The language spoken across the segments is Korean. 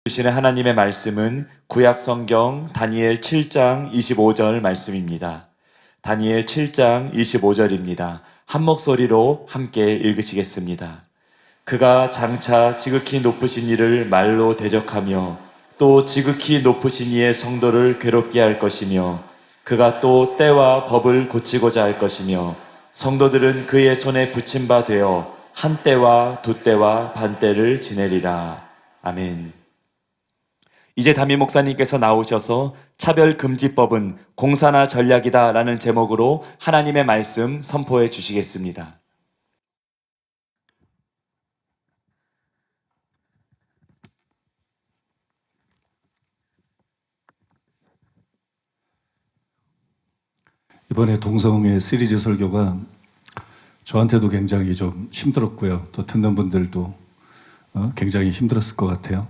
주시는 하나님의 말씀은 구약 성경 다니엘 7장 25절 말씀입니다. 다니엘 7장 25절입니다. 한 목소리로 함께 읽으시겠습니다. 그가 장차 지극히 높으신 이를 말로 대적하며 또 지극히 높으신 이의 성도를 괴롭게 할 것이며 그가 또 때와 법을 고치고자 할 것이며 성도들은 그의 손에 붙임 바 되어 한 때와 두 때와 반 때를 지내리라. 아멘. 이제 담임 목사님께서 나오셔서 차별금지법은 공사나 전략이다 라는 제목으로 하나님의 말씀 선포해 주시겠습니다. 이번에 동성애 시리즈 설교가 저한테도 굉장히 좀 힘들었고요. 또 듣는 분들도 굉장히 힘들었을 것 같아요.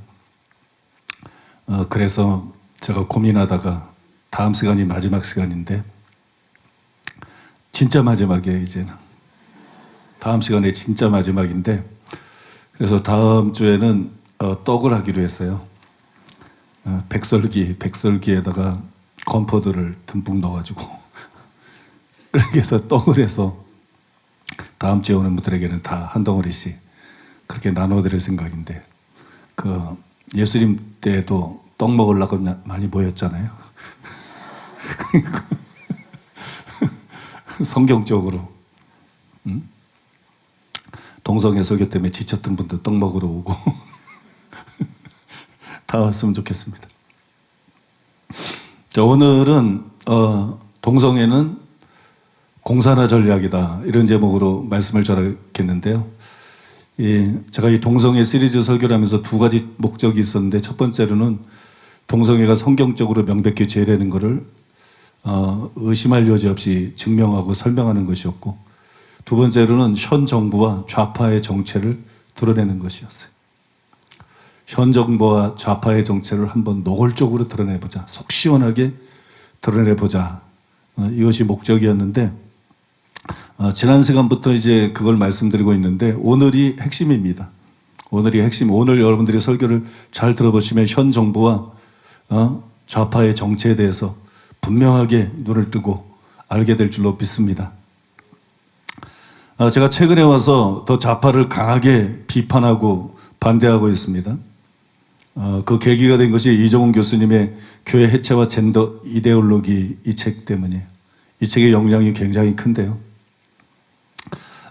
그래서 제가 고민하다가 다음 시간이 마지막 시간인데 진짜 마지막이에요. 이제는 다음 시간에 진짜 마지막인데 그래서 다음 주에는 떡을 하기로 했어요. 백설기에다가 건포도를 듬뿍 넣어가지고 그렇게 해서 떡을 해서 다음 주에 오는 분들에게는 다 한 덩어리씩 그렇게 나눠드릴 생각인데 예수님 때도 떡 먹으려고 많이 모였잖아요. 성경적으로 동성애 설교 때문에 지쳤던 분들 떡 먹으러 오고 다 왔으면 좋겠습니다. 자, 오늘은 동성애는 공사나 전략이다 이런 제목으로 말씀을 전하겠는데요. 제가 이 동성애 시리즈 설교를 하면서 두 가지 목적이 있었는데 첫 번째로는 동성애가 성경적으로 명백히 죄라는 것을 의심할 여지 없이 증명하고 설명하는 것이었고 두 번째로는 현 정부와 좌파의 정체를 드러내는 것이었어요. 현 정부와 좌파의 정체를 한번 노골적으로 드러내보자, 속 시원하게 드러내보자, 이것이 목적이었는데 지난 시간부터 이제 그걸 말씀드리고 있는데 오늘이 핵심입니다. 오늘이 핵심. 오늘 여러분들이 설교를 잘 들어보시면 현 정부와 좌파의 정체에 대해서 분명하게 눈을 뜨고 알게 될 줄로 믿습니다. 제가 최근에 와서 더 좌파를 강하게 비판하고 반대하고 있습니다. 그 계기가 된 것이 이종훈 교수님의 교회 해체와 젠더 이데올로기 이 책 때문이에요. 이 책의 영향이 굉장히 큰데요.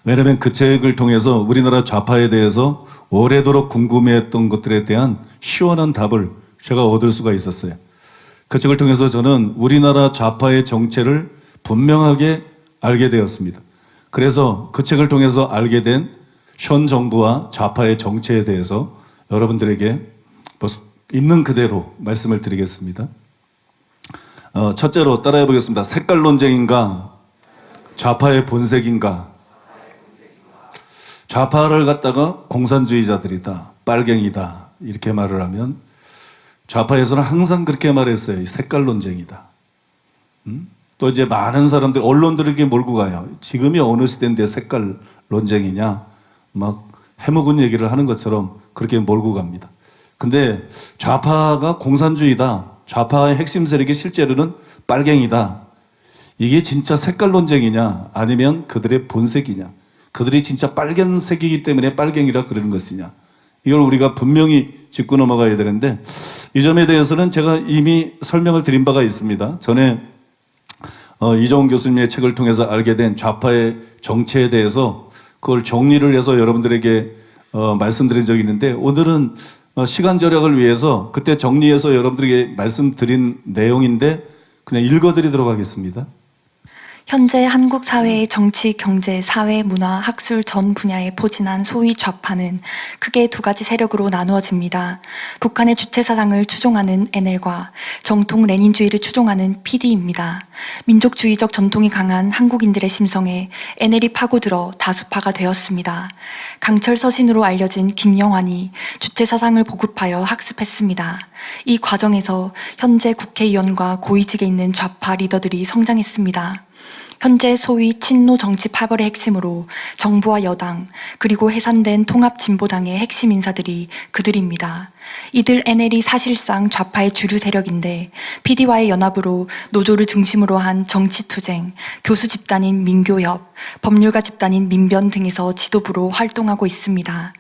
왜냐하면 그 책을 통해서 우리나라 좌파에 대해서 오래도록 궁금해했던 것들에 대한 시원한 답을 제가 얻을 수가 있었어요. 그 책을 통해서 저는 우리나라 좌파의 정체를 분명하게 알게 되었습니다. 그래서 그 책을 통해서 알게 된 현 정부와 좌파의 정체에 대해서 여러분들에게 있는 그대로 말씀을 드리겠습니다. 첫째로 따라해 보겠습니다. 색깔 논쟁인가? 좌파의 본색인가? 좌파를 갖다가 공산주의자들이다, 빨갱이다 이렇게 말을 하면 좌파에서는 항상 그렇게 말했어요. 색깔 논쟁이다. 또 이제 많은 사람들, 언론들에게 몰고 가요. 지금이 어느 시대인데 색깔 논쟁이냐, 막 해묵은 얘기를 하는 것처럼 그렇게 몰고 갑니다. 근데 좌파가 공산주의다, 좌파의 핵심 세력이 실제로는 빨갱이다. 이게 진짜 색깔 논쟁이냐, 아니면 그들의 본색이냐, 그들이 진짜 빨간색이기 때문에 빨갱이라 그러는 것이냐, 이걸 우리가 분명히 짚고 넘어가야 되는데 이 점에 대해서는 제가 이미 설명을 드린 바가 있습니다. 전에 이종훈 교수님의 책을 통해서 알게 된 좌파의 정체에 대해서 그걸 정리를 해서 여러분들에게 말씀드린 적이 있는데 오늘은 시간 절약을 위해서 그때 정리해서 여러분들에게 말씀드린 내용인데 그냥 읽어드리도록 하겠습니다. 현재 한국 사회의 정치, 경제, 사회, 문화, 학술 전 분야에 포진한 소위 좌파는 크게 두 가지 세력으로 나누어집니다. 북한의 주체사상을 추종하는 NL과 정통 레닌주의를 추종하는 PD입니다. 민족주의적 전통이 강한 한국인들의 심성에 NL이 파고들어 다수파가 되었습니다. 강철 서신으로 알려진 김영환이 주체사상을 보급하여 학습했습니다. 이 과정에서 현재 국회의원과 고위직에 있는 좌파 리더들이 성장했습니다. 현재 소위 친노 정치 파벌의 핵심으로 정부와 여당 그리고 해산된 통합진보당의 핵심 인사들이 그들입니다. 이들 NL이 사실상 좌파의 주류 세력인데 PD와의 연합으로 노조를 중심으로 한 정치투쟁, 교수 집단인 민교협, 법률가 집단인 민변 등에서 지도부로 활동하고 있습니다.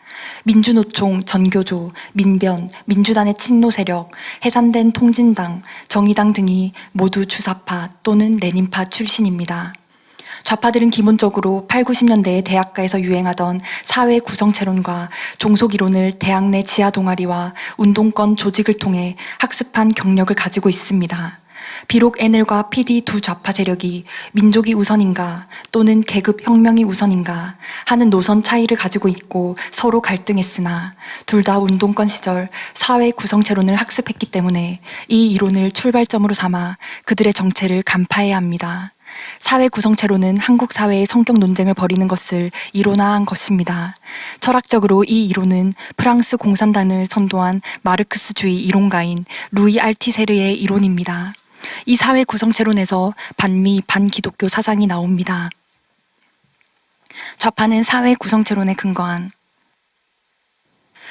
민주노총, 전교조, 민변, 민주단의 친노 세력, 해산된 통진당, 정의당 등이 모두 주사파 또는 레닌파 출신입니다. 좌파들은 기본적으로 8, 90년대에 대학가에서 유행하던 사회 구성체론과 종속이론을 대학 내 지하 동아리와 운동권 조직을 통해 학습한 경력을 가지고 있습니다. 비록 NL과 PD 두 좌파 세력이 민족이 우선인가 또는 계급 혁명이 우선인가 하는 노선 차이를 가지고 있고 서로 갈등했으나 둘 다 운동권 시절 사회 구성체론을 학습했기 때문에 이 이론을 출발점으로 삼아 그들의 정체를 간파해야 합니다. 사회 구성체론은 한국 사회의 성격 논쟁을 벌이는 것을 이론화한 것입니다. 철학적으로 이 이론은 프랑스 공산당을 선도한 마르크스주의 이론가인 루이 알티세르의 이론입니다. 이 사회 구성체론에서 반미, 반기독교 사상이 나옵니다. 좌파는 사회 구성체론에 근거한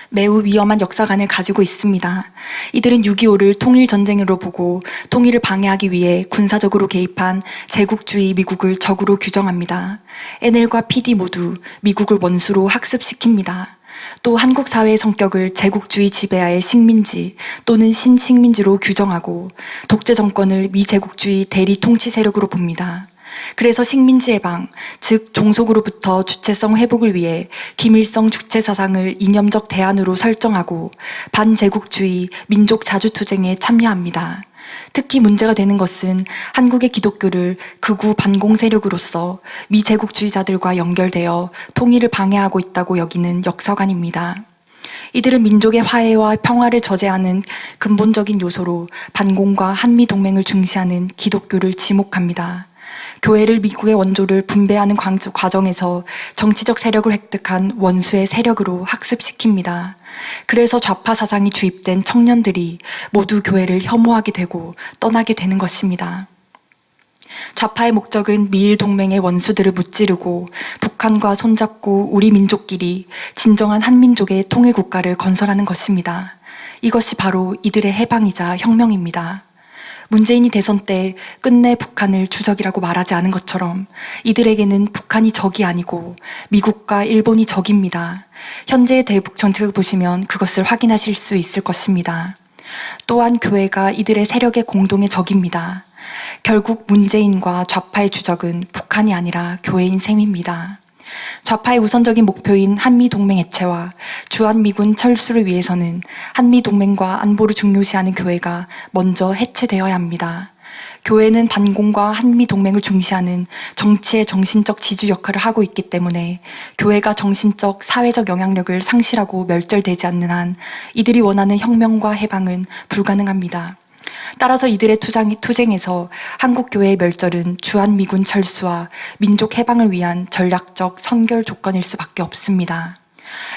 매우 위험한 역사관을 가지고 있습니다. 이들은 6.25를 통일전쟁으로 보고 통일을 방해하기 위해 군사적으로 개입한 제국주의 미국을 적으로 규정합니다. NL과 PD 모두 미국을 원수로 학습시킵니다. 또 한국 사회의 성격을 제국주의 지배하의 식민지 또는 신식민지로 규정하고 독재 정권을 미제국주의 대리 통치 세력으로 봅니다. 그래서 식민지 해방, 즉 종속으로부터 주체성 회복을 위해 김일성 주체 사상을 이념적 대안으로 설정하고 반제국주의 민족 자주투쟁에 참여합니다. 특히 문제가 되는 것은 한국의 기독교를 극우 반공 세력으로서 미제국주의자들과 연결되어 통일을 방해하고 있다고 여기는 역사관입니다. 이들은 민족의 화해와 평화를 저지하는 근본적인 요소로 반공과 한미동맹을 중시하는 기독교를 지목합니다. 교회를 미국의 원조를 분배하는 과정에서 정치적 세력을 획득한 원수의 세력으로 학습시킵니다. 그래서 좌파 사상이 주입된 청년들이 모두 교회를 혐오하게 되고 떠나게 되는 것입니다. 좌파의 목적은 미일 동맹의 원수들을 무찌르고 북한과 손잡고 우리 민족끼리 진정한 한민족의 통일 국가를 건설하는 것입니다. 이것이 바로 이들의 해방이자 혁명입니다. 문재인이 대선 때 끝내 북한을 주적이라고 말하지 않은 것처럼 이들에게는 북한이 적이 아니고 미국과 일본이 적입니다. 현재의 대북 정책을 보시면 그것을 확인하실 수 있을 것입니다. 또한 교회가 이들의 세력의 공동의 적입니다. 결국 문재인과 좌파의 주적은 북한이 아니라 교회인 셈입니다. 좌파의 우선적인 목표인 한미동맹 해체와 주한미군 철수를 위해서는 한미동맹과 안보를 중요시하는 교회가 먼저 해체되어야 합니다. 교회는 반공과 한미동맹을 중시하는 정치의 정신적 지주 역할을 하고 있기 때문에 교회가 정신적, 사회적 영향력을 상실하고 멸절되지 않는 한 이들이 원하는 혁명과 해방은 불가능합니다. 따라서 이들의 투쟁에서 한국교회의 멸절은 주한미군 철수와 민족 해방을 위한 전략적 선결 조건일 수밖에 없습니다.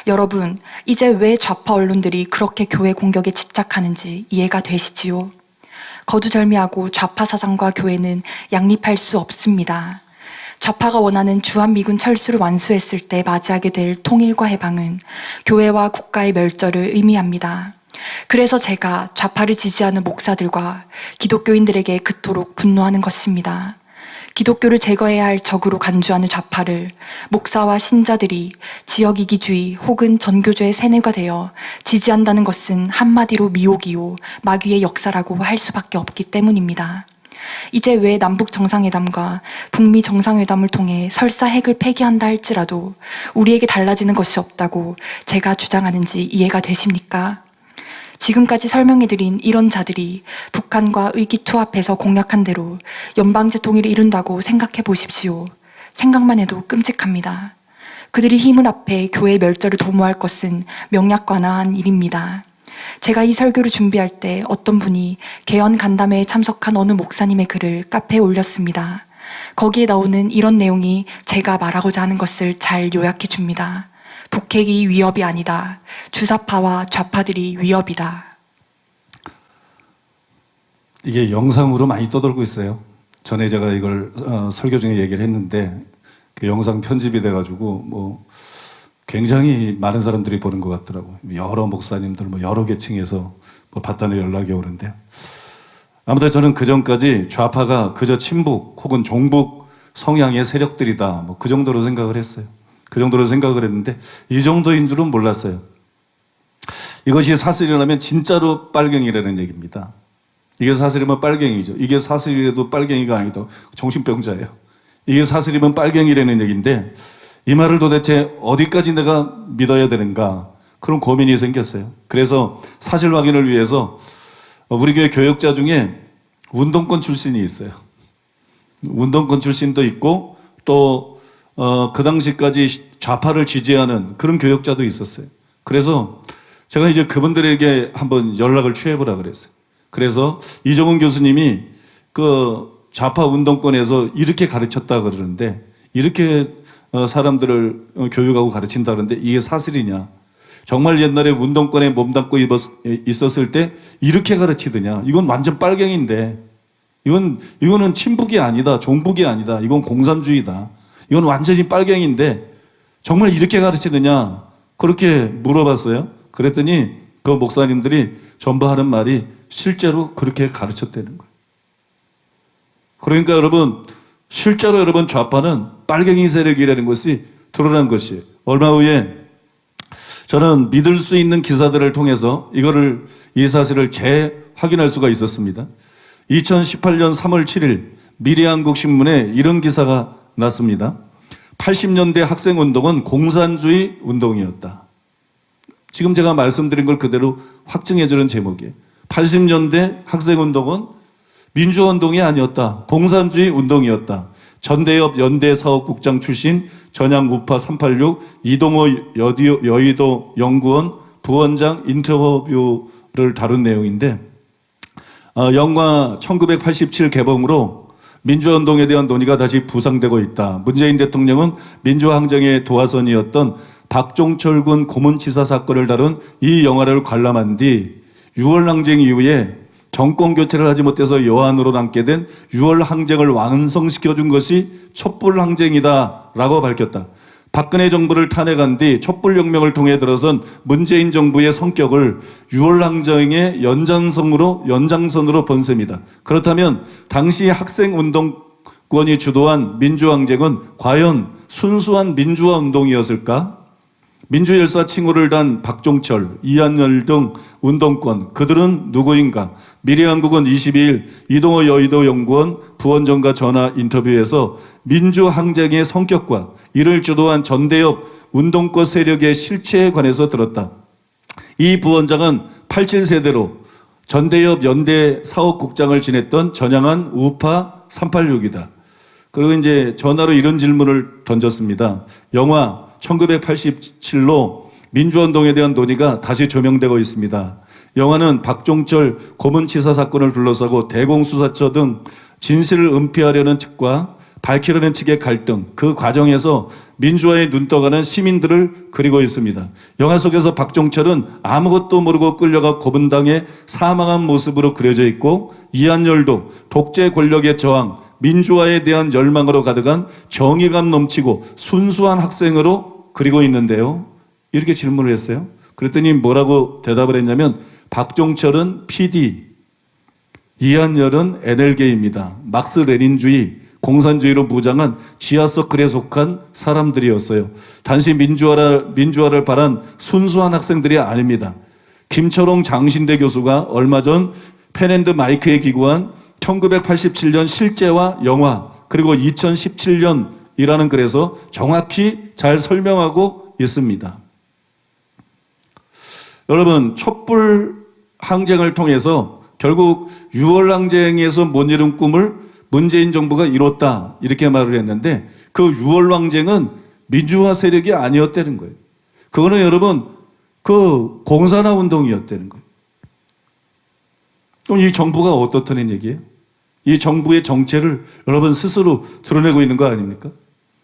여러분, 이제 왜 좌파 언론들이 그렇게 교회 공격에 집착하는지 이해가 되시지요? 거두절미하고 좌파 사상과 교회는 양립할 수 없습니다. 좌파가 원하는 주한미군 철수를 완수했을 때 맞이하게 될 통일과 해방은 교회와 국가의 멸절을 의미합니다. 그래서 제가 좌파를 지지하는 목사들과 기독교인들에게 그토록 분노하는 것입니다. 기독교를 제거해야 할 적으로 간주하는 좌파를 목사와 신자들이 지역이기주의 혹은 전교조의 세뇌가 되어 지지한다는 것은 한마디로 미혹이요 마귀의 역사라고 할 수밖에 없기 때문입니다. 이제 왜 남북 정상회담과 북미 정상회담을 통해 설사 핵을 폐기한다 할지라도 우리에게 달라지는 것이 없다고 제가 주장하는지 이해가 되십니까? 지금까지 설명해드린 이런 자들이 북한과 의기투합해서 공약한 대로 연방제 통일을 이룬다고 생각해 보십시오. 생각만 해도 끔찍합니다. 그들이 힘을 합해 교회 멸절을 도모할 것은 명약관화한 일입니다. 제가 이 설교를 준비할 때 어떤 분이 개헌 간담회에 참석한 어느 목사님의 글을 카페에 올렸습니다. 거기에 나오는 이런 내용이 제가 말하고자 하는 것을 잘 요약해 줍니다. 북핵이 위협이 아니다. 주사파와 좌파들이 위협이다. 이게 영상으로 많이 떠돌고 있어요. 전에 제가 이걸 설교 중에 얘기를 했는데 그 영상 편집이 돼가지고 뭐 굉장히 많은 사람들이 보는 것 같더라고요. 여러 목사님들, 여러 계층에서 봤다는 연락이 오는데요. 아무튼 저는 그 전까지 좌파가 그저 친북 혹은 종북 성향의 세력들이다. 그 정도로 생각을 했어요. 그 정도로 생각을 했는데 이 정도인 줄은 몰랐어요. 이것이 사실이라면 진짜로 빨갱이라는 얘기입니다. 이게 사실이면 빨갱이죠. 이게 사실이라도 빨갱이가 아니다. 정신병자예요. 이게 사실이면 빨갱이라는 얘기인데 이 말을 도대체 어디까지 내가 믿어야 되는가 그런 고민이 생겼어요. 그래서 사실 확인을 위해서 우리 교회 교역자 중에 운동권 출신이 있어요. 운동권 출신도 있고 또 그 당시까지 좌파를 지지하는 그런 교역자도 있었어요. 그래서 제가 이제 그분들에게 한번 연락을 취해보라 그랬어요. 그래서 이종훈 교수님이 그 좌파 운동권에서 이렇게 가르쳤다 그러는데 이렇게 사람들을 교육하고 가르친다 그러는데 이게 사실이냐? 정말 옛날에 운동권에 몸담고 있었을 때 이렇게 가르치더냐? 이건 완전 빨갱인데 이거는 친북이 아니다, 종북이 아니다, 이건 공산주의다. 이건 완전히 빨갱인데 정말 이렇게 가르치느냐? 그렇게 물어봤어요. 그랬더니 그 목사님들이 전부 하는 말이 실제로 그렇게 가르쳤다는 거예요. 그러니까 여러분, 실제로 여러분 좌파는 빨갱이 세력이라는 것이 드러난 것이에요. 얼마 후에 저는 믿을 수 있는 기사들을 통해서 이 사실을 재확인할 수가 있었습니다. 2018년 3월 7일 미래한국신문에 이런 기사가 났습니다. 80년대 학생운동은 공산주의 운동이었다. 지금 제가 말씀드린 걸 그대로 확증해주는 제목이에요. 80년대 학생운동은 민주화운동이 아니었다. 공산주의 운동이었다. 전대엽 연대사업국장 출신 전향 우파 386 이동호 여의도 연구원 부원장 인터뷰를 다룬 내용인데 영화 1987 개봉으로 민주화운동에 대한 논의가 다시 부상되고 있다. 문재인 대통령은 민주화항쟁의 도화선이었던 박종철 군 고문치사 사건을 다룬 이 영화를 관람한 뒤 6월 항쟁 이후에 정권 교체를 하지 못해서 여한으로 남게 된 6월 항쟁을 완성시켜준 것이 촛불 항쟁이다라고 밝혔다. 박근혜 정부를 탄핵한 뒤 촛불혁명을 통해 들어선 문재인 정부의 성격을 6월 항쟁의 연장선으로 본 셈이다. 그렇다면 당시 학생운동권이 주도한 민주항쟁은 과연 순수한 민주화 운동이었을까? 민주열사 칭호를 단 박종철, 이한열 등 운동권, 그들은 누구인가? 미래한국은 22일 이동호 여의도 연구원 부원장과 전화 인터뷰에서 민주항쟁의 성격과 이를 주도한 전대엽 운동권 세력의 실체에 관해서 들었다. 이 부원장은 87세대로 전대엽 연대 사업국장을 지냈던 전향한 우파 386이다. 그리고 이제 전화로 이런 질문을 던졌습니다. 영화 1987로 민주운동에 대한 논의가 다시 조명되고 있습니다. 영화는 박종철 고문치사 사건을 둘러싸고 대공수사처 등 진실을 은폐하려는 측과 밝히려는 측의 갈등, 그 과정에서 민주화에 눈떠가는 시민들을 그리고 있습니다. 영화 속에서 박종철은 아무것도 모르고 끌려가 고문당해 사망한 모습으로 그려져 있고 이한열도 독재 권력의 저항, 민주화에 대한 열망으로 가득한 정의감 넘치고 순수한 학생으로 그리고 있는데요. 이렇게 질문을 했어요. 그랬더니 뭐라고 대답을 했냐면 박종철은 PD, 이한열은 NL계입니다. 막스 레닌주의, 공산주의로 무장한 지하서클에 속한 사람들이었어요. 단지 민주화를 바란 순수한 학생들이 아닙니다. 김철홍 장신대 교수가 얼마 전 펜앤드마이크에 기고한 1987년 실제와 영화 그리고 2017년이라는 글에서 정확히 잘 설명하고 있습니다. 여러분, 촛불 항쟁을 통해서 결국 6월 항쟁에서 못 이룬 꿈을 문재인 정부가 이뤘다 이렇게 말을 했는데 그 6월 항쟁은 민주화 세력이 아니었다는 거예요. 그거는 여러분 그 공산화 운동이었다는 거예요. 그럼 이 정부가 어떻다는 얘기예요? 이 정부의 정체를 여러분 스스로 드러내고 있는 거 아닙니까?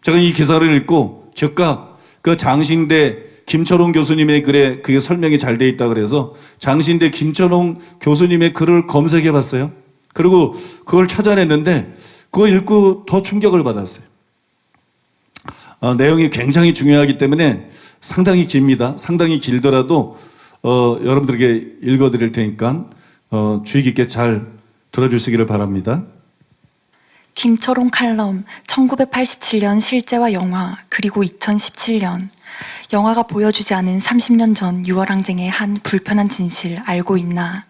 제가 이 기사를 읽고 즉각 그 장신대 김철홍 교수님의 글에 그게 설명이 잘 돼 있다 그래서 장신대 김철홍 교수님의 글을 검색해 봤어요. 그리고 그걸 찾아냈는데 그거 읽고 더 충격을 받았어요. 내용이 굉장히 중요하기 때문에 상당히 깁니다. 상당히 길더라도 여러분들에게 읽어드릴 테니까 주의 깊게 잘 들어주시기를 바랍니다. 김철옹 칼럼 1987년 실제와 영화 그리고 2017년 영화가 보여주지 않은 30년 전 6월 항쟁의 한 불편한 진실 알고 있나?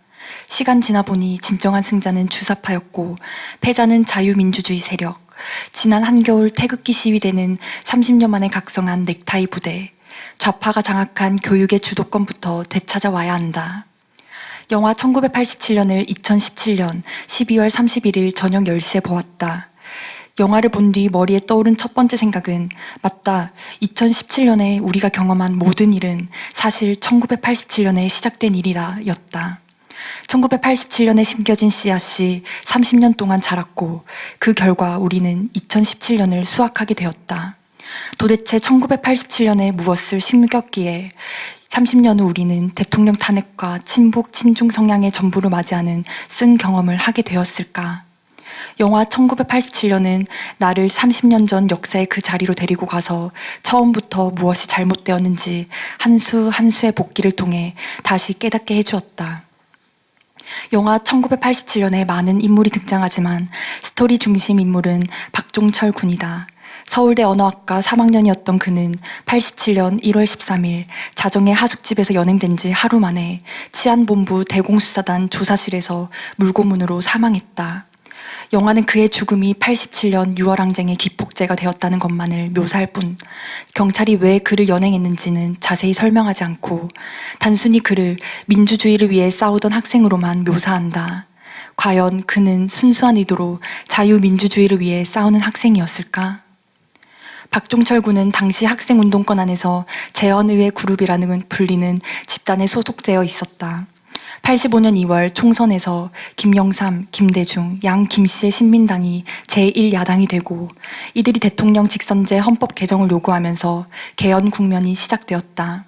시간 지나 보니 진정한 승자는 주사파였고 패자는 자유민주주의 세력. 지난 한겨울 태극기 시위대는 30년 만에 각성한 넥타이 부대. 좌파가 장악한 교육의 주도권부터 되찾아와야 한다. 영화 1987년을 2017년 12월 31일 저녁 10시에 보았다. 영화를 본 뒤 머리에 떠오른 첫 번째 생각은 맞다. 2017년에 우리가 경험한 모든 일은 사실 1987년에 시작된 일이다 였다. 1987년에 심겨진 씨앗이 30년 동안 자랐고 그 결과 우리는 2017년을 수확하게 되었다. 도대체 1987년에 무엇을 심겼기에 30년 후 우리는 대통령 탄핵과 친북, 친중 성향의 전부를 맞이하는 쓴 경험을 하게 되었을까? 영화 1987년은 나를 30년 전 역사의 그 자리로 데리고 가서 처음부터 무엇이 잘못되었는지 한 수 한 수의 복기를 통해 다시 깨닫게 해주었다. 영화 1987년에 많은 인물이 등장하지만 스토리 중심 인물은 박종철 군이다. 서울대 언어학과 3학년이었던 그는 87년 1월 13일 자정의 하숙집에서 연행된 지 하루 만에 치안본부 대공수사단 조사실에서 물고문으로 사망했다. 영화는 그의 죽음이 87년 6월 항쟁의 기폭제가 되었다는 것만을 묘사할 뿐 경찰이 왜 그를 연행했는지는 자세히 설명하지 않고 단순히 그를 민주주의를 위해 싸우던 학생으로만 묘사한다. 과연 그는 순수한 의도로 자유민주주의를 위해 싸우는 학생이었을까? 박종철 군은 당시 학생운동권 안에서 재헌의회 그룹이라는 불리는 집단에 소속되어 있었다. 85년 2월 총선에서 김영삼, 김대중, 양 김씨의 신민당이 제1야당이 되고 이들이 대통령 직선제 헌법 개정을 요구하면서 개헌 국면이 시작되었다.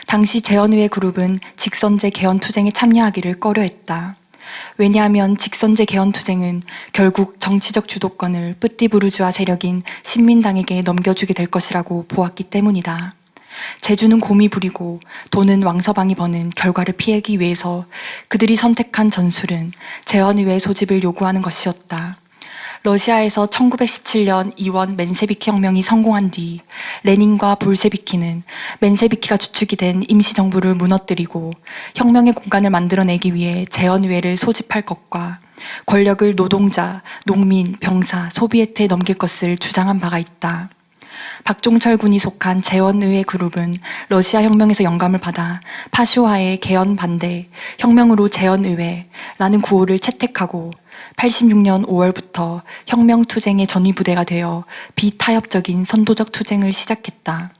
당시 재헌의회 그룹은 직선제 개헌 투쟁에 참여하기를 꺼려했다. 왜냐하면 직선제 개헌 투쟁은 결국 정치적 주도권을 뿌띠부르주아 세력인 신민당에게 넘겨주게 될 것이라고 보았기 때문이다. 재주는 곰이 부리고 돈은 왕서방이 버는 결과를 피하기 위해서 그들이 선택한 전술은 재헌의회 소집을 요구하는 것이었다. 러시아에서 1917년 이원 맨세비키 혁명이 성공한 뒤 레닌과 볼셰비키는 맨세비키가 주축이 된 임시정부를 무너뜨리고 혁명의 공간을 만들어내기 위해 재헌의회를 소집할 것과 권력을 노동자, 농민, 병사, 소비에트에 넘길 것을 주장한 바가 있다. 박종철 군이 속한 재헌의회 그룹은 러시아 혁명에서 영감을 받아 파쇼와의 개헌 반대, 혁명으로 재헌의회라는 구호를 채택하고 86년 5월부터 혁명 투쟁의 전위부대가 되어 비타협적인 선도적 투쟁을 시작했다.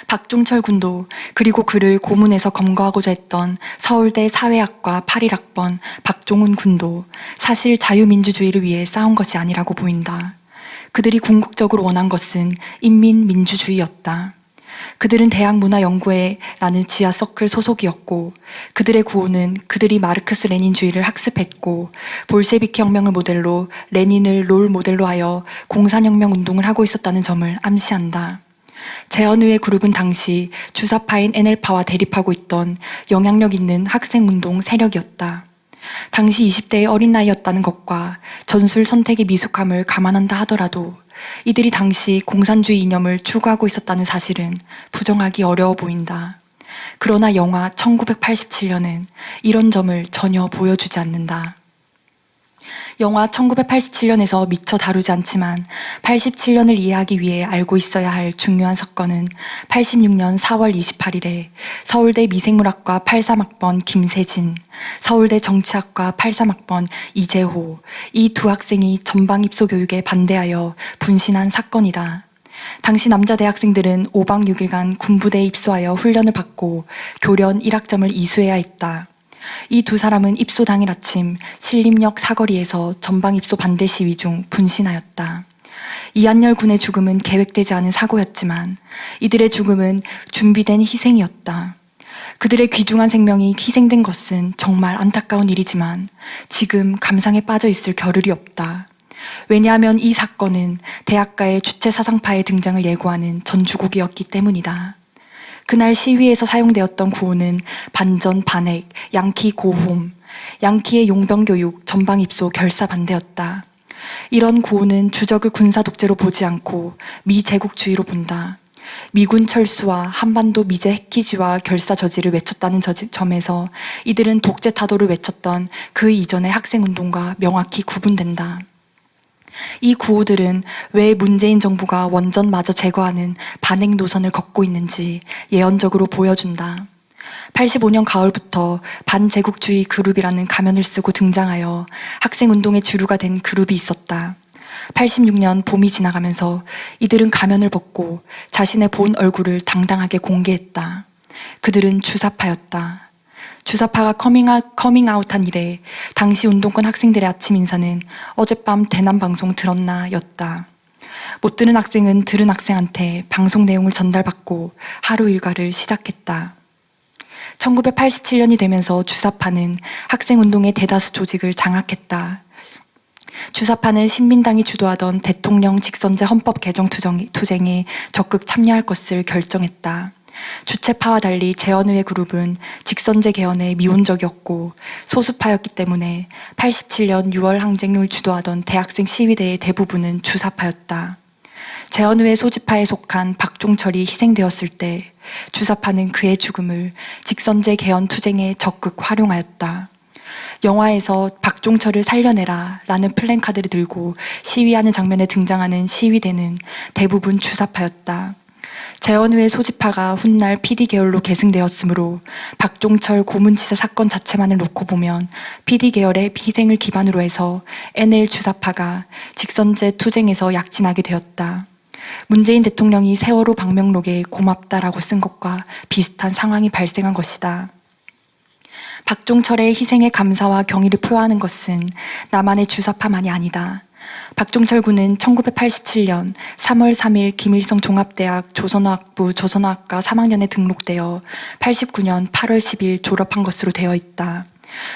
박종철 군도 그리고 그를 고문해서 검거하고자 했던 서울대 사회학과 81학번 박종훈 군도 사실 자유민주주의를 위해 싸운 것이 아니라고 보인다. 그들이 궁극적으로 원한 것은 인민민주주의였다. 그들은 대학문화연구회라는 지하 서클 소속이었고 그들의 구호는 그들이 마르크스 레닌주의를 학습했고 볼셰비키 혁명을 모델로 레닌을 롤 모델로 하여 공산혁명 운동을 하고 있었다는 점을 암시한다. 재헌의회 그룹은 당시 주사파인 NL파와 대립하고 있던 영향력 있는 학생운동 세력이었다. 당시 20대의 어린 나이였다는 것과 전술 선택의 미숙함을 감안한다 하더라도 이들이 당시 공산주의 이념을 추구하고 있었다는 사실은 부정하기 어려워 보인다. 그러나 영화 1987년은 이런 점을 전혀 보여주지 않는다. 영화 1987년에서 미처 다루지 않지만 87년을 이해하기 위해 알고 있어야 할 중요한 사건은 86년 4월 28일에 서울대 미생물학과 83학번 김세진, 서울대 정치학과 83학번 이재호, 이 두 학생이 전방 입소 교육에 반대하여 분신한 사건이다. 당시 남자 대학생들은 5박 6일간 군부대에 입소하여 훈련을 받고 교련 1학점을 이수해야 했다. 이 두 사람은 입소 당일 아침 신림역 사거리에서 전방 입소 반대 시위 중 분신하였다. 이한열 군의 죽음은 계획되지 않은 사고였지만 이들의 죽음은 준비된 희생이었다. 그들의 귀중한 생명이 희생된 것은 정말 안타까운 일이지만 지금 감상에 빠져 있을 겨를이 없다. 왜냐하면 이 사건은 대학가의 주체 사상파의 등장을 예고하는 전주곡이었기 때문이다. 그날 시위에서 사용되었던 구호는 반전, 반핵, 양키 고홈, 양키의 용병교육, 전방입소, 결사반대였다. 이런 구호는 주적을 군사독재로 보지 않고 미제국주의로 본다. 미군 철수와 한반도 미제 핵기지와 결사 저지를 외쳤다는 점에서 이들은 독재 타도를 외쳤던 그 이전의 학생운동과 명확히 구분된다. 이 구호들은 왜 문재인 정부가 원전마저 제거하는 반핵 노선을 걷고 있는지 예언적으로 보여준다. 85년 가을부터 반제국주의 그룹이라는 가면을 쓰고 등장하여 학생운동의 주류가 된 그룹이 있었다. 86년 봄이 지나가면서 이들은 가면을 벗고 자신의 본 얼굴을 당당하게 공개했다. 그들은 주사파였다. 주사파가 커밍아웃한 이래 당시 운동권 학생들의 아침 인사는 어젯밤 대남방송 들었나 였다. 못 들은 학생은 들은 학생한테 방송 내용을 전달받고 하루 일과를 시작했다. 1987년이 되면서 주사파는 학생운동의 대다수 조직을 장악했다. 주사파는 신민당이 주도하던 대통령 직선제 헌법 개정 투쟁에 적극 참여할 것을 결정했다. 주체파와 달리 재헌의회 그룹은 직선제 개헌에 미온적이었고 소수파였기 때문에 87년 6월 항쟁을 주도하던 대학생 시위대의 대부분은 주사파였다. 재헌의회 소집파에 속한 박종철이 희생되었을 때 주사파는 그의 죽음을 직선제 개헌 투쟁에 적극 활용하였다. 영화에서 박종철을 살려내라 라는 플랜카드를 들고 시위하는 장면에 등장하는 시위대는 대부분 주사파였다. 재헌의회 소집파가 훗날 PD 계열로 계승되었으므로 박종철 고문치사 사건 자체만을 놓고 보면 PD 계열의 희생을 기반으로 해서 NL 주사파가 직선제 투쟁에서 약진하게 되었다. 문재인 대통령이 세월호 방명록에 고맙다라고 쓴 것과 비슷한 상황이 발생한 것이다. 박종철의 희생에 감사와 경의를 표하는 것은 나만의 주사파만이 아니다. 박종철 군은 1987년 3월 3일 김일성 종합대학 조선어학부 조선어학과 3학년에 등록되어 89년 8월 10일 졸업한 것으로 되어 있다.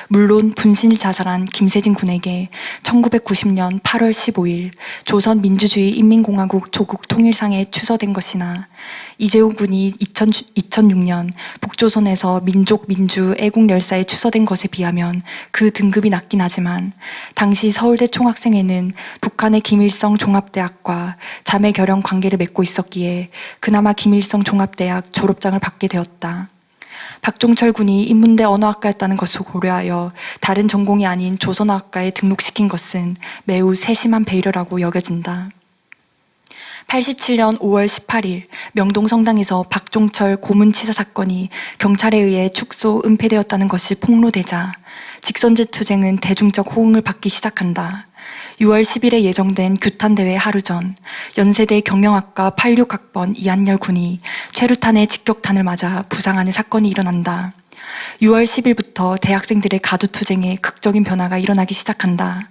물론 분신을 자살한 김세진 군에게 1990년 8월 15일 조선민주주의인민공화국 조국 통일상에 추서된 것이나 이재용 군이 2006년 북조선에서 민족 민주 애국 열사에 추서된 것에 비하면 그 등급이 낮긴 하지만 당시 서울대 총학생회는 북한의 김일성 종합대학과 자매 결연 관계를 맺고 있었기에 그나마 김일성 종합대학 졸업장을 받게 되었다. 박종철 군이 인문대 언어학과였다는 것을 고려하여 다른 전공이 아닌 조선어학과에 등록시킨 것은 매우 세심한 배려라고 여겨진다. 87년 5월 18일 명동성당에서 박종철 고문치사 사건이 경찰에 의해 축소, 은폐되었다는 것이 폭로되자 직선제 투쟁은 대중적 호응을 받기 시작한다. 6월 10일에 예정된 규탄대회 하루 전 연세대 경영학과 86학번 이한열 군이 최루탄의 직격탄을 맞아 부상하는 사건이 일어난다. 6월 10일부터 대학생들의 가두투쟁에 극적인 변화가 일어나기 시작한다.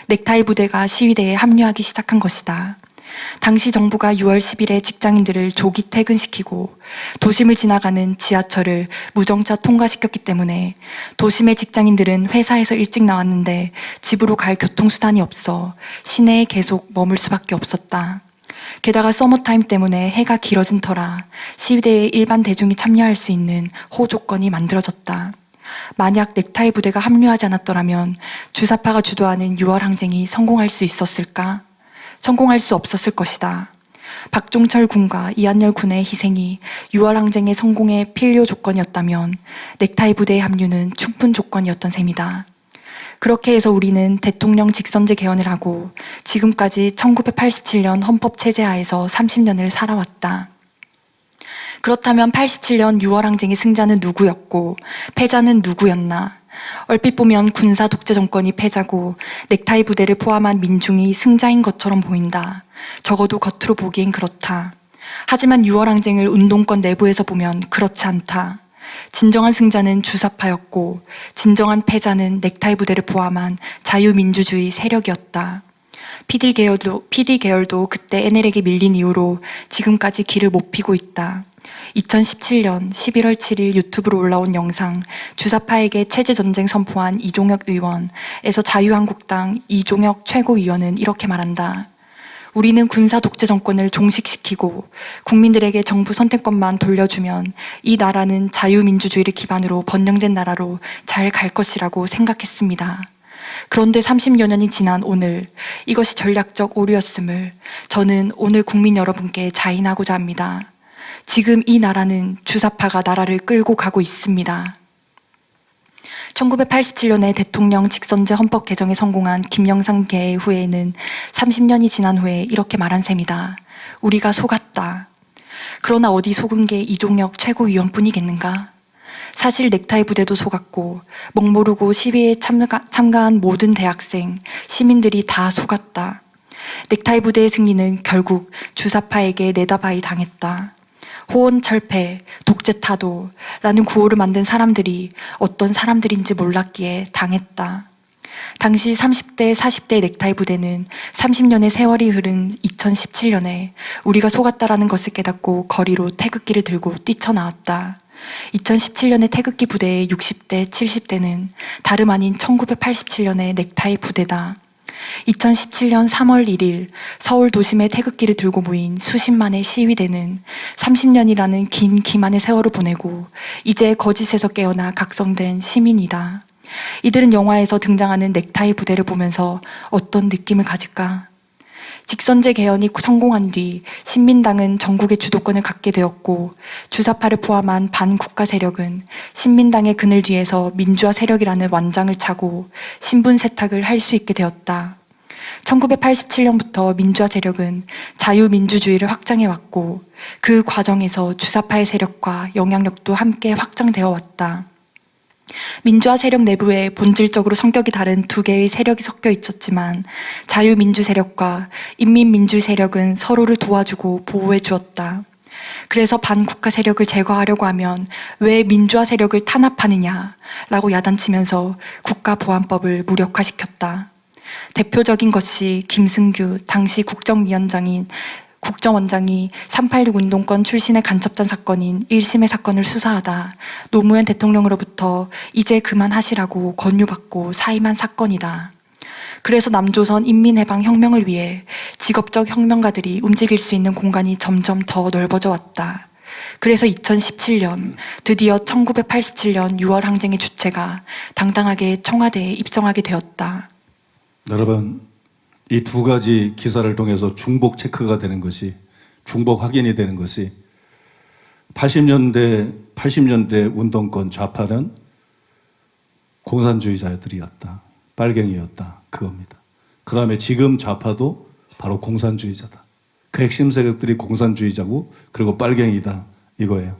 넥타이 부대가 시위대에 합류하기 시작한 것이다. 당시 정부가 6월 10일에 직장인들을 조기 퇴근시키고 도심을 지나가는 지하철을 무정차 통과시켰기 때문에 도심의 직장인들은 회사에서 일찍 나왔는데 집으로 갈 교통수단이 없어 시내에 계속 머물 수밖에 없었다. 게다가 서머타임 때문에 해가 길어진 터라 시위대에 일반 대중이 참여할 수 있는 호조건이 만들어졌다. 만약 넥타이 부대가 합류하지 않았더라면 주사파가 주도하는 6월 항쟁이 성공할 수 있었을까? 성공할 수 없었을 것이다. 박종철 군과 이한열 군의 희생이 6월 항쟁의 성공의 필요 조건이었다면 넥타이 부대의 합류는 충분 조건이었던 셈이다. 그렇게 해서 우리는 대통령 직선제 개헌을 하고 지금까지 1987년 헌법 체제 하에서 30년을 살아왔다. 그렇다면 87년 6월 항쟁의 승자는 누구였고 패자는 누구였나? 얼핏 보면 군사 독재 정권이 패자고 넥타이 부대를 포함한 민중이 승자인 것처럼 보인다. 적어도 겉으로 보기엔 그렇다. 하지만 6월 항쟁을 운동권 내부에서 보면 그렇지 않다. 진정한 승자는 주사파였고 진정한 패자는 넥타이 부대를 포함한 자유민주주의 세력이었다. PD 계열도 그때 NL에게 밀린 이후로 지금까지 길을 못 피고 있다. 2017년 11월 7일 유튜브로 올라온 영상 주사파에게 체제전쟁 선포한 이종혁 의원에서 자유한국당 이종혁 최고위원은 이렇게 말한다. 우리는 군사 독재 정권을 종식시키고 국민들에게 정부 선택권만 돌려주면 이 나라는 자유민주주의를 기반으로 번영된 나라로 잘 갈 것이라고 생각했습니다. 그런데 30여 년이 지난 오늘 이것이 전략적 오류였음을 저는 오늘 국민 여러분께 자인하고자 합니다. 지금 이 나라는 주사파가 나라를 끌고 가고 있습니다. 1987년에 대통령 직선제 헌법 개정에 성공한 김영삼 개회 후에는 30년이 지난 후에 이렇게 말한 셈이다. 우리가 속았다. 그러나 어디 속은 게 이종혁 최고위원뿐이겠는가? 사실 넥타이 부대도 속았고 먹모르고 시위에 참가한 모든 대학생, 시민들이 다 속았다. 넥타이 부대의 승리는 결국 주사파에게 내다바이 당했다. 호언철폐, 독재타도라는 구호를 만든 사람들이 어떤 사람들인지 몰랐기에 당했다. 당시 30대, 40대 넥타이 부대는 30년의 세월이 흐른 2017년에 우리가 속았다라는 것을 깨닫고 거리로 태극기를 들고 뛰쳐나왔다. 2017년의 태극기 부대의 60대, 70대는 다름 아닌 1987년의 넥타이 부대다. 2017년 3월 1일 서울 도심에 태극기를 들고 모인 수십만의 시위대는 30년이라는 긴 기만의 세월을 보내고 이제 거짓에서 깨어나 각성된 시민이다. 이들은 영화에서 등장하는 넥타이 부대를 보면서 어떤 느낌을 가질까? 직선제 개헌이 성공한 뒤 신민당은 전국의 주도권을 갖게 되었고 주사파를 포함한 반국가 세력은 신민당의 그늘 뒤에서 민주화 세력이라는 완장을 차고 신분 세탁을 할 수 있게 되었다. 1987년부터 민주화 세력은 자유민주주의를 확장해왔고 그 과정에서 주사파의 세력과 영향력도 함께 확장되어 왔다. 민주화 세력 내부에 본질적으로 성격이 다른 두 개의 세력이 섞여 있었지만 자유민주 세력과 인민민주 세력은 서로를 도와주고 보호해 주었다. 그래서 반국가 세력을 제거하려고 하면 왜 민주화 세력을 탄압하느냐라고 야단치면서 국가보안법을 무력화시켰다. 대표적인 것이 김승규 당시 국정원장이 386 운동권 출신의 간첩단 사건인 1심의 사건을 수사하다 노무현 대통령으로부터 이제 그만하시라고 권유받고 사임한 사건이다. 그래서 남조선 인민해방 혁명을 위해 직업적 혁명가들이 움직일 수 있는 공간이 점점 더 넓어져 왔다. 그래서 2017년 드디어 1987년 6월 항쟁의 주체가 당당하게 청와대에 입성하게 되었다. 여러분, 이 두 가지 기사를 통해서 중복 체크가 되는 것이, 중복 확인이 되는 것이 80년대 운동권 좌파는 공산주의자들이었다. 빨갱이였다. 그겁니다. 그 다음에 지금 좌파도 바로 공산주의자다. 그 핵심 세력들이 공산주의자고 그리고 빨갱이다. 이거예요.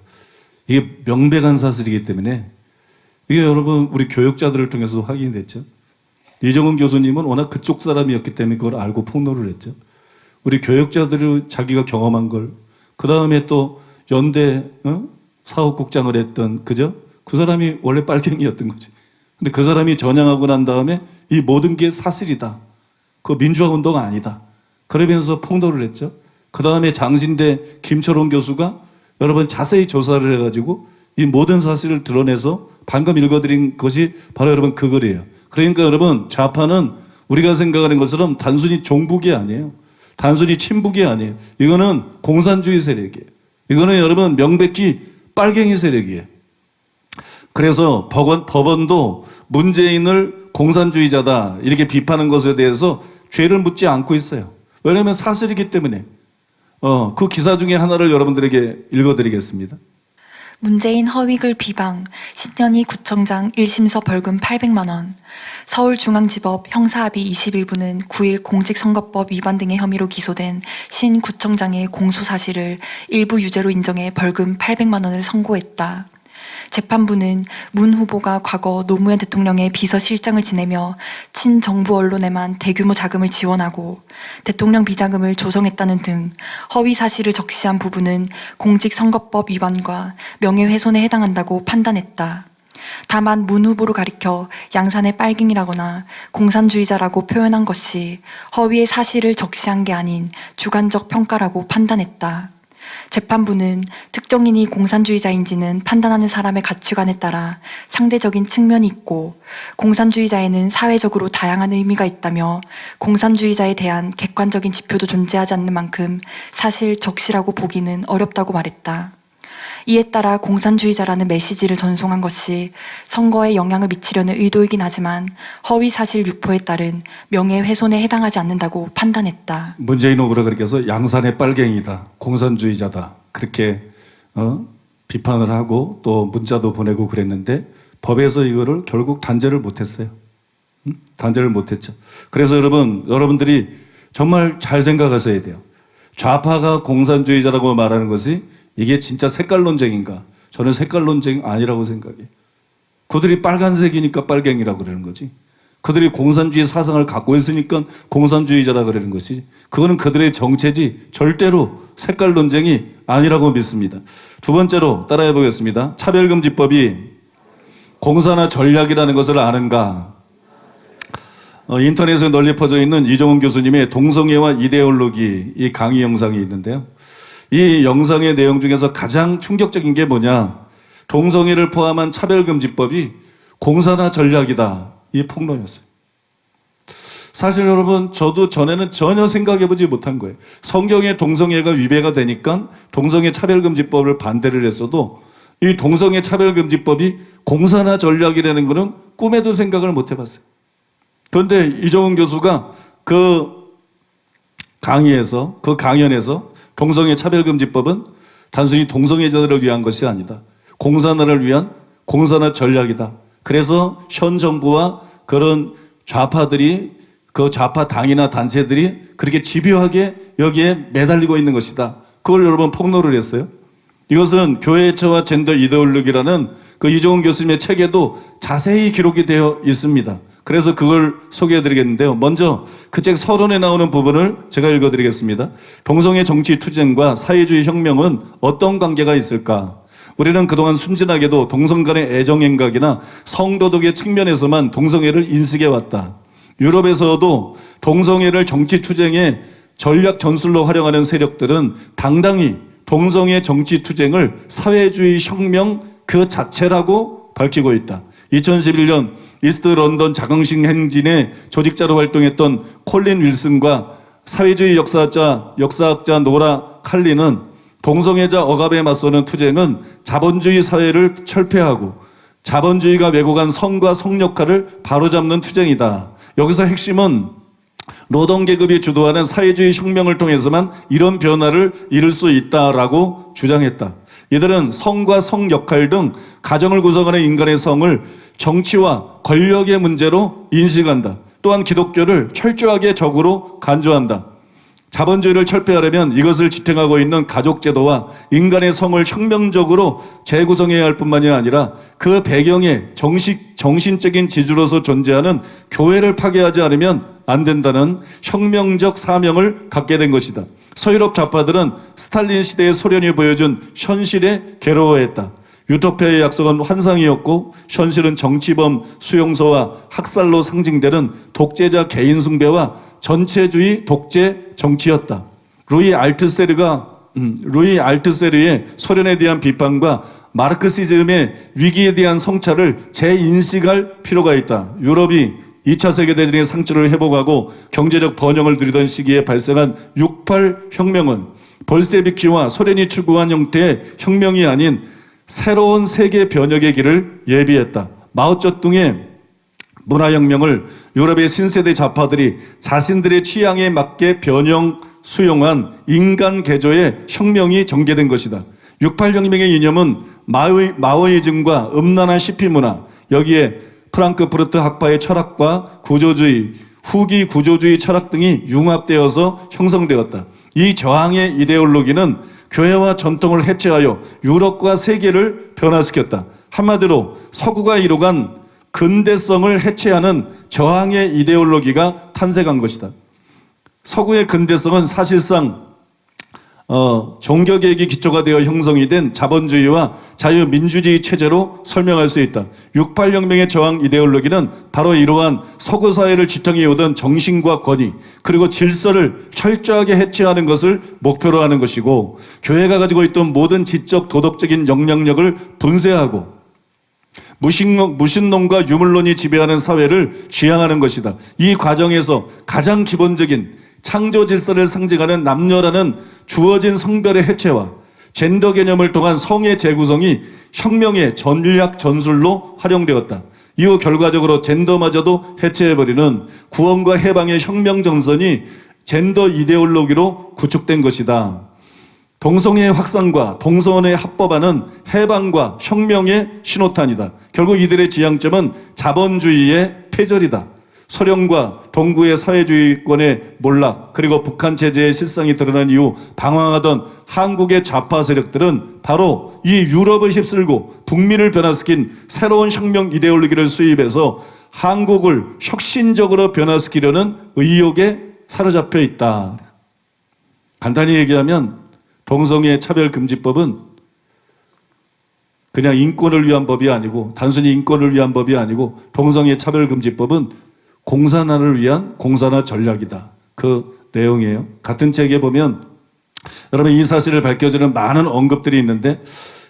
이게 명백한 사실이기 때문에 이게 여러분 우리 교육자들을 통해서 확인이 됐죠. 이정은 교수님은 워낙 그쪽 사람이었기 때문에 그걸 알고 폭로를 했죠. 우리 교육자들이 자기가 경험한 걸, 그 다음에 또 연대 사업국장을 했던 그죠? 그 사람이 원래 빨갱이였던 거지. 근데 그 사람이 전향하고 난 다음에 이 모든 게 사실이다. 그 민주화 운동은 아니다. 그러면서 폭로를 했죠. 그 다음에 장신대 김철원 교수가 여러분 자세히 조사를 해가지고 이 모든 사실을 드러내서 방금 읽어드린 것이 바로 여러분 그 글이에요. 그러니까 여러분 좌파는 우리가 생각하는 것처럼 단순히 종북이 아니에요. 단순히 친북이 아니에요. 이거는 공산주의 세력이에요. 이거는 여러분 명백히 빨갱이 세력이에요. 그래서 법원도 문재인을 공산주의자다 이렇게 비판한 것에 대해서 죄를 묻지 않고 있어요. 왜냐하면 사실이기 때문에. 그 기사 중에 하나를 여러분들에게 읽어드리겠습니다. 문재인 허위글 비방, 신년희 구청장 1심서 벌금 800만 원. 서울중앙지법 형사합의 21부는 9일 공직선거법 위반 등의 혐의로 기소된 신 구청장의 공소 사실을 일부 유죄로 인정해 벌금 800만 원을 선고했다. 재판부는 문 후보가 과거 노무현 대통령의 비서실장을 지내며 친정부 언론에만 대규모 자금을 지원하고 대통령 비자금을 조성했다는 등 허위 사실을 적시한 부분은 공직선거법 위반과 명예훼손에 해당한다고 판단했다. 다만 문 후보를 가리켜 양산의 빨갱이라거나 공산주의자라고 표현한 것이 허위의 사실을 적시한 게 아닌 주관적 평가라고 판단했다. 재판부는 특정인이 공산주의자인지는 판단하는 사람의 가치관에 따라 상대적인 측면이 있고 공산주의자에는 사회적으로 다양한 의미가 있다며 공산주의자에 대한 객관적인 지표도 존재하지 않는 만큼 사실 적시라고 보기는 어렵다고 말했다. 이에 따라 공산주의자라는 메시지를 전송한 것이 선거에 영향을 미치려는 의도이긴 하지만 허위 사실 유포에 따른 명예훼손에 해당하지 않는다고 판단했다. 문재인 후보가 그렇게 해서 양산의 빨갱이다, 공산주의자다 그렇게 비판을 하고 또 문자도 보내고 그랬는데 법에서 이거를 결국 단죄를 못했어요. 단죄를 못했죠. 그래서 여러분들이 정말 잘 생각하셔야 돼요. 좌파가 공산주의자라고 말하는 것이 이게 진짜 색깔 논쟁인가? 저는 색깔 논쟁 아니라고 생각해요. 그들이 빨간색이니까 빨갱이라고 그러는 거지. 그들이 공산주의 사상을 갖고 있으니까 공산주의자라 그러는 것이, 그거는 그들의 정체지 절대로 색깔 논쟁이 아니라고 믿습니다. 두 번째로 따라해 보겠습니다. 차별금지법이 공산화 전략이라는 것을 아는가? 인터넷에 널리 퍼져 있는 이종훈 교수님의 동성애와 이데올로기 이 강의 영상이 있는데요. 이 영상의 내용 중에서 가장 충격적인 게 뭐냐? 동성애를 포함한 차별금지법이 공산화 전략이다. 이 폭로였어요. 사실 여러분, 저도 전에는 전혀 생각해보지 못한 거예요. 성경에 동성애가 위배가 되니까 동성애 차별금지법을 반대를 했어도 이 동성애 차별금지법이 공산화 전략이라는 거는 꿈에도 생각을 못 해봤어요. 그런데 이종훈 교수가 그 강연에서 동성애 차별금지법은 단순히 동성애자들을 위한 것이 아니다. 공산화를 위한 공산화 전략이다. 그래서 현 정부와 그런 좌파들이, 그 좌파 당이나 단체들이 그렇게 집요하게 여기에 매달리고 있는 것이다. 그걸 여러분 폭로를 했어요. 이것은 교회체와 젠더 이데올로기라는 그 이종훈 교수님의 책에도 자세히 기록이 되어 있습니다. 그래서 그걸 소개해 드리겠는데요. 먼저 그 책 서론에 나오는 부분을 제가 읽어 드리겠습니다. 동성애 정치 투쟁과 사회주의 혁명은 어떤 관계가 있을까? 우리는 그동안 순진하게도 동성 간의 애정행각이나 성도덕의 측면에서만 동성애를 인식해 왔다. 유럽에서도 동성애를 정치 투쟁의 전략 전술로 활용하는 세력들은 당당히 동성애 정치 투쟁을 사회주의 혁명 그 자체라고 밝히고 있다. 2011년 이스트 런던 자강식 행진의 조직자로 활동했던 콜린 윌슨과 사회주의 역사학자 노라 칼리는 동성애자 억압에 맞서는 투쟁은 자본주의 사회를 철폐하고 자본주의가 왜곡한 성과 성 역할을 바로잡는 투쟁이다. 여기서 핵심은 노동계급이 주도하는 사회주의 혁명을 통해서만 이런 변화를 이룰 수 있다라고 주장했다. 이들은 성과 성 역할 등 가정을 구성하는 인간의 성을 정치와 권력의 문제로 인식한다. 또한 기독교를 철저하게 적으로 간주한다. 자본주의를 철폐하려면 이것을 지탱하고 있는 가족제도와 인간의 성을 혁명적으로 재구성해야 할 뿐만이 아니라 그 배경에 정신적인 지주로서 존재하는 교회를 파괴하지 않으면 안 된다는 혁명적 사명을 갖게 된 것이다. 서유럽 좌파들은 스탈린 시대의 소련이 보여준 현실에 괴로워했다. 유토피아의 약속은 환상이었고 현실은 정치범 수용소와 학살로 상징되는 독재자 개인 숭배와 전체주의 독재 정치였다. 루이 알트세르의 소련에 대한 비판과 마르크시즘의 위기에 대한 성찰을 재인식할 필요가 있다. 유럽이 2차 세계대전의 상처를 회복하고 경제적 번영을 누리던 시기에 발생한 68 혁명은 볼세비키와 소련이 추구한 형태의 혁명이 아닌 새로운 세계 변혁의 길을 예비했다. 마오쩌둥의 문화혁명을 유럽의 신세대 좌파들이 자신들의 취향에 맞게 변형 수용한 인간 개조의 혁명이 전개된 것이다. 68혁명의 이념은 마오이즘과 음란한 시피문화, 여기에 프랑크푸르트 학파의 철학과 구조주의, 후기 구조주의 철학 등이 융합되어서 형성되었다. 이 저항의 이데올로기는 교회와 전통을 해체하여 유럽과 세계를 변화시켰다. 한마디로 서구가 이뤄간 근대성을 해체하는 저항의 이데올로기가 탄생한 것이다. 서구의 근대성은 사실상 종교개혁이 기초가 되어 형성이 된 자본주의와 자유민주주의 체제로 설명할 수 있다. 68혁명의 저항 이데올로기는 바로 이러한 서구 사회를 지탱해 오던 정신과 권위 그리고 질서를 철저하게 해체하는 것을 목표로 하는 것이고, 교회가 가지고 있던 모든 지적 도덕적인 영향력을 분쇄하고 무신론과 유물론이 지배하는 사회를 지향하는 것이다. 이 과정에서 가장 기본적인 창조 질서를 상징하는 남녀라는 주어진 성별의 해체와 젠더 개념을 통한 성의 재구성이 혁명의 전략 전술로 활용되었다. 이후 결과적으로 젠더마저도 해체해버리는 구원과 해방의 혁명 전선이 젠더 이데올로기로 구축된 것이다. 동성애의 확산과 동성혼의 합법화는 해방과 혁명의 신호탄이다. 결국 이들의 지향점은 자본주의의 패절이다. 소련과 동구의 사회주의권의 몰락 그리고 북한 체제의 실상이 드러난 이후 방황하던 한국의 좌파 세력들은 바로 이 유럽을 휩쓸고 북미를 변화시킨 새로운 혁명 이데올로기를 수입해서 한국을 혁신적으로 변화시키려는 의욕에 사로잡혀 있다. 간단히 얘기하면 동성애 차별금지법은 그냥 인권을 위한 법이 아니고, 단순히 인권을 위한 법이 아니고, 동성애 차별금지법은 공산화를 위한 공산화 전략이다. 그 내용이에요. 같은 책에 보면 여러분 이 사실을 밝혀주는 많은 언급들이 있는데,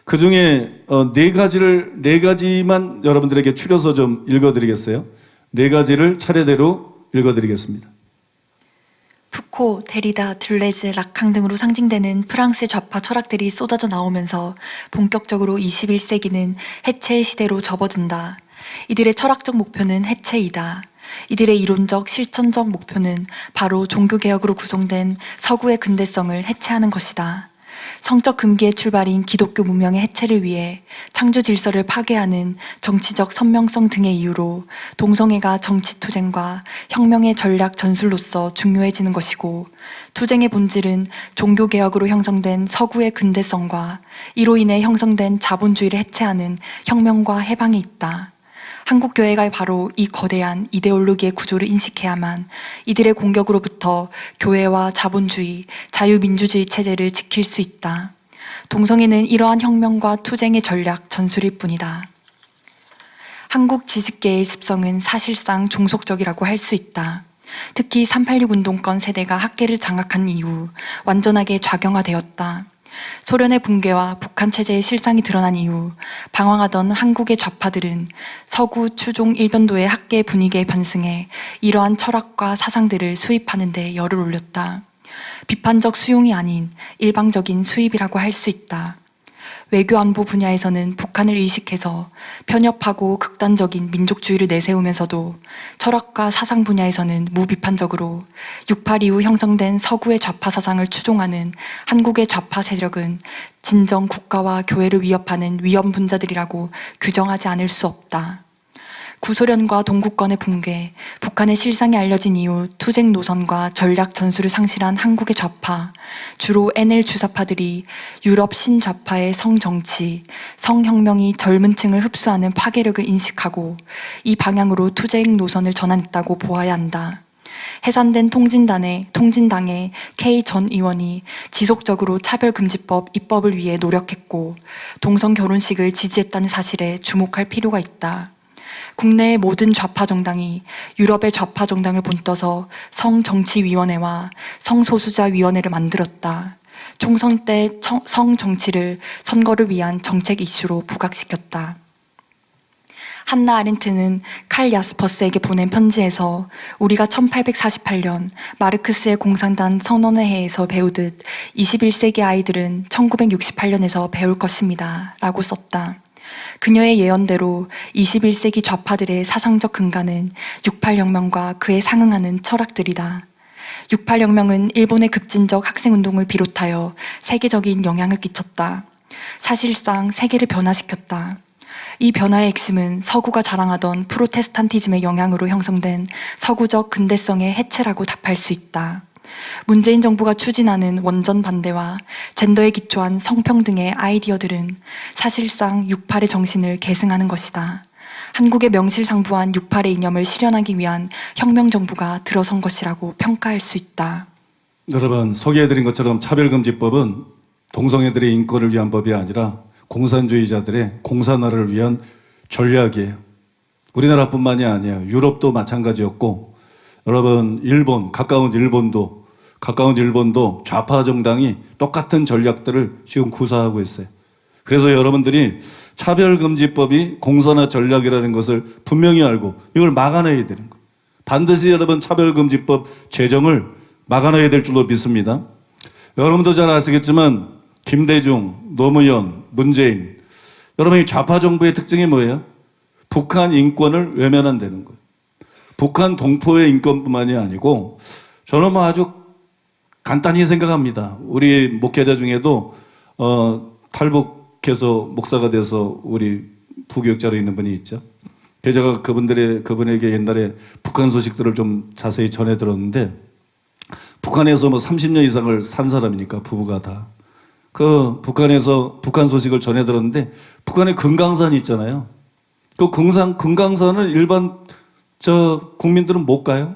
그 중에 네 가지만 여러분들에게 추려서 좀 읽어드리겠어요. 네 가지를 차례대로 읽어드리겠습니다. 푸코, 데리다, 들레즈, 라캉 등으로 상징되는 프랑스의 좌파 철학들이 쏟아져 나오면서 본격적으로 21세기는 해체의 시대로 접어든다. 이들의 철학적 목표는 해체이다. 이들의 이론적, 실천적 목표는 바로 종교개혁으로 구성된 서구의 근대성을 해체하는 것이다. 성적 금기의 출발인 기독교 문명의 해체를 위해 창조 질서를 파괴하는 정치적 선명성 등의 이유로 동성애가 정치 투쟁과 혁명의 전략 전술로서 중요해지는 것이고, 투쟁의 본질은 종교개혁으로 형성된 서구의 근대성과 이로 인해 형성된 자본주의를 해체하는 혁명과 해방에 있다. 한국교회가 바로 이 거대한 이데올로기의 구조를 인식해야만 이들의 공격으로부터 교회와 자본주의, 자유민주주의 체제를 지킬 수 있다. 동성애는 이러한 혁명과 투쟁의 전략, 전술일 뿐이다. 한국 지식계의 습성은 사실상 종속적이라고 할 수 있다. 특히 386 운동권 세대가 학계를 장악한 이후 완전하게 좌경화되었다. 소련의 붕괴와 북한 체제의 실상이 드러난 이후 방황하던 한국의 좌파들은 서구 추종 일변도의 학계 분위기에 변승해 이러한 철학과 사상들을 수입하는 데 열을 올렸다. 비판적 수용이 아닌 일방적인 수입이라고 할 수 있다. 외교 안보 분야에서는 북한을 의식해서 편협하고 극단적인 민족주의를 내세우면서도 철학과 사상 분야에서는 무비판적으로 6.8 이후 형성된 서구의 좌파 사상을 추종하는 한국의 좌파 세력은 진정 국가와 교회를 위협하는 위험분자들이라고 규정하지 않을 수 없다. 구소련과 동구권의 붕괴, 북한의 실상이 알려진 이후 투쟁 노선과 전략 전술을 상실한 한국의 좌파, 주로 NL 주사파들이 유럽 신좌파의 성정치, 성혁명이 젊은 층을 흡수하는 파괴력을 인식하고 이 방향으로 투쟁 노선을 전환했다고 보아야 한다. 해산된 통진당의 K 전 의원이 지속적으로 차별금지법 입법을 위해 노력했고 동성 결혼식을 지지했다는 사실에 주목할 필요가 있다. 국내의 모든 좌파 정당이 유럽의 좌파 정당을 본떠서 성정치위원회와 성소수자위원회를 만들었다. 총선 때 성정치를 선거를 위한 정책 이슈로 부각시켰다. 한나 아렌트는 칼 야스퍼스에게 보낸 편지에서 우리가 1848년 마르크스의 공산당 선언회에서 배우듯 21세기 아이들은 1968년에서 배울 것입니다. 라고 썼다. 그녀의 예언대로 21세기 좌파들의 사상적 근간은 68혁명과 그에 상응하는 철학들이다. 68혁명은 일본의 급진적 학생운동을 비롯하여 세계적인 영향을 끼쳤다. 사실상 세계를 변화시켰다. 이 변화의 핵심은 서구가 자랑하던 프로테스탄티즘의 영향으로 형성된 서구적 근대성의 해체라고 답할 수 있다. 문재인 정부가 추진하는 원전 반대와 젠더에 기초한 성평등의 아이디어들은 사실상 68의 정신을 계승하는 것이다. 한국의 명실상부한 68의 이념을 실현하기 위한 혁명 정부가 들어선 것이라고 평가할 수 있다. 여러분, 소개해드린 것처럼 차별금지법은 동성애들의 인권을 위한 법이 아니라 공산주의자들의 공산화를 위한 전략이에요. 우리나라뿐만이 아니에요. 유럽도 마찬가지였고, 여러분, 일본, 가까운 일본도 좌파 정당이 똑같은 전략들을 지금 구사하고 있어요. 그래서 여러분들이 차별금지법이 공산화 전략이라는 것을 분명히 알고 이걸 막아내야 되는 거예요. 반드시 여러분 차별금지법 제정을 막아내야 될 줄로 믿습니다. 여러분도 잘 아시겠지만 김대중, 노무현, 문재인, 여러분이 좌파 정부의 특징이 뭐예요? 북한 인권을 외면한다는 거예요. 북한 동포의 인권뿐만이 아니고 저는 뭐 아주 간단히 생각합니다. 우리 목회자 중에도 탈북해서 목사가 돼서 우리 부교육자로 있는 분이 있죠. 제가 그분에게 옛날에 북한 소식들을 좀 자세히 전해 들었는데, 북한에서 뭐 30년 이상을 산 사람이니까 부부가 다. 그 북한에서 북한 소식을 전해 들었는데, 북한에 금강산이 있잖아요. 그 금강산을 일반 국민들은 못 가요.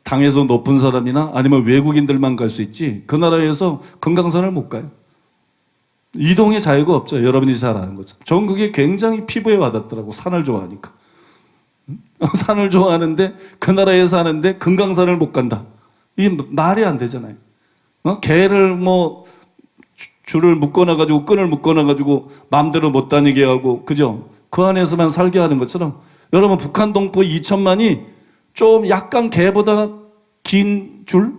당에서 높은 사람이나 아니면 외국인들만 갈 수 있지, 그 나라에서 금강산을 못 가요. 이동의 자유가 없죠. 여러분이 잘 아는 거죠. 전 그게 굉장히 피부에 와닿더라고. 산을 좋아하니까. 산을 좋아하는데 그 나라에 사는데 금강산을 못 간다. 이게 말이 안 되잖아요. 개를 줄을 묶어놔가지고 끈을 묶어놔가지고 마음대로 못 다니게 하고, 그죠? 그 안에서만 살게 하는 것처럼 여러분, 북한 동포 2천만이 좀 약간 개보다 긴 줄?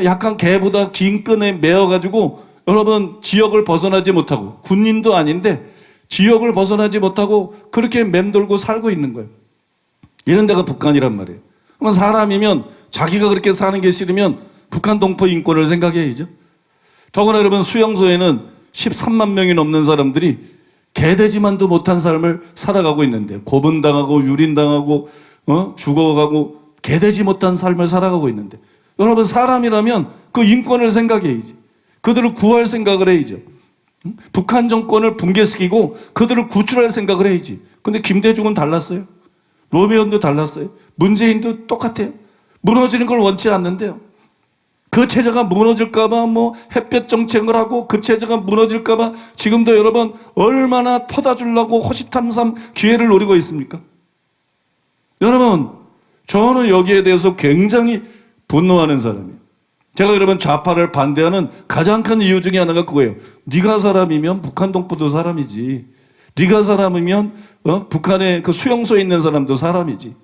약간 개보다 긴 끈에 매어가지고 여러분 지역을 벗어나지 못하고, 군인도 아닌데 지역을 벗어나지 못하고 그렇게 맴돌고 살고 있는 거예요. 이런 데가 북한이란 말이에요. 그러면 사람이면 자기가 그렇게 사는 게 싫으면 북한 동포 인권을 생각해야죠. 더구나 여러분, 수용소에는 13만 명이 넘는 사람들이 개되지만도 못한 삶을 살아가고 있는데, 고문당하고 유린당하고 죽어가고 개되지 못한 삶을 살아가고 있는데, 여러분 사람이라면 그 인권을 생각해야지. 그들을 구할 생각을 해야죠. 북한 정권을 붕괴시키고 그들을 구출할 생각을 해야지. 근데 김대중은 달랐어요. 노무현도 달랐어요. 문재인도 똑같아요. 무너지는 걸 원치 않는데요. 그 체제가 무너질까봐 햇볕 정책을 하고, 그 체제가 무너질까봐 지금도 여러분 얼마나 퍼다 주려고 호시탐탐 기회를 노리고 있습니까? 여러분, 저는 여기에 대해서 굉장히 분노하는 사람이에요. 제가 여러분 좌파를 반대하는 가장 큰 이유 중에 하나가 그거예요. 네가 사람이면 북한 동포도 사람이지. 네가 사람이면 북한의 그 수용소에 있는 사람도 사람이지.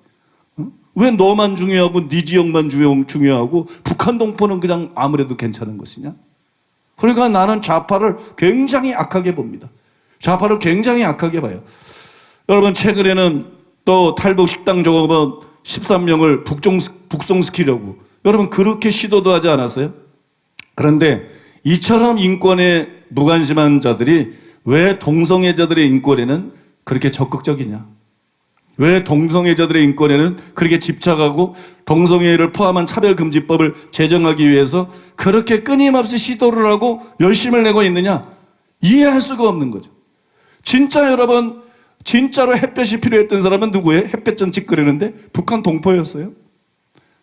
왜 너만 중요하고 네 지역만 중요하고 북한 동포는 그냥 아무래도 괜찮은 것이냐? 그러니까 나는 좌파를 굉장히 악하게 봅니다. 좌파를 굉장히 악하게 봐요. 여러분, 최근에는 또 탈북 식당 종업원 13명을 북송시키려고 여러분 그렇게 시도도 하지 않았어요? 그런데 이처럼 인권에 무관심한 자들이 왜 동성애자들의 인권에는 그렇게 적극적이냐? 왜 동성애자들의 인권에는 그렇게 집착하고 동성애를 포함한 차별금지법을 제정하기 위해서 그렇게 끊임없이 시도를 하고 열심을 내고 있느냐? 이해할 수가 없는 거죠. 진짜 여러분, 진짜로 햇볕이 필요했던 사람은 누구예요? 햇볕전 짓거리는데 북한 동포였어요.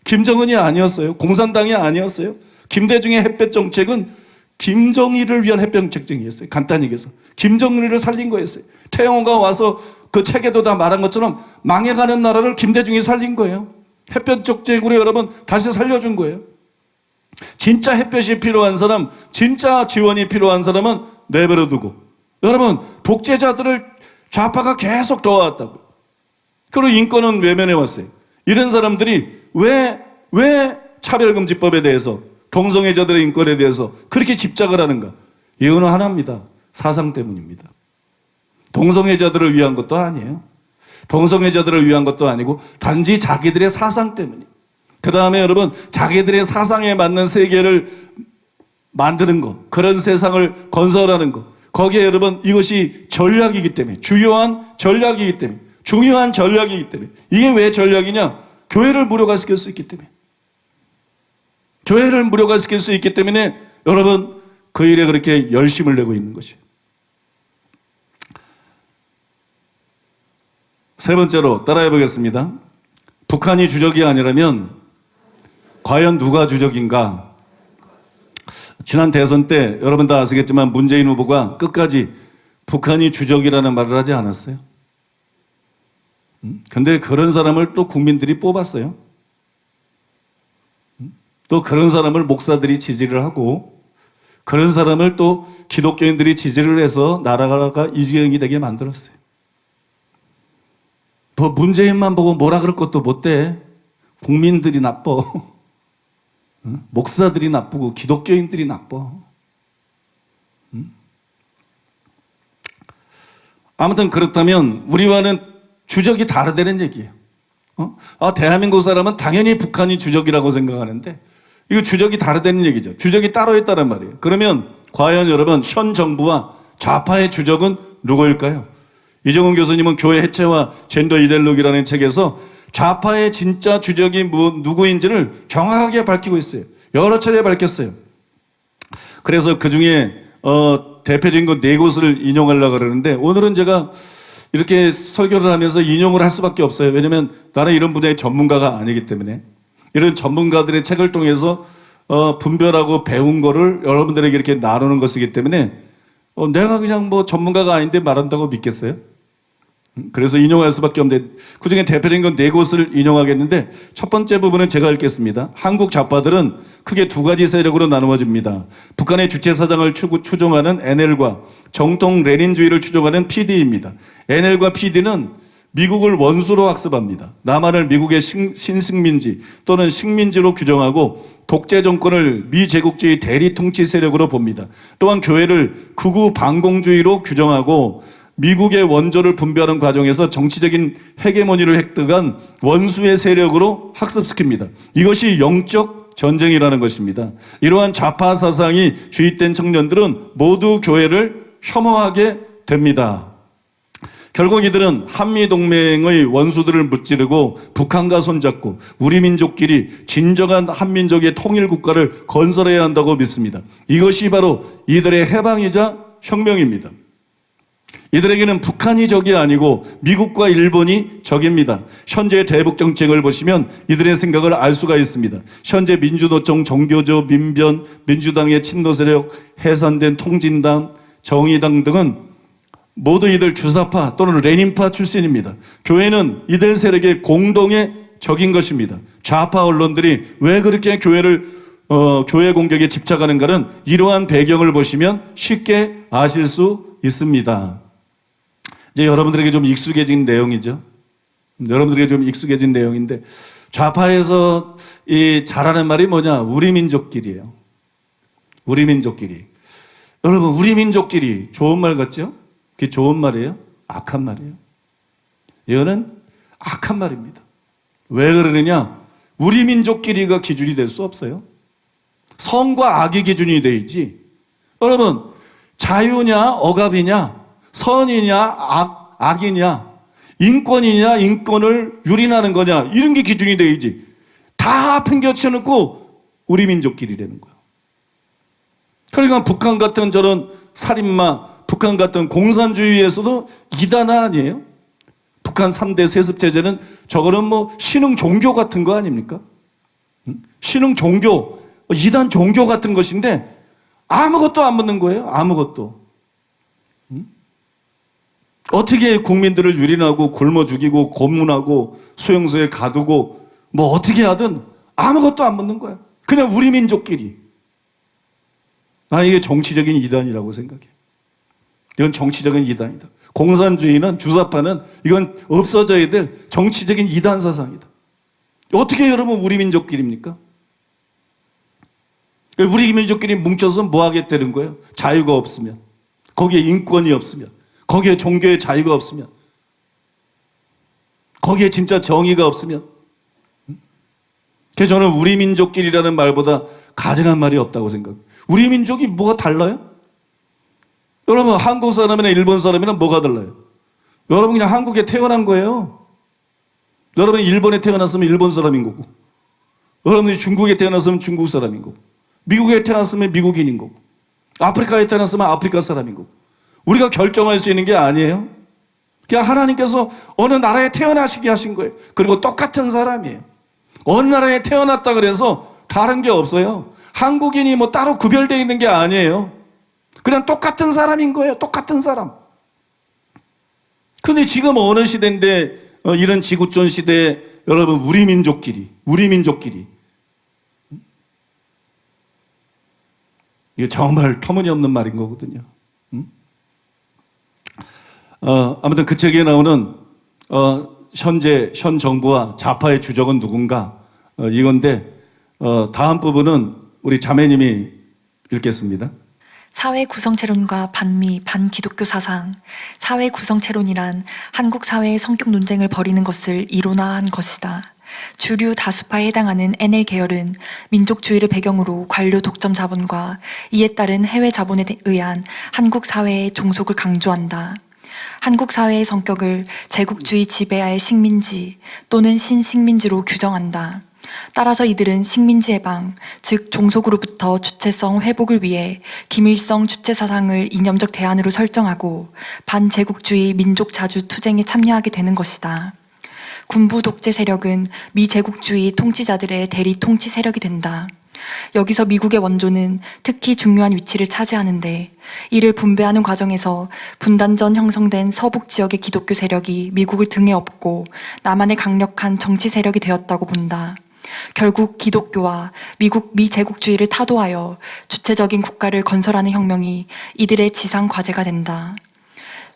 김정은이 아니었어요. 공산당이 아니었어요. 김대중의 햇볕 정책은 김정일을 위한 햇볕 정책이었어요. 간단히 얘기해서 김정일을 살린 거였어요. 태영호가 와서 그 책에도 다 말한 것처럼 망해가는 나라를 김대중이 살린 거예요. 햇볕 정책으로 여러분 다시 살려준 거예요. 진짜 햇볕이 필요한 사람, 진짜 지원이 필요한 사람은 내버려 두고, 여러분 독재자들을 좌파가 계속 도와왔다고. 그리고 인권은 외면해 왔어요. 이런 사람들이 왜 차별금지법에 대해서, 동성애자들의 인권에 대해서 그렇게 집착을 하는가? 이유는 하나입니다. 사상 때문입니다. 동성애자들을 위한 것도 아니에요. 동성애자들을 위한 것도 아니고 단지 자기들의 사상 때문이에요. 그 다음에 여러분, 자기들의 사상에 맞는 세계를 만드는 것, 그런 세상을 건설하는 것, 거기에 여러분 이것이 전략이기 때문에, 주요한 전략이기 때문에, 중요한 전략이기 때문에. 이게 왜 전략이냐? 교회를 무력화시킬 수 있기 때문에. 교회를 무력화시킬 수 있기 때문에 여러분 그 일에 그렇게 열심을 내고 있는 것이에요. 세 번째로 따라해 보겠습니다. 북한이 주적이 아니라면 과연 누가 주적인가? 지난 대선 때 여러분 다 아시겠지만 문재인 후보가 끝까지 북한이 주적이라는 말을 하지 않았어요. 근데 그런 사람을 또 국민들이 뽑았어요. 또 그런 사람을 목사들이 지지를 하고 그런 사람을 또 기독교인들이 지지를 해서 나라가 이 지경이 되게 만들었어요. 뭐 문재인만 보고 뭐라 그럴 것도 못 돼. 국민들이 나빠. 목사들이 나쁘고 기독교인들이 나빠. 아무튼 그렇다면 우리와는 주적이 다르다는 얘기예요. 대한민국 사람은 당연히 북한이 주적이라고 생각하는데 이거 주적이 다르다는 얘기죠. 주적이 따로 있다는 말이에요. 그러면 과연 여러분 현 정부와 좌파의 주적은 누구일까요? 이정훈 교수님은 교회 해체와 젠더 이데올로기라는 책에서 좌파의 진짜 주적이 누구인지를 정확하게 밝히고 있어요. 여러 차례 밝혔어요. 그래서 그 중에 대표적인 거 네 곳을 인용하려고 그러는데 오늘은 제가 이렇게 설교를 하면서 인용을 할 수밖에 없어요. 왜냐하면 나는 이런 분야의 전문가가 아니기 때문에 이런 전문가들의 책을 통해서 분별하고 배운 거를 여러분들에게 이렇게 나누는 것이기 때문에 내가 그냥 뭐 전문가가 아닌데 말한다고 믿겠어요? 그래서 인용할 수밖에 없는데 그중에 대표적인 건 네 곳을 인용하겠는데 첫 번째 부분은 제가 읽겠습니다. 한국 좌파들은 크게 두 가지 세력으로 나누어집니다. 북한의 주체사상을 추종하는 NL과 정통 레닌주의를 추종하는 PD입니다. NL과 PD는 미국을 원수로 학습합니다. 남한을 미국의 신식민지 또는 식민지로 규정하고 독재 정권을 미제국주의 대리 통치 세력으로 봅니다. 또한 교회를 극우 반공주의로 규정하고 미국의 원조를 분별하는 과정에서 정치적인 헤게모니를 획득한 원수의 세력으로 학습시킵니다. 이것이 영적 전쟁이라는 것입니다. 이러한 좌파 사상이 주입된 청년들은 모두 교회를 혐오하게 됩니다. 결국 이들은 한미동맹의 원수들을 무찌르고 북한과 손잡고 우리 민족끼리 진정한 한민족의 통일국가를 건설해야 한다고 믿습니다. 이것이 바로 이들의 해방이자 혁명입니다. 이들에게는 북한이 적이 아니고 미국과 일본이 적입니다. 현재 대북 정책을 보시면 이들의 생각을 알 수가 있습니다. 현재 민주노총, 정교조, 민변, 민주당의 친노 세력, 해산된 통진당, 정의당 등은 모두 이들 주사파 또는 레닌파 출신입니다. 교회는 이들 세력의 공동의 적인 것입니다. 좌파 언론들이 왜 그렇게 교회 공격에 집착하는가는 이러한 배경을 보시면 쉽게 아실 수 있습니다. 이제 여러분들에게 좀 익숙해진 내용이죠. 여러분들에게 좀 익숙해진 내용인데 좌파에서 잘하는 말이 뭐냐? 우리 민족끼리예요. 우리 민족끼리. 여러분 우리 민족끼리 좋은 말 같죠? 그게 좋은 말이에요? 악한 말이에요? 이거는 악한 말입니다. 왜 그러느냐? 우리 민족끼리가 기준이 될 수 없어요. 선과 악이 기준이 되지. 여러분 자유냐 억압이냐 선이냐 악이냐 인권이냐 인권을 유린하는 거냐 이런 게 기준이 되지. 다 팽겨쳐놓고 우리 민족끼리라는 거야. 그러니까 북한 같은 저런 살인마 북한 같은 공산주의에서도 이단 아니에요? 북한 3대 세습체제는 저거는 뭐 신흥 종교 같은 거 아닙니까? 신흥 종교, 이단 종교 같은 것인데 아무것도 안 묻는 거예요. 아무것도. 어떻게 국민들을 유린하고 굶어 죽이고 고문하고 수용소에 가두고 뭐 어떻게 하든 아무것도 안 묻는 거야. 그냥 우리 민족끼리. 나 이게 정치적인 이단이라고 생각해. 이건 정치적인 이단이다. 공산주의는 주사파는 이건 없어져야 될 정치적인 이단 사상이다. 어떻게 여러분 우리 민족끼리입니까? 우리 민족끼리 뭉쳐서 뭐 하겠다는 거예요? 자유가 없으면, 거기에 인권이 없으면, 거기에 종교의 자유가 없으면, 거기에 진짜 정의가 없으면. 그래서 저는 우리 민족끼리라는 말보다 가증한 말이 없다고 생각해요. 우리 민족이 뭐가 달라요? 여러분 한국 사람이나 일본 사람이나 뭐가 달라요? 여러분 그냥 한국에 태어난 거예요. 여러분이 일본에 태어났으면 일본 사람인 거고, 여러분이 중국에 태어났으면 중국 사람인 거고, 미국에 태어났으면 미국인인 거고, 아프리카에 태어났으면 아프리카 사람인 거고. 우리가 결정할 수 있는 게 아니에요. 그냥 하나님께서 어느 나라에 태어나시게 하신 거예요. 그리고 똑같은 사람이에요. 어느 나라에 태어났다 그래서 다른 게 없어요. 한국인이 뭐 따로 구별되어 있는 게 아니에요. 그냥 똑같은 사람인 거예요. 똑같은 사람. 근데 지금 어느 시대인데 이런 지구촌 시대에 여러분 우리 민족끼리 이게 정말 터무니없는 말인 거거든요. 아무튼 그 책에 나오는 현 정부와 좌파의 주적은 누군가 이건데 다음 부분은 우리 자매님이 읽겠습니다. 사회 구성체론과 반미, 반기독교 사상. 사회 구성체론이란 한국 사회의 성격 논쟁을 벌이는 것을 이론화한 것이다. 주류 다수파에 해당하는 NL 계열은 민족주의를 배경으로 관료 독점 자본과 이에 따른 해외 자본에 의한 한국 사회의 종속을 강조한다. 한국 사회의 성격을 제국주의 지배하의 식민지 또는 신식민지로 규정한다. 따라서 이들은 식민지 해방, 즉 종속으로부터 주체성 회복을 위해 김일성 주체 사상을 이념적 대안으로 설정하고 반제국주의 민족 자주 투쟁에 참여하게 되는 것이다. 군부 독재 세력은 미제국주의 통치자들의 대리 통치 세력이 된다. 여기서 미국의 원조는 특히 중요한 위치를 차지하는데 이를 분배하는 과정에서 분단 전 형성된 서북 지역의 기독교 세력이 미국을 등에 업고 남한의 강력한 정치 세력이 되었다고 본다. 결국 기독교와 미국 미제국주의를 타도하여 주체적인 국가를 건설하는 혁명이 이들의 지상 과제가 된다.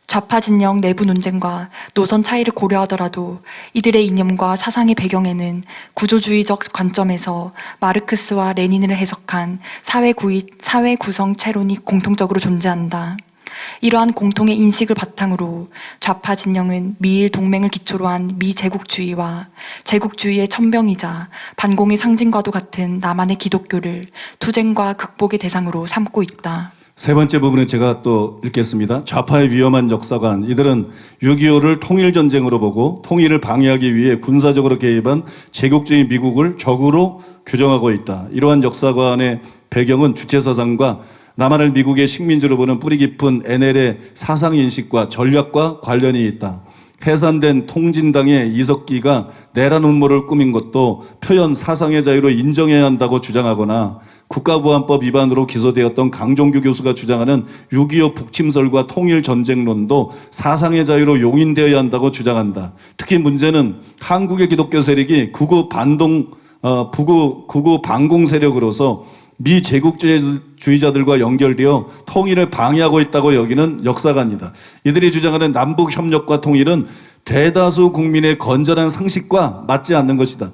좌파 진영 내부 논쟁과 노선 차이를 고려하더라도 이들의 이념과 사상의 배경에는 구조주의적 관점에서 마르크스와 레닌을 해석한 사회 구성 체론이 공통적으로 존재한다. 이러한 공통의 인식을 바탕으로 좌파 진영은 미일 동맹을 기초로 한 미제국주의와 제국주의의 천병이자 반공의 상징과도 같은 남한의 기독교를 투쟁과 극복의 대상으로 삼고 있다. 세 번째 부분은 제가 또 읽겠습니다. 좌파의 위험한 역사관. 이들은 6.25를 통일전쟁으로 보고 통일을 방해하기 위해 군사적으로 개입한 제국주의 미국을 적으로 규정하고 있다. 이러한 역사관의 배경은 주체사상과 남한을 미국의 식민지로 보는 뿌리 깊은 NL의 사상인식과 전략과 관련이 있다. 해산된 통진당의 이석기가 내란 음모를 꾸민 것도 표현 사상의 자유로 인정해야 한다고 주장하거나 국가보안법 위반으로 기소되었던 강종규 교수가 주장하는 6.25 북침설과 통일전쟁론도 사상의 자유로 용인되어야 한다고 주장한다. 특히 문제는 한국의 기독교 세력이 극우 반공 세력으로서 미제국주의자들과 연결되어 통일을 방해하고 있다고 여기는 역사관이다. 이들이 주장하는 남북협력과 통일은 대다수 국민의 건전한 상식과 맞지 않는 것이다.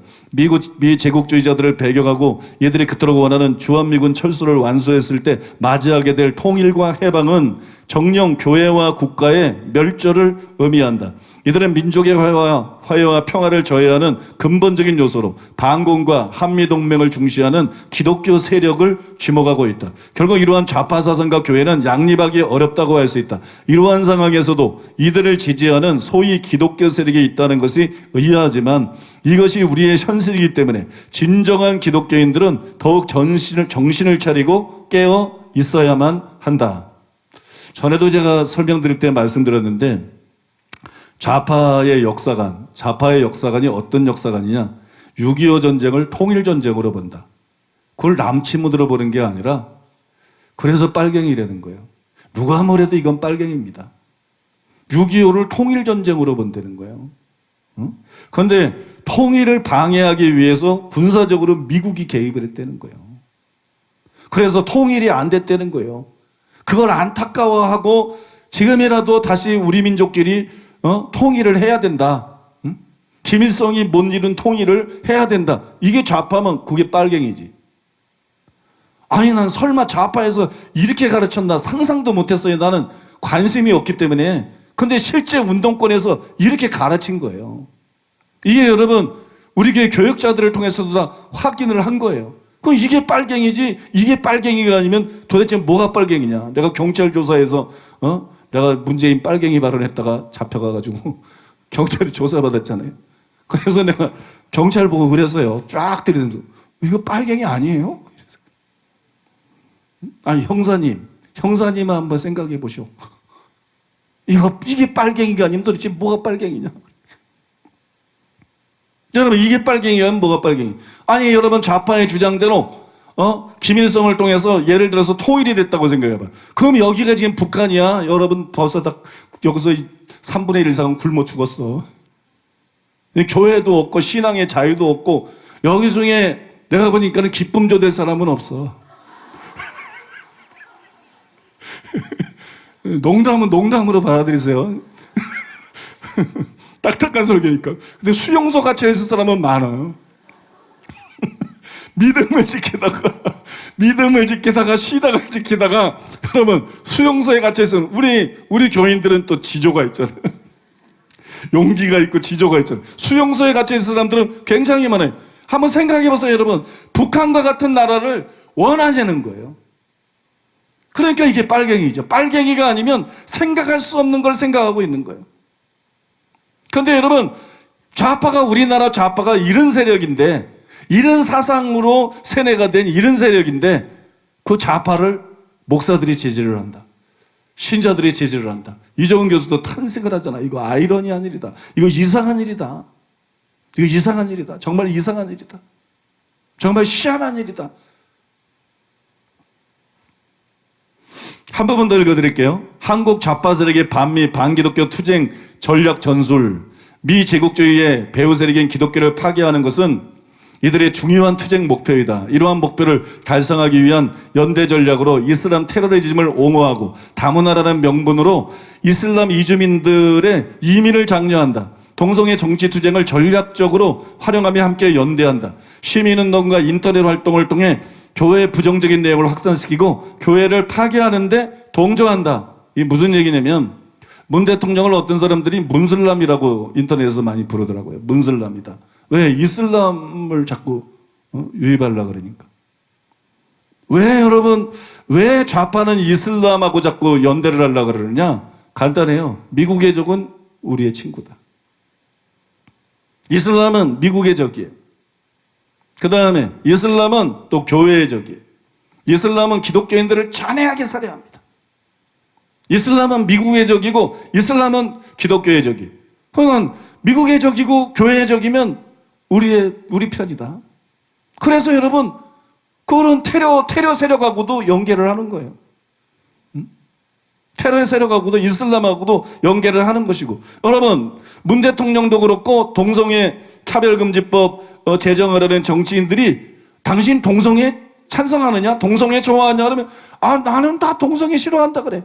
미제국주의자들을 배격하고 이들이 그토록 원하는 주한미군 철수를 완수했을 때 맞이하게 될 통일과 해방은 정령 교회와 국가의 멸절을 의미한다. 이들은 민족의 화해와 평화를 저해하는 근본적인 요소로 반공과 한미동맹을 중시하는 기독교 세력을 쥐목하고 있다. 결국 이러한 좌파 사상과 교회는 양립하기 어렵다고 할 수 있다. 이러한 상황에서도 이들을 지지하는 소위 기독교 세력이 있다는 것이 의아하지만 이것이 우리의 현실이기 때문에 진정한 기독교인들은 더욱 정신을 차리고 깨어 있어야만 한다. 전에도 제가 설명드릴 때 말씀드렸는데 좌파의 역사관이 어떤 역사관이냐? 6.25 전쟁을 통일전쟁으로 본다. 그걸 남침으로 보는 게 아니라 그래서 빨갱이라는 거예요. 누가 뭐래도 이건 빨갱이입니다. 6.25를 통일전쟁으로 본다는 거예요. 그런데 통일을 방해하기 위해서 군사적으로 미국이 개입을 했다는 거예요. 그래서 통일이 안 됐다는 거예요. 그걸 안타까워하고 지금이라도 다시 우리 민족끼리 통일을 해야 된다. 김일성이 못 이룬 통일을 해야 된다. 이게 좌파면 그게 빨갱이지. 아니 난 설마 좌파에서 이렇게 가르쳤나 상상도 못했어요. 나는 관심이 없기 때문에. 근데 실제 운동권에서 이렇게 가르친 거예요. 이게 여러분 우리 교회 교역자들을 통해서도 다 확인을 한 거예요. 그럼 이게 빨갱이지 이게 빨갱이가 아니면 도대체 뭐가 빨갱이냐. 내가 경찰 조사에서 내가 문재인 빨갱이 발언했다가 잡혀가가지고 경찰이 조사받았잖아요. 그래서 내가 경찰 보고 그랬어요. 쫙 들이대면서 이거 빨갱이 아니에요? 아니 형사님 한번 생각해 보시오. 이게 빨갱이가 아니면 도대체 뭐가 빨갱이냐? 여러분, 이게 빨갱이면 뭐가 빨갱이? 아니, 여러분, 좌파의 주장대로 김일성을 통해서 예를 들어서 통일이 됐다고 생각해봐. 그럼 여기가 지금 북한이야. 여러분, 벌써 다 여기서 3분의 1 이상은 굶어 죽었어. 교회도 없고 신앙의 자유도 없고 여기 중에 내가 보니까는 기쁨조 될 사람은 없어. 농담은 농담으로 받아들이세요. 딱딱한 설교니까. 근데 수용소 갇혀 있을 사람은 많아요. 믿음을 지키다가 시당을 지키다가 여러분 수용소에 갇혀 있으면 우리 교인들은 또 지조가 있잖아요. 용기가 있고 지조가 있잖아요. 수용소에 갇혀 있는 사람들은 굉장히 많아요. 한번 생각해 보세요, 여러분. 북한과 같은 나라를 원하자는 거예요. 그러니까 이게 빨갱이죠. 빨갱이가 아니면 생각할 수 없는 걸 생각하고 있는 거예요. 그런데 여러분, 우리나라 좌파가 이런 세력인데, 이런 사상으로 세뇌가 된 이런 세력인데, 그 좌파를 목사들이 지지를 한다. 신자들이 지지를 한다. 이종훈 교수도 탄식을 하잖아. 이거 아이러니한 일이다. 이거 이상한 일이다. 이거 이상한 일이다. 정말 이상한 일이다. 정말 희한한 일이다. 한 부분 더 읽어드릴게요. 한국 좌파 세력의 반미 반기독교 투쟁 전략 전술. 미 제국주의의 배후 세력인 기독교를 파괴하는 것은 이들의 중요한 투쟁 목표이다. 이러한 목표를 달성하기 위한 연대 전략으로 이슬람 테러리즘을 옹호하고 다문화라는 명분으로 이슬람 이주민들의 이민을 장려한다. 동성애 정치 투쟁을 전략적으로 활용하며 함께 연대한다. 시민운동과 인터넷 활동을 통해 교회의 부정적인 내용을 확산시키고 교회를 파괴하는데 동조한다. 이게 무슨 얘기냐면 문 대통령을 어떤 사람들이 문슬람이라고 인터넷에서 많이 부르더라고요. 문슬람이다. 왜? 이슬람을 자꾸 유입하려고 그러니까. 왜 여러분, 왜 좌파는 이슬람하고 자꾸 연대를 하려고 그러느냐? 간단해요. 미국의 적은 우리의 친구다. 이슬람은 미국의 적이에요. 그 다음에 이슬람은 또 교회의 적이에요. 이슬람은 기독교인들을 잔해하게 살해합니다. 이슬람은 미국의 적이고 이슬람은 기독교의 적이에요. 그러면 미국의 적이고 교회의 적이면 우리 편이다. 그래서 여러분, 그런 테러 세력하고도 연계를 하는 거예요. 테러의 세력하고도 이슬람하고도 연계를 하는 것이고, 여러분, 문 대통령도 그렇고 동성애 차별금지법 제정을 하는 정치인들이 당신 동성애 찬성하느냐? 동성애 좋아하냐? 그러면 나는 다 동성애 싫어한다 그래.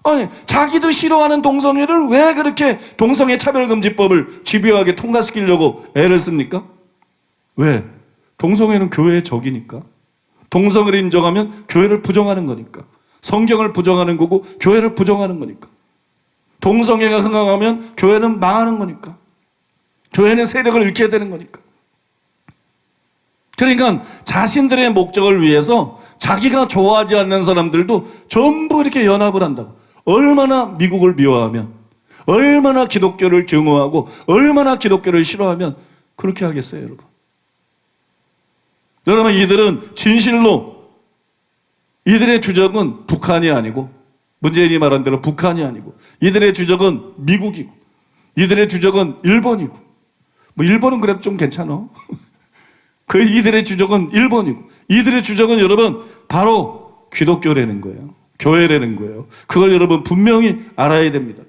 아니, 자기도 싫어하는 동성애를 왜 그렇게 동성애 차별금지법을 집요하게 통과시키려고 애를 씁니까? 왜? 동성애는 교회의 적이니까. 동성애를 인정하면 교회를 부정하는 거니까. 성경을 부정하는 거고 교회를 부정하는 거니까. 동성애가 흥행하면 교회는 망하는 거니까. 교회는 세력을 잃게 되는 거니까. 그러니까 자신들의 목적을 위해서 자기가 좋아하지 않는 사람들도 전부 이렇게 연합을 한다고. 얼마나 미국을 미워하면, 얼마나 기독교를 증오하고, 얼마나 기독교를 싫어하면 그렇게 하겠어요, 여러분. 여러분, 이들은 진실로 이들의 주적은 북한이 아니고, 문재인이 말한 대로 북한이 아니고, 이들의 주적은 미국이고, 이들의 주적은 일본이고, 일본은 그래도 좀 괜찮아. 이들의 주적은 일본이고, 이들의 주적은 여러분 바로 기독교라는 거예요. 교회라는 거예요. 그걸 여러분 분명히 알아야 됩니다.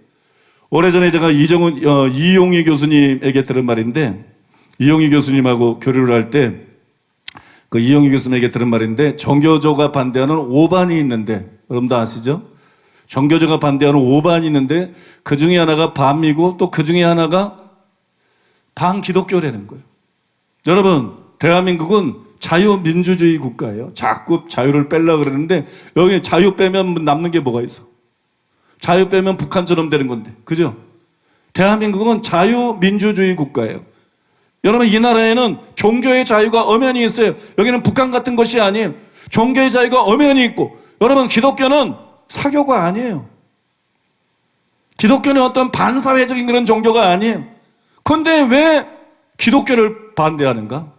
오래전에 제가 이용희 교수님에게 들은 말인데, 이용희 교수님하고 교류를 할 때 그 이용희 교수님에게 들은 말인데, 정교조가 반대하는 5반이 있는데, 여러분도 아시죠? 정교조가 반대하는 5반이 있는데 그 중에 하나가 반미고 또 그 중에 하나가 반기독교라는 거예요. 여러분, 대한민국은 자유민주주의 국가예요. 자꾸 자유를 빼려고 그러는데 여기 자유 빼면 남는 게 뭐가 있어? 자유 빼면 북한처럼 되는 건데, 그죠? 대한민국은 자유민주주의 국가예요. 여러분, 이 나라에는 종교의 자유가 엄연히 있어요. 여기는 북한 같은 것이 아니에요. 종교의 자유가 엄연히 있고, 여러분, 기독교는 사교가 아니에요. 기독교는 어떤 반사회적인 그런 종교가 아니에요. 그런데 왜 기독교를 반대하는가?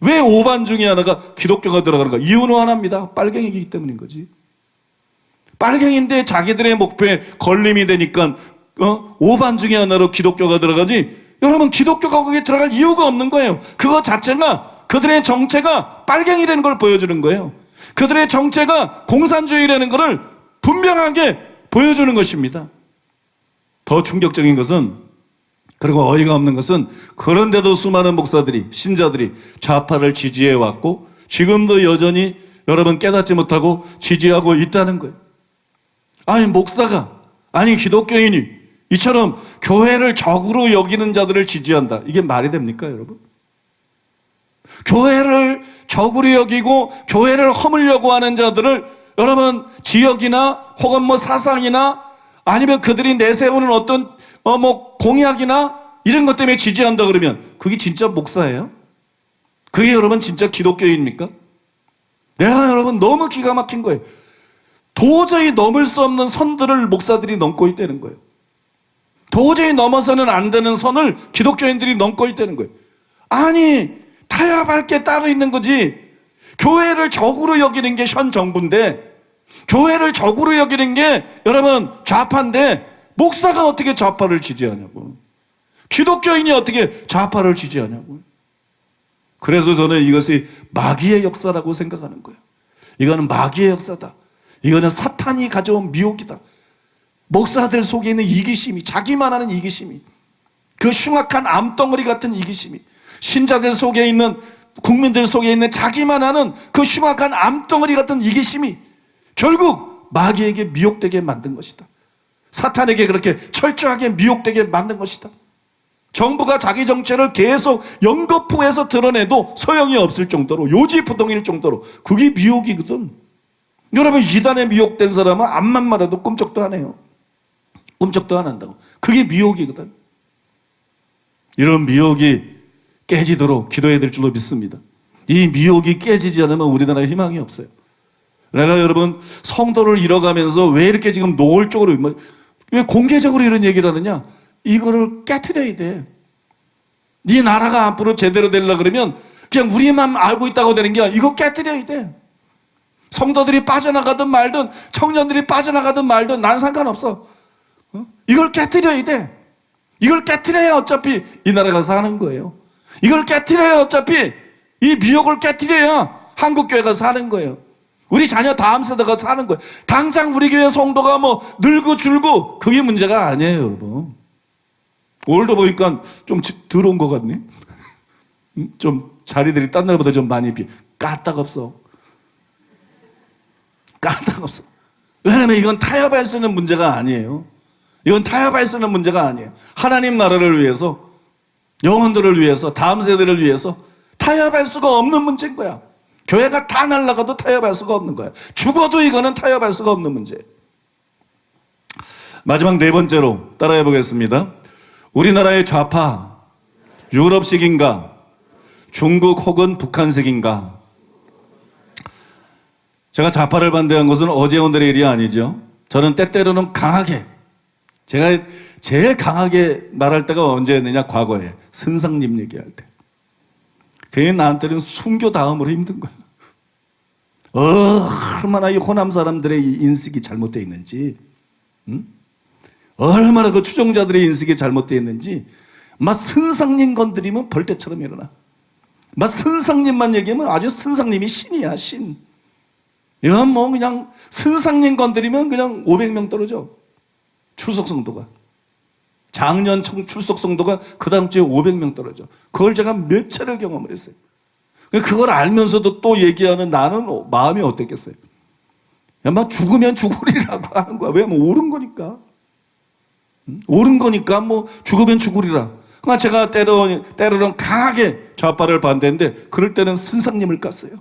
왜 5반 중에 하나가 기독교가 들어가는가? 이유는 하나입니다. 빨갱이기 때문인 거지. 빨갱인데 자기들의 목표에 걸림이 되니까 오반 중에 하나로 기독교가 들어가지, 여러분 기독교가 거기에 들어갈 이유가 없는 거예요. 그거 자체가 그들의 정체가 빨갱이라는 걸 보여주는 거예요. 그들의 정체가 공산주의라는 것을 분명하게 보여주는 것입니다. 더 충격적인 것은, 그리고 어이가 없는 것은, 그런데도 수많은 목사들이, 신자들이 좌파를 지지해왔고 지금도 여전히 여러분 깨닫지 못하고 지지하고 있다는 거예요. 아니 목사가, 아니 기독교인이 이처럼 교회를 적으로 여기는 자들을 지지한다. 이게 말이 됩니까 여러분? 교회를 적으로 여기고 교회를 허물려고 하는 자들을 여러분 지역이나 혹은 뭐 사상이나 아니면 그들이 내세우는 어떤 공약이나 이런 것 때문에 지지한다 그러면 그게 진짜 목사예요? 그게 여러분 진짜 기독교인입니까? 내가 여러분 너무 기가 막힌 거예요. 도저히 넘을 수 없는 선들을 목사들이 넘고 있다는 거예요. 도저히 넘어서는 안 되는 선을 기독교인들이 넘고 있다는 거예요. 아니 타협할 게 따로 있는 거지. 교회를 적으로 여기는 게 현 정부인데, 교회를 적으로 여기는 게 여러분 좌파인데, 목사가 어떻게 좌파를 지지하냐고. 기독교인이 어떻게 좌파를 지지하냐고. 그래서 저는 이것이 마귀의 역사라고 생각하는 거예요. 이거는 마귀의 역사다. 이거는 사탄이 가져온 미혹이다. 목사들 속에 있는 이기심이, 자기만 하는 이기심이, 그 흉악한 암덩어리 같은 이기심이, 신자들 속에 있는, 국민들 속에 있는 자기만 하는 그 흉악한 암덩어리 같은 이기심이 결국 마귀에게 미혹되게 만든 것이다. 사탄에게 그렇게 철저하게 미혹되게 만든 것이다. 정부가 자기 정체를 계속 연거푸해서 드러내도 소용이 없을 정도로, 요지부동일 정도로 그게 미혹이거든. 여러분 이단에 미혹된 사람은 앞만 말해도 꿈쩍도 안 해요. 꿈쩍도 안 한다고. 그게 미혹이거든. 이런 미혹이 깨지도록 기도해야 될 줄로 믿습니다. 이 미혹이 깨지지 않으면 우리나라에 희망이 없어요. 내가 여러분 성도를 잃어가면서 왜 이렇게 지금 노골적으로, 왜 공개적으로 이런 얘기를 하느냐? 이거를 깨트려야 돼. 네 나라가 앞으로 제대로 되려고 그러면 그냥 우리만 알고 있다고 되는 게 아니라 이거 깨트려야 돼. 성도들이 빠져나가든 말든, 청년들이 빠져나가든 말든 난 상관없어. 이걸 깨트려야 돼. 이걸 깨트려야 어차피 이 나라가 사는 거예요. 이걸 깨트려야 어차피 이 미혹을 깨트려야 한국교회가 사는 거예요. 우리 자녀 다음 세대가 사는 거예요. 당장 우리 교회 성도가 뭐 늘고 줄고 그게 문제가 아니에요 여러분. 오늘도 보니까 좀 들어온 것 같네. 좀 자리들이 딴 날보다 좀 많이 까딱없어. 까딱없어. 왜냐면 이건 타협할 수 있는 문제가 아니에요. 이건 타협할 수 있는 문제가 아니에요. 하나님 나라를 위해서, 영혼들을 위해서, 다음 세대를 위해서 타협할 수가 없는 문제인 거야. 교회가 다 날아가도 타협할 수가 없는 거야. 죽어도 이거는 타협할 수가 없는 문제. 마지막 네 번째로 따라해 보겠습니다. 우리나라의 좌파, 유럽식인가, 중국 혹은 북한식인가? 제가 좌파를 반대한 것은 어제 오늘의 일이 아니죠. 저는 때때로는 강하게, 제가 제일 강하게 말할 때가 언제였느냐? 과거에 선상님 얘기할 때. 그게 나한테는 순교 다음으로 힘든 거야. 얼마나 이 호남 사람들의 이 인식이 잘못되어 있는지, 얼마나 그 추종자들의 인식이 잘못되어 있는지, 막 선상님 건드리면 벌떼처럼 일어나. 막 선상님만 얘기하면 아주 선상님이 신이야, 신. 이건 뭐 그냥 선상님 건드리면 그냥 500명 떨어져. 출석 성도가. 작년 출석 성도가 그 다음 주에 500명 떨어져. 그걸 제가 몇 차례 경험을 했어요. 그걸 알면서도 또 얘기하는 나는 마음이 어땠겠어요? 야, 막 죽으면 죽으리라고 하는 거야. 왜? 뭐 옳은 거니까. 옳은 거니까 뭐 죽으면 죽으리라. 그러니까 제가 때로는 강하게 좌파를 반대했는데 그럴 때는 선상님을 깠어요.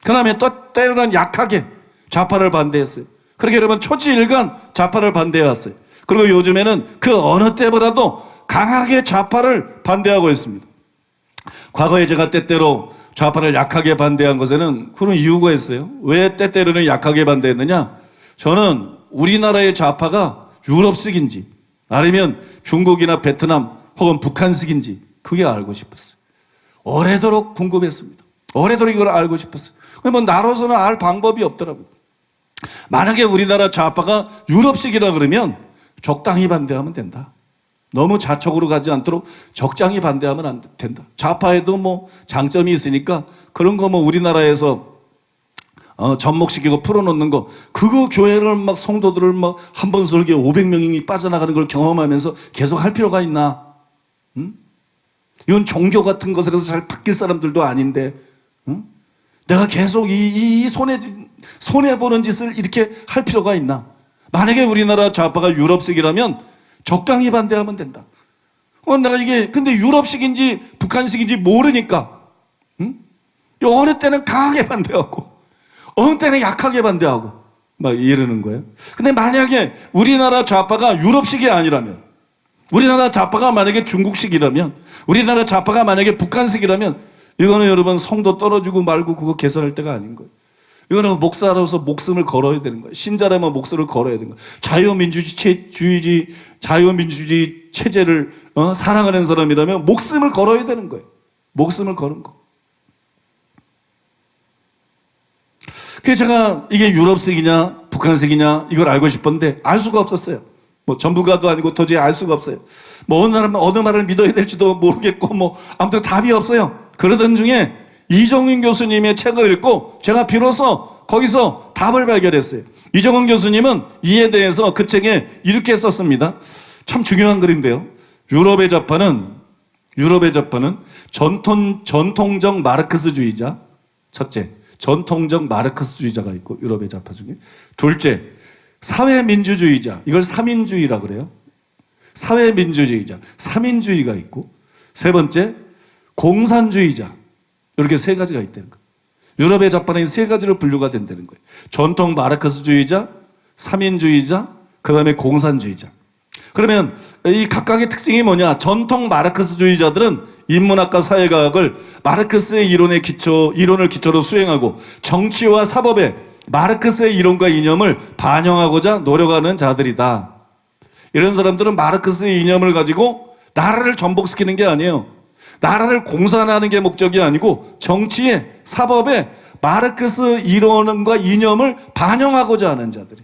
그 다음에 또 때로는 약하게 좌파를 반대했어요. 그렇게 여러분 초지일관 좌파를 반대해왔어요. 그리고 요즘에는 그 어느 때보다도 강하게 좌파를 반대하고 있습니다. 과거에 제가 때때로 좌파를 약하게 반대한 것에는 그런 이유가 있어요. 왜 때때로는 약하게 반대했느냐? 저는 우리나라의 좌파가 유럽식인지 아니면 중국이나 베트남 혹은 북한식인지 그게 알고 싶었어요. 오래도록 궁금했습니다. 오래도록 이걸 알고 싶었어요. 뭐 나로서는 알 방법이 없더라고요. 만약에 우리나라 좌파가 유럽식이라 그러면 적당히 반대하면 된다. 너무 좌측으로 가지 않도록 적당히 반대하면 안 된다. 좌파에도 뭐 장점이 있으니까 그런 거 뭐 우리나라에서 접목시키고 풀어놓는 거, 그거 교회를 막 성도들을 막 한 번 설교에 500명이 빠져나가는 걸 경험하면서 계속 할 필요가 있나? 응? 이건 종교 같은 것에서 잘 바뀔 사람들도 아닌데, 응? 내가 계속 이 손해보는 짓을 이렇게 할 필요가 있나? 만약에 우리나라 좌파가 유럽식이라면 적당히 반대하면 된다. 내가 이게 근데 유럽식인지 북한식인지 모르니까, 응? 어느 때는 강하게 반대하고 어느 때는 약하게 반대하고 막 이러는 거예요. 근데 만약에 우리나라 좌파가 유럽식이 아니라면, 우리나라 좌파가 만약에 중국식이라면, 우리나라 좌파가 만약에 북한식이라면, 이거는 여러분 성도 떨어지고 말고 그거 개선할 때가 아닌 거예요. 이거는 목사로서 목숨을 걸어야 되는 거예요. 신자라면 목숨을 걸어야 되는 거예요. 자유민주주의 체제를 사랑하는 사람이라면 목숨을 걸어야 되는 거예요. 목숨을 거는 거. 그래서 제가 이게 유럽식이냐 북한식이냐 이걸 알고 싶었는데 알 수가 없었어요. 뭐 전부가도 아니고 도저히 알 수가 없어요. 뭐 어느 말을 믿어야 될지도 모르겠고 뭐 아무튼 답이 없어요. 그러던 중에 이정훈 교수님의 책을 읽고 제가 비로소 거기서 답을 발견했어요. 이정훈 교수님은 이에 대해서 그 책에 이렇게 썼습니다. 참 중요한 글인데요. 유럽의 좌파는 전통적 마르크스주의자, 첫째, 전통적 마르크스주의자가 있고 유럽의 좌파 중에, 둘째, 사회민주주의자, 이걸 삼인주의라 그래요. 사회민주주의자, 삼인주의가 있고, 세 번째, 공산주의자, 이렇게 세 가지가 있다는 거예요. 유럽의 좌파는 이 세 가지로 분류가 된다는 거예요. 전통 마르크스주의자, 삼인주의자, 그 다음에 공산주의자. 그러면 이 각각의 특징이 뭐냐? 전통 마르크스주의자들은 인문학과 사회과학을 마르크스의 이론을 기초로 수행하고 정치와 사법에 마르크스의 이론과 이념을 반영하고자 노력하는 자들이다. 이런 사람들은 마르크스의 이념을 가지고 나라를 전복시키는 게 아니에요. 나라를 공산하는 게 목적이 아니고 정치에 사법에 마르크스 이론과 이념을 반영하고자 하는 자들이.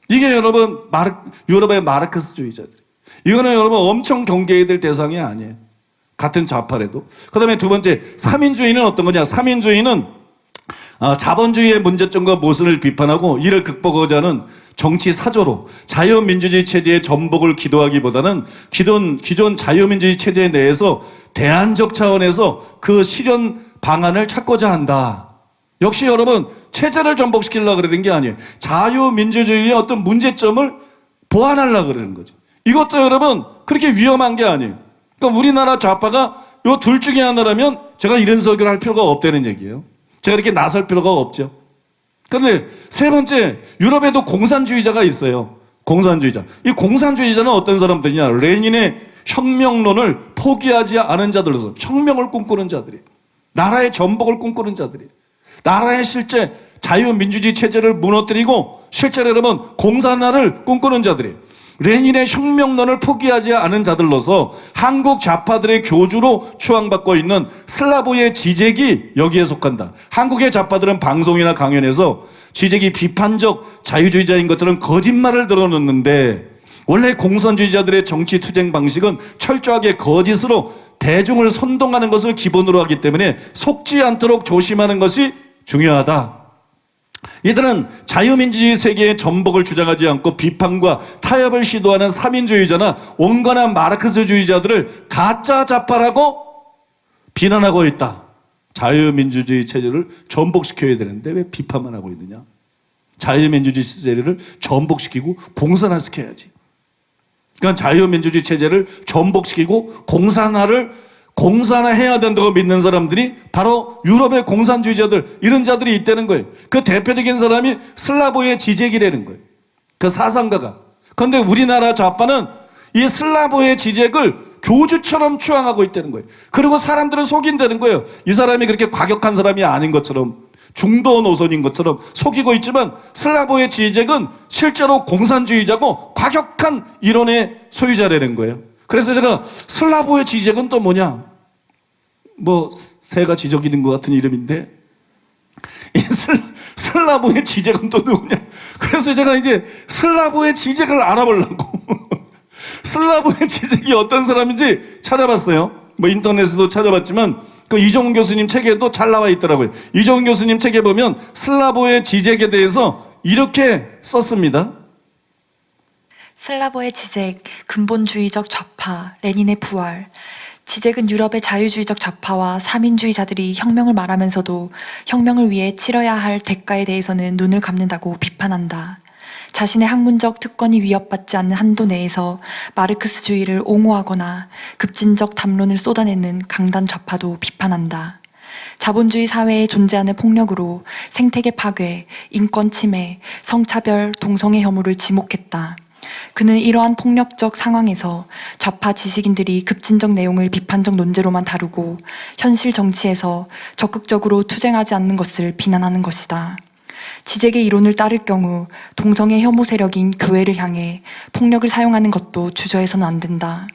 이게 여러분 유럽의 마르크스주의자들. 이거는 여러분 엄청 경계해야 될 대상이 아니에요. 같은 좌파래도. 그 다음에 두 번째, 삼인주의는 어떤 거냐? 삼인주의는 자본주의의 문제점과 모순을 비판하고 이를 극복하고자 하는 정치 사조로 자유민주주의 체제의 전복을 기도하기보다는 기존 자유민주주의 체제 내에서 대안적 차원에서 그 실현 방안을 찾고자 한다. 역시 여러분 체제를 전복시키려고 그러는 게 아니에요. 자유민주주의의 어떤 문제점을 보완하려고 그러는 거죠. 이것도 여러분 그렇게 위험한 게 아니에요. 그러니까 우리나라 좌파가 이 둘 중에 하나라면 제가 이런 설교를 할 필요가 없다는 얘기예요. 제가 이렇게 나설 필요가 없죠. 그런데 세 번째, 유럽에도 공산주의자가 있어요. 공산주의자. 이 공산주의자는 어떤 사람들이냐? 레닌의 혁명론을 포기하지 않은 자들로서 혁명을 꿈꾸는 자들이, 나라의 전복을 꿈꾸는 자들이, 나라의 실제 자유민주주의 체제를 무너뜨리고 실제로 여러분 공산화를 꿈꾸는 자들이, 레닌의 혁명론을 포기하지 않은 자들로서 한국 좌파들의 교주로 추앙받고 있는 슬라보의 지적이 여기에 속한다. 한국의 좌파들은 방송이나 강연에서 지적이 비판적 자유주의자인 것처럼 거짓말을 드러놓는데, 원래 공산주의자들의 정치 투쟁 방식은 철저하게 거짓으로 대중을 선동하는 것을 기본으로 하기 때문에 속지 않도록 조심하는 것이 중요하다. 이들은 자유민주주의 세계의 전복을 주장하지 않고 비판과 타협을 시도하는 삼인주의자나 온건한 마르크스주의자들을 가짜 좌파라고 비난하고 있다. 자유민주주의 체제를 전복시켜야 되는데 왜 비판만 하고 있느냐? 자유민주주의 체제를 전복시키고 공산화시켜야지. 그러니까 자유민주주의 체제를 전복시키고 공산화해야 된다고 믿는 사람들이 바로 유럽의 공산주의자들, 이런 자들이 있다는 거예요. 그 대표적인 사람이 슬라보의 지젝이라는 거예요. 그 사상가가. 그런데 우리나라 좌파는 이 슬라보의 지젝을 교주처럼 추앙하고 있다는 거예요. 그리고 사람들은 속인다는 거예요. 이 사람이 그렇게 과격한 사람이 아닌 것처럼, 중도 노선인 것처럼 속이고 있지만 슬라보의 지젝은 실제로 공산주의자고 과격한 이론의 소유자라는 거예요. 그래서 제가 슬라보의 지젝은 또 뭐냐? 뭐 새가 지저귀는 것 같은 이름인데, 이 슬라브의 지제가 또 누구냐? 그래서 제가 이제 슬라브의 지제를 알아보려고 슬라브의 지제가 어떤 사람인지 찾아봤어요. 뭐 인터넷에도 찾아봤지만 그 이종훈 교수님 책에도 잘 나와 있더라고요. 이종훈 교수님 책에 보면 슬라브의 지제에 대해서 이렇게 썼습니다. 슬라버의 지적, 근본주의적 좌파, 레닌의 부활. 지적은 유럽의 자유주의적 좌파와 사민주의자들이 혁명을 말하면서도 혁명을 위해 치러야 할 대가에 대해서는 눈을 감는다고 비판한다. 자신의 학문적 특권이 위협받지 않는 한도 내에서 마르크스주의를 옹호하거나 급진적 담론을 쏟아내는 강단 좌파도 비판한다. 자본주의 사회에 존재하는 폭력으로 생태계 파괴, 인권 침해, 성차별, 동성애 혐오를 지목했다. 그는 이러한 폭력적 상황에서 좌파 지식인들이 급진적 내용을 비판적 논제로만 다루고 현실 정치에서 적극적으로 투쟁하지 않는 것을 비난하는 것이다. 지적의 이론을 따를 경우 동성애 혐오 세력인 교회를 향해 폭력을 사용하는 것도 주저해서는 안 된다.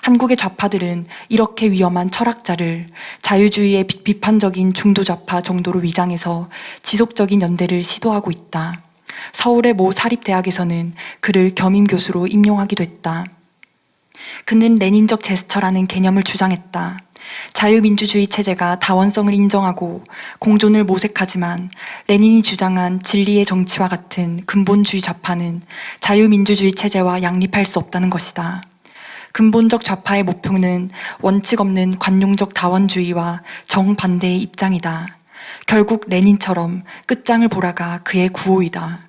한국의 좌파들은 이렇게 위험한 철학자를 자유주의의 비판적인 중도좌파 정도로 위장해서 지속적인 연대를 시도하고 있다. 서울의 모 사립대학에서는 그를 겸임교수로 임용하기도 했다. 그는 레닌적 제스처라는 개념을 주장했다. 자유민주주의 체제가 다원성을 인정하고 공존을 모색하지만 레닌이 주장한 진리의 정치와 같은 근본주의 좌파는 자유민주주의 체제와 양립할 수 없다는 것이다. 근본적 좌파의 목표는 원칙 없는 관용적 다원주의와 정반대의 입장이다. 결국 레닌처럼 끝장을 보라가 그의 구호이다.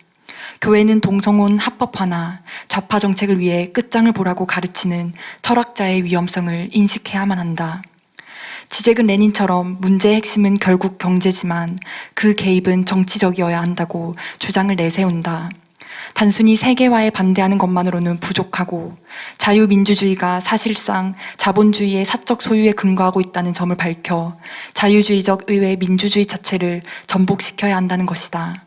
교회는 동성혼 합법화나 좌파 정책을 위해 끝장을 보라고 가르치는 철학자의 위험성을 인식해야만 한다. 지적은 레닌처럼 문제의 핵심은 결국 경제지만 그 개입은 정치적이어야 한다고 주장을 내세운다. 단순히 세계화에 반대하는 것만으로는 부족하고 자유민주주의가 사실상 자본주의의 사적 소유에 근거하고 있다는 점을 밝혀 자유주의적 의회 민주주의 자체를 전복시켜야 한다는 것이다.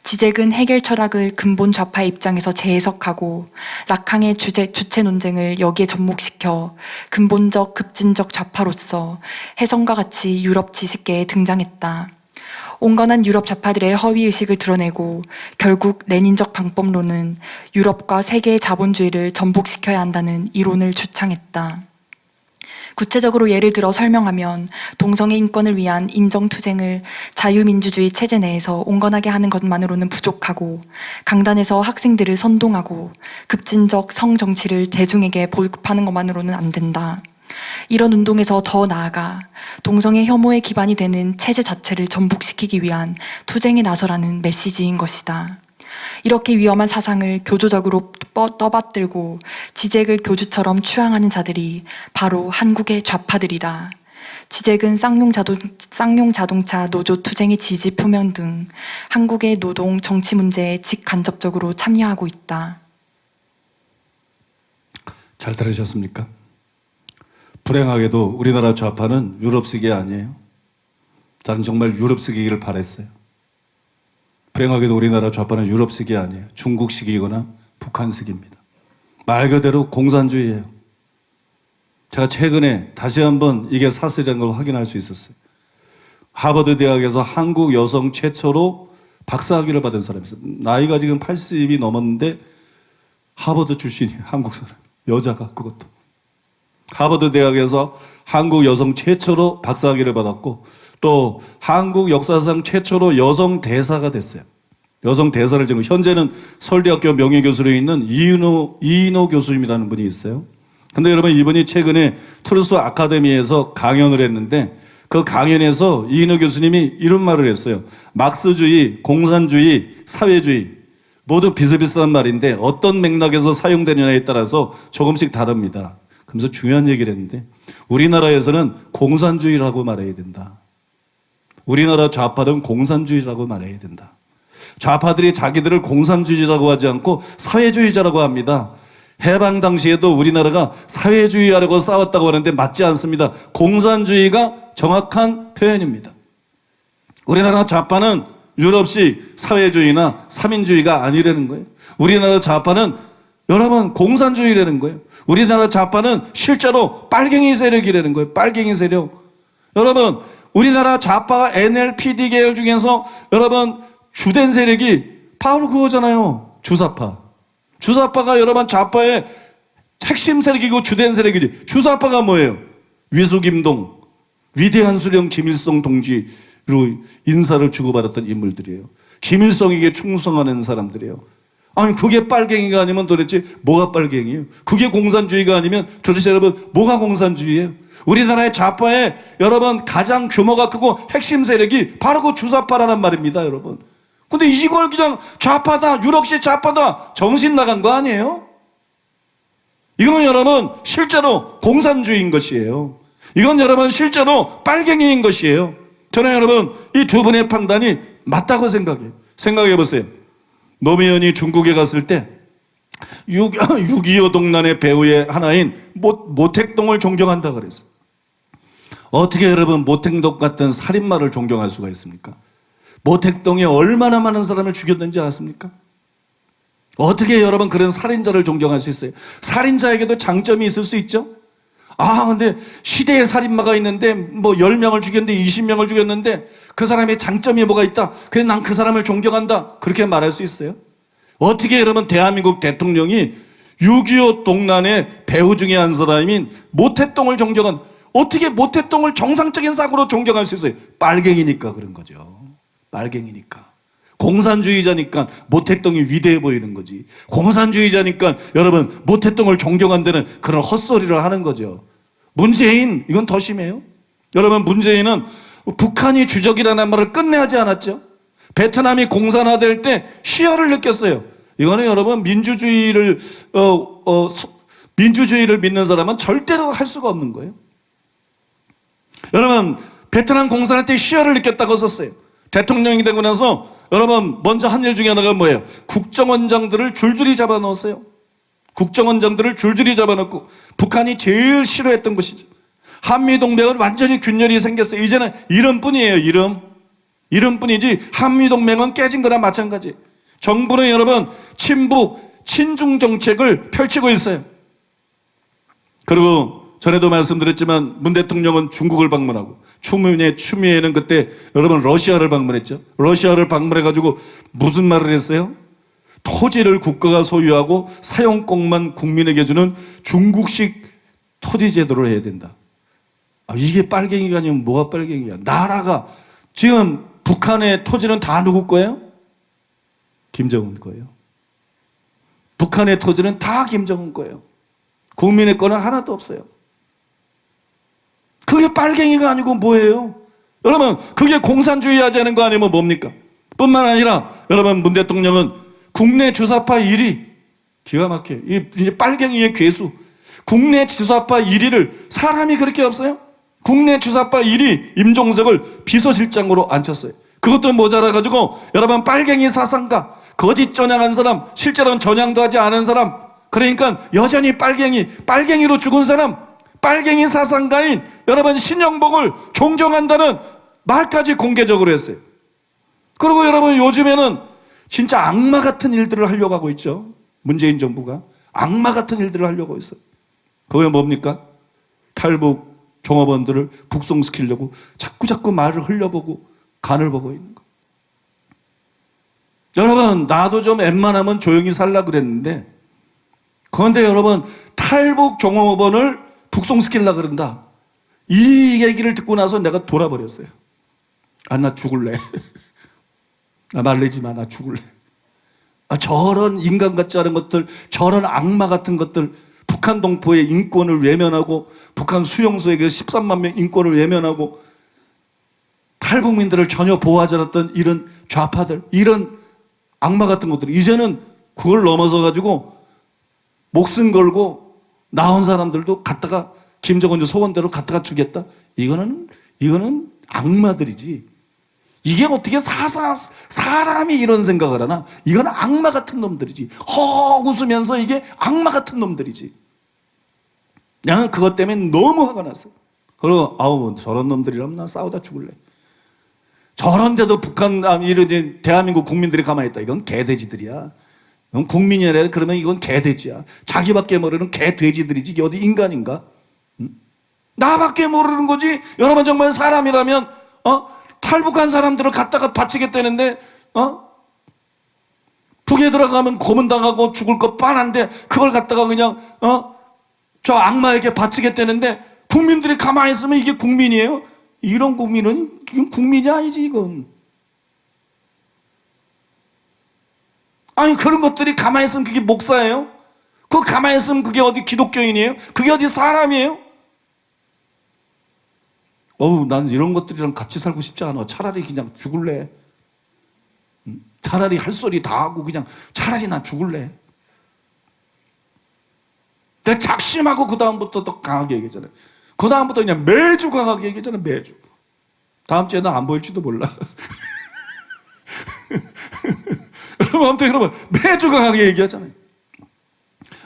지적은 해겔 철학을 근본 좌파의 입장에서 재해석하고 락항의 주체 논쟁을 여기에 접목시켜 근본적 급진적 좌파로서 혜성과 같이 유럽 지식계에 등장했다. 온건한 유럽 좌파들의 허위의식을 드러내고 결국 레닌적 방법론은 유럽과 세계의 자본주의를 전복시켜야 한다는 이론을 주창했다. 구체적으로 예를 들어 설명하면 동성애 인권을 위한 인정투쟁을 자유민주주의 체제 내에서 온건하게 하는 것만으로는 부족하고 강단에서 학생들을 선동하고 급진적 성정치를 대중에게 보급하는 것만으로는 안 된다. 이런 운동에서 더 나아가 동성애 혐오의 기반이 되는 체제 자체를 전복시키기 위한 투쟁에 나서라는 메시지인 것이다. 이렇게 위험한 사상을 교조적으로 떠받들고 지적을 교주처럼 추앙하는 자들이 바로 한국의 좌파들이다. 지적은 쌍용 자동차 노조 투쟁의 지지 표명 등 한국의 노동 정치 문제에 직간접적으로 참여하고 있다. 잘 들으셨습니까? 불행하게도 우리나라 좌파는 유럽식이 아니에요. 저는 정말 유럽식이기를 바랬어요. 불행하게도 우리나라 좌파는 유럽식이 아니에요. 중국식이거나 북한식입니다. 말 그대로 공산주의예요. 제가 최근에 다시 한번 이게 사실이라는 걸 확인할 수 있었어요. 하버드 대학에서 한국 여성 최초로 박사학위를 받은 사람이 있어요. 나이가 지금 80이 넘었는데 하버드 출신이에요. 한국 사람. 여자가 그것도. 하버드 대학에서 한국 여성 최초로 박사학위를 받았고 또 한국 역사상 최초로 여성 대사가 됐어요. 여성 대사를 지금 현재는 서울대학교 명예교수로 있는 이인호 교수님이라는 분이 있어요. 근데 여러분 이분이 최근에 투르스 아카데미에서 강연을 했는데 그 강연에서 이인호 교수님이 이런 말을 했어요. 막스주의, 공산주의, 사회주의 모두 비슷비슷한 말인데 어떤 맥락에서 사용되느냐에 따라서 조금씩 다릅니다. 그러면서 중요한 얘기를 했는데 우리나라에서는 공산주의라고 말해야 된다. 우리나라 좌파는 공산주의라고 말해야 된다. 좌파들이 자기들을 공산주의라고 하지 않고 사회주의자라고 합니다. 해방 당시에도 우리나라가 사회주의하려고 싸웠다고 하는데 맞지 않습니다. 공산주의가 정확한 표현입니다. 우리나라 좌파는 유럽식 사회주의나 사민주의가 아니라는 거예요. 우리나라 좌파는 여러분 공산주의라는 거예요. 우리나라 좌파는 실제로 빨갱이 세력이라는 거예요. 빨갱이 세력. 여러분 우리나라 좌파가 NLPD 계열 중에서 여러분 주된 세력이 바로 그거잖아요. 주사파. 주사파가 여러분 좌파의 핵심 세력이고 주된 세력이지. 주사파가 뭐예요? 위수김동, 위대한 수령 김일성 동지로 인사를 주고받았던 인물들이에요. 김일성에게 충성하는 사람들이에요. 아니 그게 빨갱이가 아니면 도대체 뭐가 빨갱이에요? 그게 공산주의가 아니면 도대체 여러분 뭐가 공산주의예요? 우리나라의 좌파의 여러분 가장 규모가 크고 핵심 세력이 바로 그 주사파라는 말입니다, 여러분. 근데 이걸 그냥 좌파다, 유럽식 좌파다, 정신 나간 거 아니에요? 이건 여러분 실제로 공산주의인 것이에요. 이건 여러분 실제로 빨갱이인 것이에요. 저는 여러분 이 두 분의 판단이 맞다고 생각해요. 생각해 보세요. 노무현이 중국에 갔을 때 6.25 동란의 배우의 하나인 모택동을 존경한다 그랬어요. 어떻게 여러분 모택동 같은 살인마를 존경할 수가 있습니까? 모택동에 얼마나 많은 사람을 죽였는지 아십니까? 어떻게 여러분 그런 살인자를 존경할 수 있어요? 살인자에게도 장점이 있을 수 있죠? 근데 시대의 살인마가 있는데 뭐 10명을 죽였는데 20명을 죽였는데 그 사람의 장점이 뭐가 있다. 그래서 난 그 사람을 존경한다. 그렇게 말할 수 있어요? 어떻게 여러분 대한민국 대통령이 6.25 동란의 배우 중에 한 사람인 모택동을 존경한, 어떻게 모택동을 정상적인 사고로 존경할 수 있어요? 빨갱이니까 그런 거죠. 빨갱이니까. 공산주의자니까 모택동이 위대해 보이는 거지. 공산주의자니까 여러분 모택동을 존경한다는 그런 헛소리를 하는 거죠. 문재인 이건 더 심해요. 여러분 문재인은 북한이 주적이라는 말을 끝내 하지 않았죠. 베트남이 공산화될 때 희열을 느꼈어요. 이거는 여러분 민주주의를 믿는 사람은 절대로 할 수가 없는 거예요. 여러분 베트남 공산화 때 희열을 느꼈다고 썼어요. 대통령이 되고 나서 여러분 먼저 한 일 중에 하나가 뭐예요? 국정원장들을 줄줄이 잡아넣었어요. 국정원장들을 줄줄이 잡아놓고 북한이 제일 싫어했던 것이죠. 한미동맹은 완전히 균열이 생겼어요. 이제는 이름뿐이에요. 이름뿐이지 한미동맹은 깨진 거나 마찬가지. 정부는 여러분 친북 친중 정책을 펼치고 있어요. 그리고 전에도 말씀드렸지만 문 대통령은 중국을 방문하고 추미애는 그때 여러분 러시아를 방문했죠. 러시아를 방문해가지고 무슨 말을 했어요? 토지를 국가가 소유하고 사용권만 국민에게 주는 중국식 토지 제도를 해야 된다. 이게 빨갱이가 아니면 뭐가 빨갱이야? 나라가 지금 북한의 토지는 다 누구 거예요? 김정은 거예요. 북한의 토지는 다 김정은 거예요. 국민의 거는 하나도 없어요. 그게 빨갱이가 아니고 뭐예요? 여러분 그게 공산주의 하자는 거 아니면 뭡니까? 뿐만 아니라 여러분 문 대통령은 국내 주사파 1위 기가 막혀요. 이제 빨갱이의 괴수. 국내 주사파 1위를 사람이 그렇게 없어요? 국내 주사파 1위 임종석을 비서실장으로 앉혔어요. 그것도 모자라가지고 여러분 빨갱이 사상가, 거짓 전향한 사람, 실제로는 전향도 하지 않은 사람, 그러니까 여전히 빨갱이로 죽은 사람, 빨갱이 사상가인 여러분 신영복을 존경한다는 말까지 공개적으로 했어요. 그리고 여러분 요즘에는 진짜 악마 같은 일들을 하려고 하고 있죠. 문재인 정부가 악마 같은 일들을 하려고 있어요. 그게 뭡니까? 탈북 종업원들을 북송시키려고 자꾸 말을 흘려보고 간을 보고 있는 거. 여러분 나도 좀 웬만하면 조용히 살라 그랬는데 그런데 여러분 탈북 종업원을 북송시키려고 그런다. 이 얘기를 듣고 나서 내가 돌아버렸어요. 나 죽을래. 나 말리지 마, 나 죽을래. 저런 인간 같지 않은 것들, 저런 악마 같은 것들, 북한 동포의 인권을 외면하고 북한 수용소에게 13만 명 인권을 외면하고 탈북민들을 전혀 보호하지 않았던 이런 좌파들, 이런 악마 같은 것들, 이제는 그걸 넘어서 가지고 목숨 걸고 나온 사람들도 갖다가 김정은 소원대로 갖다가 주겠다. 이거는 악마들이지. 이게 어떻게 사람이 이런 생각을 하나? 이건 악마 같은 놈들이지. 웃으면서 이게 악마 같은 놈들이지. 나는 그것 때문에 너무 화가 났어. 그리고 저런 놈들이라면 나 싸우다 죽을래. 저런데도 이런 대한민국 국민들이 가만히 있다. 이건 개돼지들이야. 이건 국민이 아니라 그러면 이건 개돼지야. 자기밖에 모르는 개돼지들이지. 이게 어디 인간인가? 응? 나밖에 모르는 거지. 여러분 정말 사람이라면 탈북한 사람들을 갖다가 바치겠다는데 북에 들어가면 고문당하고 죽을 거 뻔한데 그걸 갖다가 그냥 저 악마에게 바치겠다는데 국민들이 가만히 있으면 이게 국민이에요? 이런 국민은 이건 국민이 아니지 이건. 아니 그런 것들이 가만히 있으면 그게 목사예요? 그거 가만히 있으면 그게 어디 기독교인이에요? 그게 어디 사람이에요? 난 이런 것들이랑 같이 살고 싶지 않아. 차라리 그냥 죽을래. 차라리 할 소리 다 하고 그냥 차라리 난 죽을래. 내가 작심하고 그 다음부터 더 강하게 얘기했잖아요. 그 다음부터 그냥 매주 강하게 얘기했잖아요. 매주. 다음 주에는 안 보일지도 몰라. 여러분 매주 강하게 얘기하잖아요.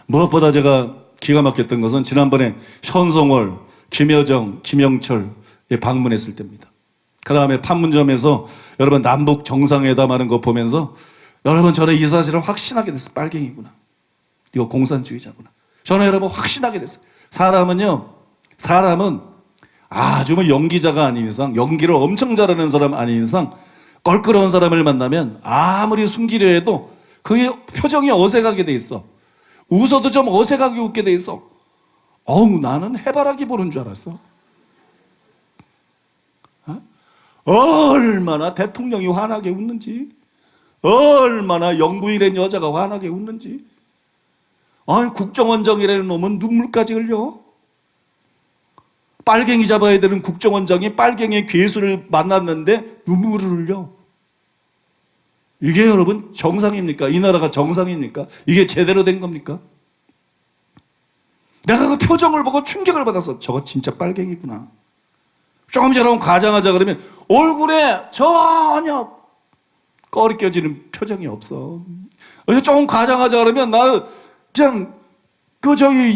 무엇보다 제가 기가 막혔던 것은 지난번에 현송월, 김여정, 김영철 방문했을 때입니다. 그 다음에 판문점에서 여러분 남북 정상회담 하는 거 보면서 여러분 저는 이 사실을 확신하게 됐어요. 빨갱이구나. 이거 공산주의자구나. 저는 여러분 확신하게 됐어요. 사람은 아주 뭐 연기자가 아닌 이상, 연기를 엄청 잘하는 사람 아닌 이상 껄끄러운 사람을 만나면 아무리 숨기려 해도 그게 표정이 어색하게 돼 있어. 웃어도 좀 어색하게 웃게 돼 있어. 나는 해바라기 보는 줄 알았어. 얼마나 대통령이 환하게 웃는지, 얼마나 영부인의 여자가 환하게 웃는지. 국정원장이라는 놈은 눈물까지 흘려. 빨갱이 잡아야 되는 국정원장이 빨갱이 괴수를 만났는데 눈물을 흘려. 이게 여러분 정상입니까? 이 나라가 정상입니까? 이게 제대로 된 겁니까? 내가 그 표정을 보고 충격을 받아서 저거 진짜 빨갱이구나. 조금 전에 과장하자 그러면 얼굴에 전혀 꺼리껴지는 표정이 없어. 조금 과장하자 그러면 나는 그냥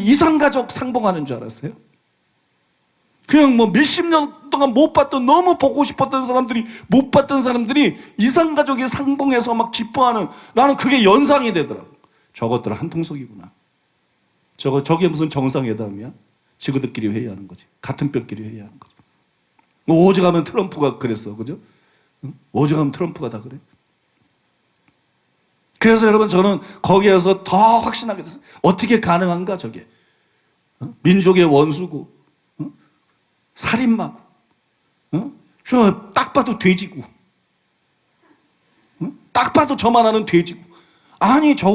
이상가족 상봉하는 줄 알았어요. 그냥 뭐 몇십 년 동안 못 봤던, 너무 보고 싶었던 사람들이, 못 봤던 사람들이 이상가족이 상봉해서 막 기뻐하는, 나는 그게 연상이 되더라고. 저것들은 한통속이구나. 저게 무슨 정상회담이야? 지구들끼리 회의하는 거지. 같은 뼈끼리 회의하는 거지. 오죽하면 트럼프가 그랬어. 그죠? 오죽하면 트럼프가 다 그래. 그래서 여러분 저는 거기에서 더 확신하게 됐어요. 어떻게 가능한가 저게. 민족의 원수고, 살인마고, 저 딱 봐도 돼지고, 딱 봐도 저만하는 돼지고. 아니 저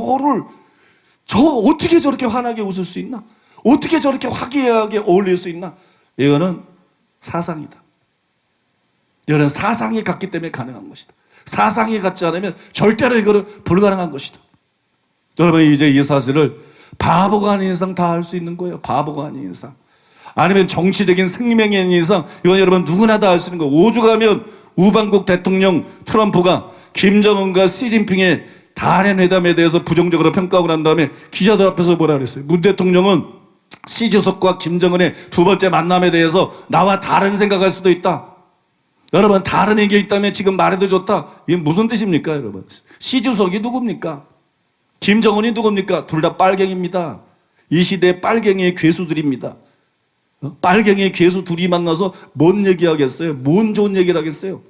어떻게 저렇게 환하게 웃을 수 있나? 어떻게 저렇게 화기애애하게 어울릴 수 있나? 이거는 사상이다. 이거는 사상이 같기 때문에 가능한 것이다. 사상이 같지 않으면 절대로 이거는 불가능한 것이다. 여러분 이제 이 사실을 바보가 아닌 이상 다 알 수 있는 거예요. 바보가 아닌 이상. 아니면 정치적인 생명이 아닌 이상 이건 여러분 누구나 다 알 수 있는 거예요. 오죽하면 우방국 대통령 트럼프가 김정은과 시진핑의 단연 회담에 대해서 부정적으로 평가하고 난 다음에 기자들 앞에서 뭐라 그랬어요? 문 대통령은 시 주석과 김정은의 두 번째 만남에 대해서 나와 다른 생각할 수도 있다. 여러분 다른 의견이 있다면 지금 말해도 좋다. 이게 무슨 뜻입니까 여러분? 시 주석이 누굽니까? 김정은이 누굽니까? 둘 다 빨갱입니다. 이 시대의 빨갱이의 괴수들입니다. 빨갱이의 괴수 둘이 만나서 뭔 얘기하겠어요? 뭔 좋은 얘기를 하겠어요?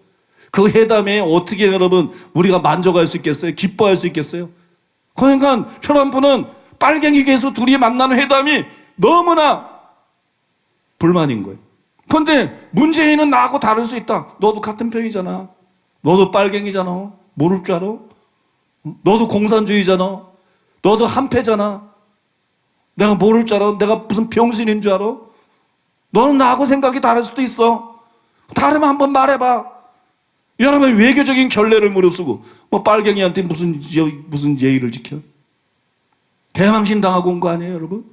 그 회담에 어떻게 여러분 우리가 만족할 수 있겠어요? 기뻐할 수 있겠어요? 그러니까 트럼프는 빨갱이 괴수 둘이 만나는 회담이 너무나 불만인 거예요. 그런데 문재인은 나하고 다를 수 있다. 너도 같은 편이잖아. 너도 빨갱이잖아. 모를 줄 알아? 너도 공산주의잖아. 너도 한패잖아. 내가 모를 줄 알아? 내가 무슨 병신인 줄 알아? 너는 나하고 생각이 다를 수도 있어. 다르면 한번 말해봐. 여러분 외교적인 결례를 무릅쓰고 뭐 빨갱이한테 무슨 예의를 지켜? 대망신 당하고 온 거 아니에요 여러분?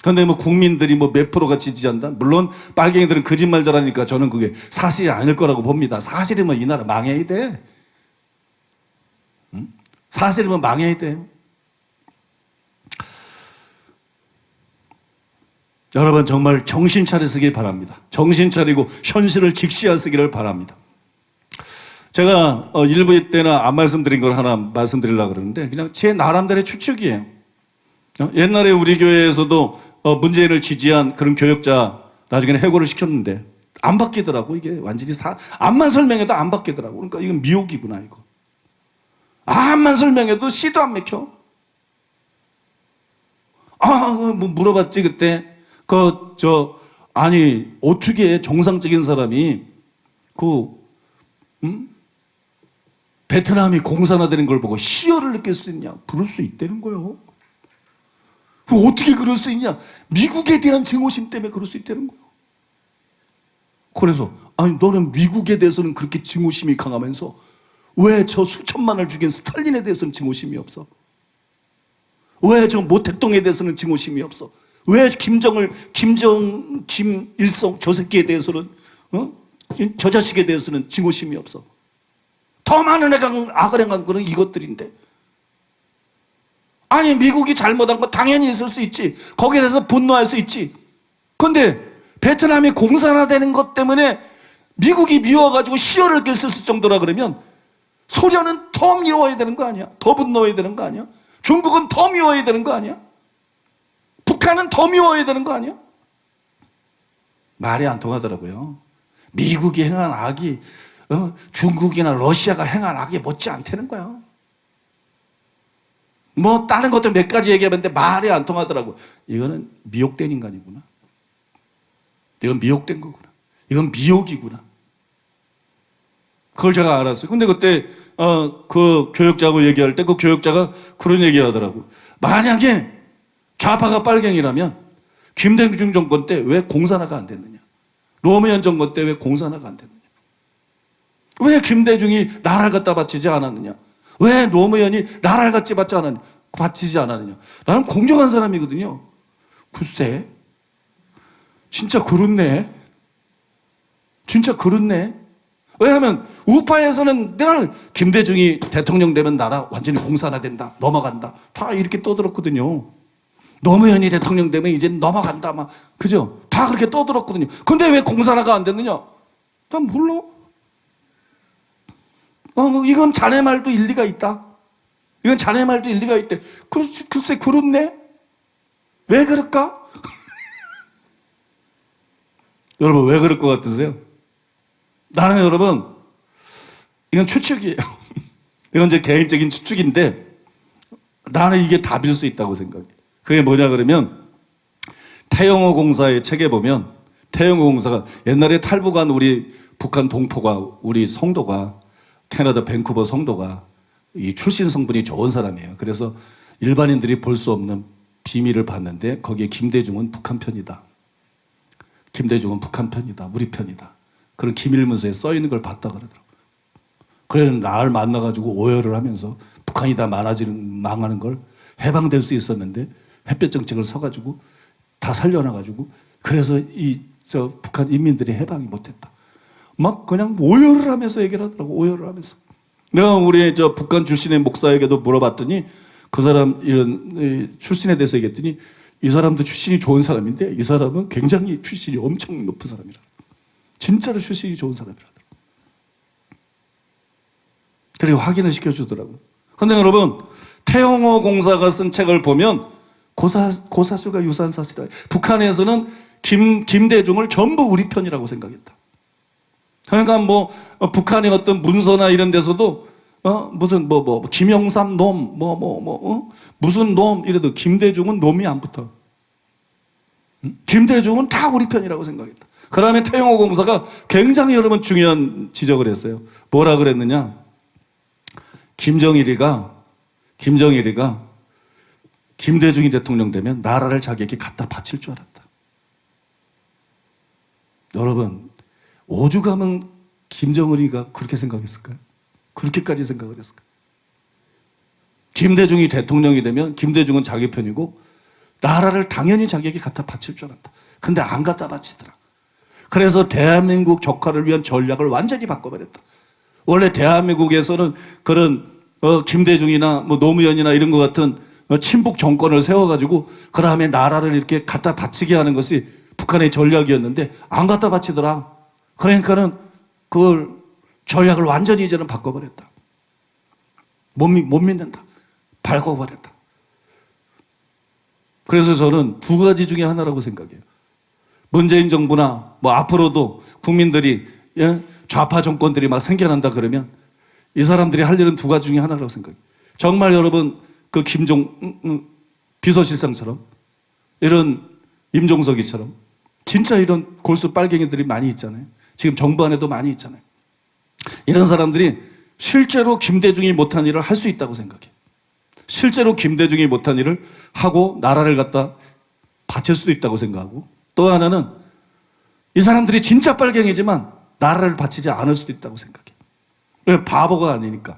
그런데 뭐 국민들이 뭐 몇 프로가 지지한다? 물론 빨갱이들은 거짓말 잘하니까 저는 그게 사실이 아닐 거라고 봅니다. 사실이면 이 나라 망해야 돼. 사실이면 망해야 돼요. 여러분 정말 정신 차리시길 바랍니다. 정신 차리고 현실을 직시하시기를 바랍니다. 제가 일부 때나 안 말씀드린 걸 하나 말씀드리려고 그러는데 그냥 제 나름대로의 추측이에요. 옛날에 우리 교회에서도 문재인을 지지한 그런 교역자 나중에는 해고를 시켰는데 안 바뀌더라고. 이게 완전히 암만 설명해도 안 바뀌더라고. 그러니까 이건 미혹이구나 이거. 암만 설명해도 씨도 안 맥혀. 뭐 물어봤지 그때. 아니 어떻게 정상적인 사람이 베트남이 공산화되는 걸 보고 희열을 느낄 수 있냐? 그럴 수 있다는 거예요. 어떻게 그럴 수 있냐? 미국에 대한 증오심 때문에 그럴 수 있다는 거예요. 그래서 아니 너는 미국에 대해서는 그렇게 증오심이 강하면서 왜 저 수천만을 죽인 스탈린에 대해서는 증오심이 없어? 왜 저 모택동에 대해서는 증오심이 없어? 왜 김일성 저 새끼에 대해서는 저 자식에 대해서는 증오심이 없어? 더 많은 악을 행한 거는 이것들인데. 아니 미국이 잘못한 거 당연히 있을 수 있지. 거기에 대해서 분노할 수 있지. 그런데 베트남이 공산화되는 것 때문에 미국이 미워가지고 희열을 느꼈을 정도라 그러면 소련은 더 미워야 되는 거 아니야? 더 분노해야 되는 거 아니야? 중국은 더 미워야 되는 거 아니야? 북한은 더 미워야 되는 거 아니야? 말이 안 통하더라고요. 미국이 행한 악이 중국이나 러시아가 행한 악이 못지 않다는 거야. 뭐 다른 것도 몇 가지 얘기하는데 말이 안 통하더라고. 이거는 미혹된 인간이구나. 이건 미혹된 거구나. 이건 미혹이구나. 그걸 제가 알았어요. 근데 그때 그 교역자하고 얘기할 때 그 교역자가 그런 얘기를 하더라고. 만약에 좌파가 빨갱이라면 김대중 정권 때 왜 공산화가 안 됐느냐? 노무현 정권 때 왜 공산화가 안 됐느냐? 왜 김대중이 나라를 갖다 바치지 않았느냐? 왜 노무현이 나라를 갖지 바치지 않았느냐? 나는 공정한 사람이거든요. 글쎄, 진짜 그렇네. 진짜 그렇네. 왜냐하면 우파에서는 내가 김대중이 대통령 되면 나라 완전히 공산화된다, 넘어간다, 다 이렇게 떠들었거든요. 노무현이 대통령 되면 이제 넘어간다, 막 그죠? 다 그렇게 떠들었거든요. 근데 왜 공산화가 안 됐느냐? 난 몰라. 이건 자네 말도 일리가 있다. 이건 자네 말도 일리가 있대. 글쎄 그렇네. 왜 그럴까? 여러분 왜 그럴 것 같으세요? 나는 여러분 이건 추측이에요. 이건 제 개인적인 추측인데 나는 이게 답일 수 있다고 생각해. 그게 뭐냐 그러면 태영호 공사의 책에 보면 태영호 공사가 옛날에 탈북한 우리 북한 동포가 우리 성도가 캐나다 밴쿠버 성도가 이 출신 성분이 좋은 사람이에요. 그래서 일반인들이 볼 수 없는 비밀을 봤는데 거기에 김대중은 북한 편이다. 김대중은 북한 편이다. 우리 편이다. 그런 기밀문서에 써 있는 걸 봤다 그러더라고요. 그래서 나를 만나가지고 오열을 하면서 북한이 다 망하는 걸 해방될 수 있었는데 햇볕 정책을 서가지고 다 살려놔가지고 그래서 북한 인민들이 해방이 못했다. 막 그냥 오열을 하면서 얘기를 하더라고. 오열을 하면서. 내가 우리 북한 출신의 목사에게도 물어봤더니 그 사람 이런 출신에 대해서 얘기했더니 이 사람도 출신이 좋은 사람인데 이 사람은 굉장히 출신이 엄청 높은 사람이라. 진짜로 출신이 좋은 사람이라. 그리고 확인을 시켜주더라고요. 그런데 여러분 태영호 공사가 쓴 책을 보면 고사수가 유사한 사실이에요. 북한에서는 김대중을 전부 우리 편이라고 생각했다. 그러니까 뭐 북한의 어떤 문서나 이런 데서도 무슨 김영삼 놈 무슨 놈 이래도 김대중은 놈이 안 붙어. 김대중은 다 우리 편이라고 생각했다. 그다음에 태영호 공사가 굉장히 여러분 중요한 지적을 했어요. 뭐라 그랬느냐? 김정일이가 김대중이 대통령 되면 나라를 자기에게 갖다 바칠 줄 알았다. 여러분 오죽하면 김정은이가 그렇게 생각했을까요? 그렇게까지 생각을 했을까요? 김대중이 대통령이 되면 김대중은 자기 편이고 나라를 당연히 자기에게 갖다 바칠 줄 알았다. 근데 안 갖다 바치더라. 그래서 대한민국 적화를 위한 전략을 완전히 바꿔버렸다. 원래 대한민국에서는 그런 김대중이나 노무현이나 이런 것 같은 친북 정권을 세워가지고 그 다음에 나라를 이렇게 갖다 바치게 하는 것이 북한의 전략이었는데 안 갖다 바치더라. 그러니까는 그걸 전략을 완전히 이제는 바꿔버렸다. 못 믿는다. 바꿔버렸다. 그래서 저는 두 가지 중에 하나라고 생각해요. 문재인 정부나 앞으로도 국민들이 좌파 정권들이 막 생겨난다 그러면 이 사람들이 할 일은 두 가지 중에 하나라고 생각해요. 정말 여러분 그 김종 비서실장처럼 이런 임종석이처럼 진짜 이런 골수 빨갱이들이 많이 있잖아요. 지금 정부 안에도 많이 있잖아요. 이런 사람들이 실제로 김대중이 못한 일을 할 수 있다고 생각해요. 실제로 김대중이 못한 일을 하고 나라를 갖다 바칠 수도 있다고 생각하고, 또 하나는 이 사람들이 진짜 빨갱이지만 나라를 바치지 않을 수도 있다고 생각해요. 왜? 바보가 아니니까.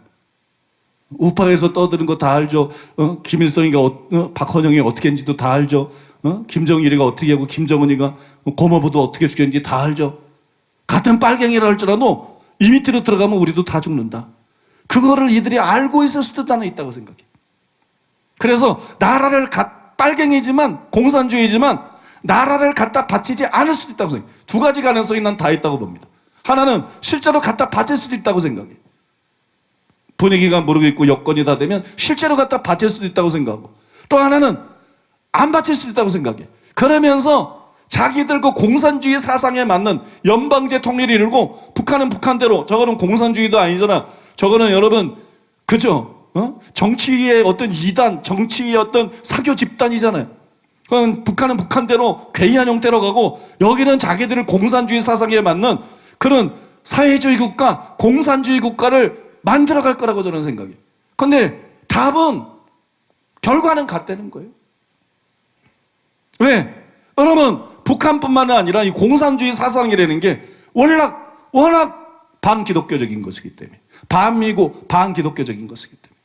우파에서 떠드는 거 다 알죠. 김일성이가 박헌영이 어떻게 했는지도 다 알죠. 김정일이가 어떻게 하고 김정은이가 고모부도 어떻게 죽였는지 다 알죠. 같은 빨갱이라 할지라도 이 밑으로 들어가면 우리도 다 죽는다. 그거를 이들이 알고 있을 수도 나는 있다고 생각해. 그래서 나라를 빨갱이지만 공산주의지만 나라를 갖다 바치지 않을 수도 있다고 생각해. 두 가지 가능성이 난 다 있다고 봅니다. 하나는 실제로 갖다 바칠 수도 있다고 생각해. 분위기가 모르겠고 여건이 다 되면 실제로 갖다 바칠 수도 있다고 생각하고, 또 하나는 안 바칠 수도 있다고 생각해. 그러면서 자기들 그 공산주의 사상에 맞는 연방제 통일을 이루고, 북한은 북한대로 저거는 공산주의도 아니잖아. 저거는 여러분 그죠? 정치의 어떤 이단, 정치의 어떤 사교 집단이잖아요. 그럼 북한은 북한대로 괴이한 형태로 가고, 여기는 자기들을 공산주의 사상에 맞는 그런 사회주의 국가, 공산주의 국가를 만들어갈 거라고 저는 생각해요. 그런데 답은, 결과는 같다는 거예요. 왜? 여러분 북한뿐만 아니라 이 공산주의 사상이라는 게 워낙 반기독교적인 것이기 때문에, 반미고 반기독교적인 것이기 때문에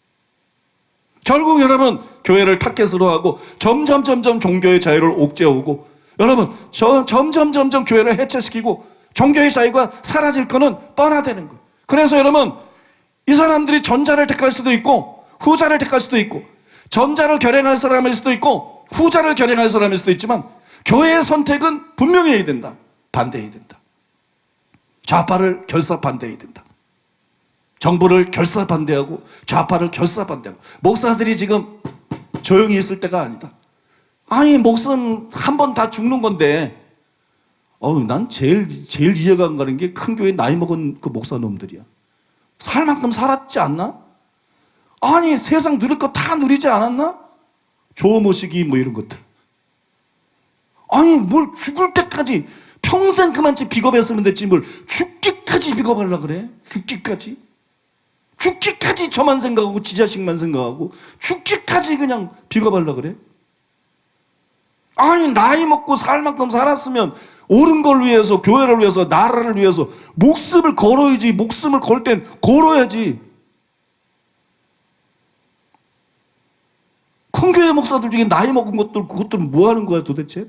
결국 여러분 교회를 타겟으로 하고 점점 종교의 자유를 옥죄어오고, 여러분 점점 교회를 해체시키고 종교의 자유가 사라질 거는 뻔하다는 거예요. 그래서 여러분 이 사람들이 전자를 택할 수도 있고 후자를 택할 수도 있고, 전자를 결행할 사람일 수도 있고 후자를 결행할 사람일 수도 있지만, 교회의 선택은 분명히 해야 된다. 반대해야 된다. 좌파를 결사 반대해야 된다. 정부를 결사 반대하고 좌파를 결사 반대하고. 목사들이 지금 조용히 있을 때가 아니다. 아니 목사는 한 번 다 죽는 건데, 난 제일 이해가 안 가는 게 큰 교회 나이 먹은 그 목사 놈들이야. 살 만큼 살았지 않나? 아니 세상 누릴 거 다 누리지 않았나? 조모시기 뭐 이런 것들. 아니 뭘 죽을 때까지 평생 그만치 비겁했으면 됐지 뭘 죽기까지 비겁하려고 그래? 죽기까지 저만 생각하고 지 자식만 생각하고 죽기까지 그냥 비겁하려고 그래? 아니 나이 먹고 살 만큼 살았으면 옳은 걸 위해서, 교회를 위해서, 나라를 위해서 목숨을 걸어야지. 목숨을 걸 땐 걸어야지. 큰 교회 목사들 중에 나이 먹은 것들, 그것들은 뭐 하는 거야 도대체?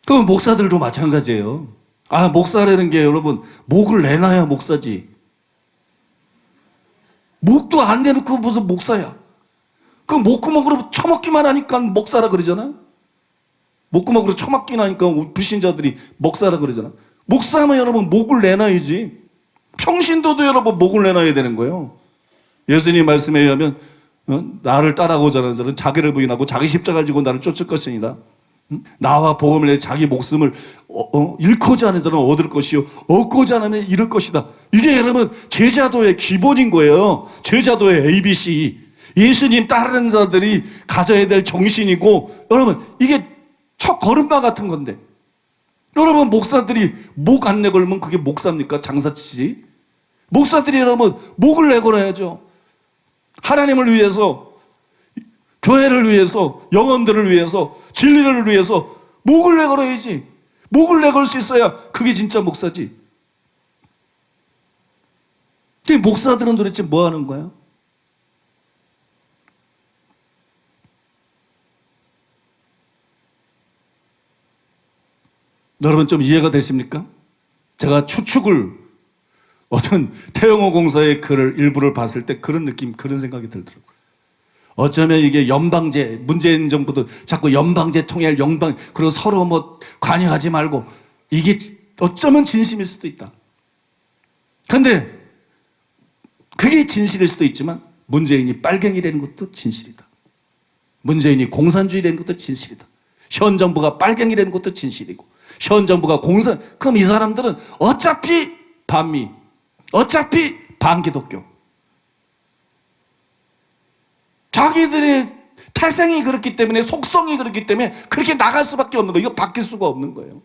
그럼 목사들도 마찬가지예요. 목사라는 게 여러분 목을 내놔야 목사지. 목도 안 내놓고 무슨 목사야. 그 목구멍으로 처먹기만 하니까 목사라 그러잖아. 목구멍으로 처먹기만 하니까 불신자들이 목사라 그러잖아. 목사하면 여러분 목을 내놔야지. 평신도도 여러분 목을 내놔야 되는 거예요. 예수님 말씀에 의하면 나를 따라오자 하는 자는 자기를 부인하고 자기 십자가를 지고 나를 쫓을 것이니라. 나와 복음을 내 자기 목숨을 잃고자 하는 자는 얻을 것이요 얻고자 하는 잃을 것이다. 이게 여러분 제자도의 기본인 거예요. 제자도의 ABC. 예수님 따르는 자들이 가져야 될 정신이고, 여러분 이게 첫 걸음마 같은 건데, 여러분 목사들이 목 안 내걸면 그게 목사입니까? 장사치지. 목사들이 여러분 목을 내걸어야죠. 하나님을 위해서, 교회를 위해서, 영혼들을 위해서, 진리를 위해서 목을 내걸어야지. 목을 내걸 수 있어야 그게 진짜 목사지. 근데 목사들은 도대체 뭐 하는 거야? 여러분 좀 이해가 되십니까? 제가 추측을 어떤 태영호 공사의 글을 일부를 봤을 때 그런 느낌, 그런 생각이 들더라고요. 어쩌면 이게 연방제, 문재인 정부도 자꾸 연방제 통일, 그리고 서로 뭐 관여하지 말고, 이게 어쩌면 진심일 수도 있다. 근데 그게 진실일 수도 있지만, 문재인이 빨갱이라는 것도 진실이다. 문재인이 공산주의라는 것도 진실이다. 현 정부가 빨갱이라는 것도 진실이고, 현 정부가 공산, 그럼 이 사람들은 어차피 반미, 어차피 반기독교. 자기들의 태생이 그렇기 때문에, 속성이 그렇기 때문에 그렇게 나갈 수밖에 없는 거예요. 이거 바뀔 수가 없는 거예요.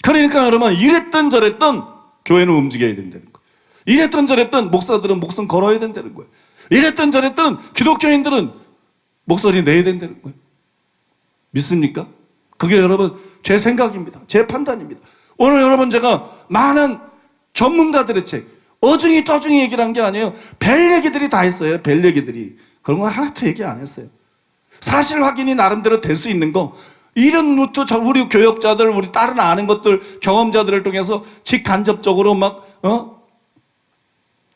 그러니까 여러분, 이랬던 저랬던 교회는 움직여야 된다는 거예요. 이랬던 저랬던 목사들은 목숨 걸어야 된다는 거예요. 이랬던 저랬던 기독교인들은 목소리 내야 된다는 거예요. 믿습니까? 그게 여러분 제 생각입니다. 제 판단입니다. 오늘 여러분 제가 많은 전문가들의 책, 어중이 떠중이 얘기를 한 게 아니에요. 별 얘기들이 다 했어요. 별 얘기들이. 그런 거 하나도 얘기 안 했어요. 사실 확인이 나름대로 될 수 있는 거, 이런 루트, 우리 교역자들, 우리 다른 아는 것들, 경험자들을 통해서 직간접적으로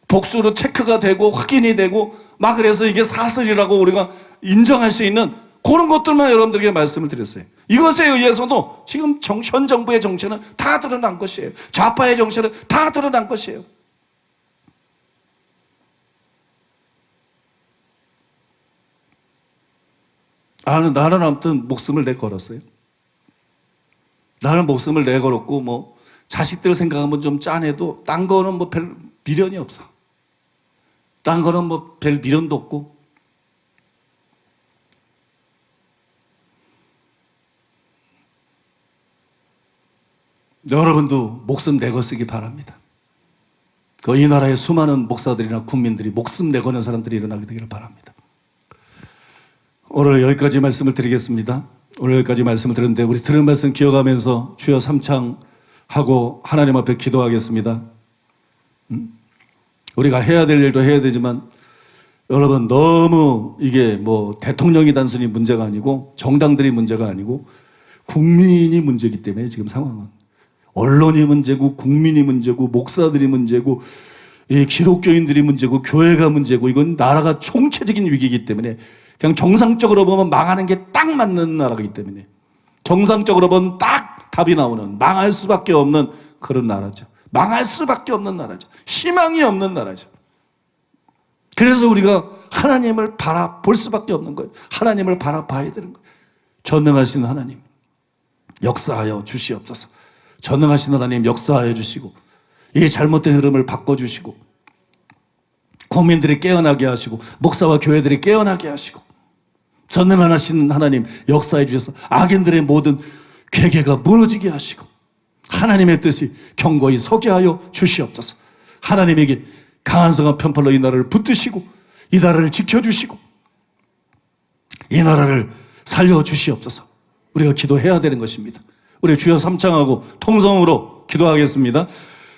복수로 체크가 되고 확인이 되고 막, 그래서 이게 사설이라고 우리가 인정할 수 있는 그런 것들만 여러분들에게 말씀을 드렸어요. 이것에 의해서도 지금 현 정부의 정체는 다 드러난 것이에요. 좌파의 정체는 다 드러난 것이에요. 나는 아무튼 목숨을 내걸었어요. 나는 목숨을 내걸었고, 뭐 자식들 생각하면 좀 짠해도 딴 거는 뭐 별 미련이 없어. 딴 거는 뭐 별 미련도 없고. 여러분도 목숨 내거 쓰기 바랍니다. 이 나라의 수많은 목사들이나 국민들이 목숨 내거는 사람들이 일어나게 되기를 바랍니다. 오늘 여기까지 말씀을 드리겠습니다. 오늘 여기까지 말씀을 드렸는데, 우리 들은 말씀 기억하면서 주여 삼창하고 하나님 앞에 기도하겠습니다. 우리가 해야 될 일도 해야 되지만, 여러분 너무 이게 뭐 대통령이 단순히 문제가 아니고, 정당들이 문제가 아니고, 국민이 문제이기 때문에 지금 상황은 언론이 문제고, 국민이 문제고, 목사들이 문제고, 이 기독교인들이 문제고, 교회가 문제고, 이건 나라가 총체적인 위기이기 때문에, 그냥 정상적으로 보면 망하는 게 딱 맞는 나라이기 때문에, 정상적으로 보면 딱 답이 나오는, 망할 수밖에 없는 그런 나라죠. 망할 수밖에 없는 나라죠. 희망이 없는 나라죠. 그래서 우리가 하나님을 바라볼 수밖에 없는 거예요. 하나님을 바라봐야 되는 거예요. 전능하신 하나님, 역사하여 주시옵소서. 전능하신 하나님, 역사하여 주시고, 이 잘못된 흐름을 바꿔주시고, 국민들이 깨어나게 하시고, 목사와 교회들이 깨어나게 하시고, 전능하신 하나님 역사해 주셔서 악인들의 모든 괴계가 무너지게 하시고, 하나님의 뜻이 견고히 서게 하여 주시옵소서. 하나님에게 강한 성한 편팔로 이 나라를 붙드시고, 이 나라를 지켜주시고, 이 나라를 살려주시옵소서. 우리가 기도해야 되는 것입니다. 우리 주여 삼창하고 통성으로 기도하겠습니다.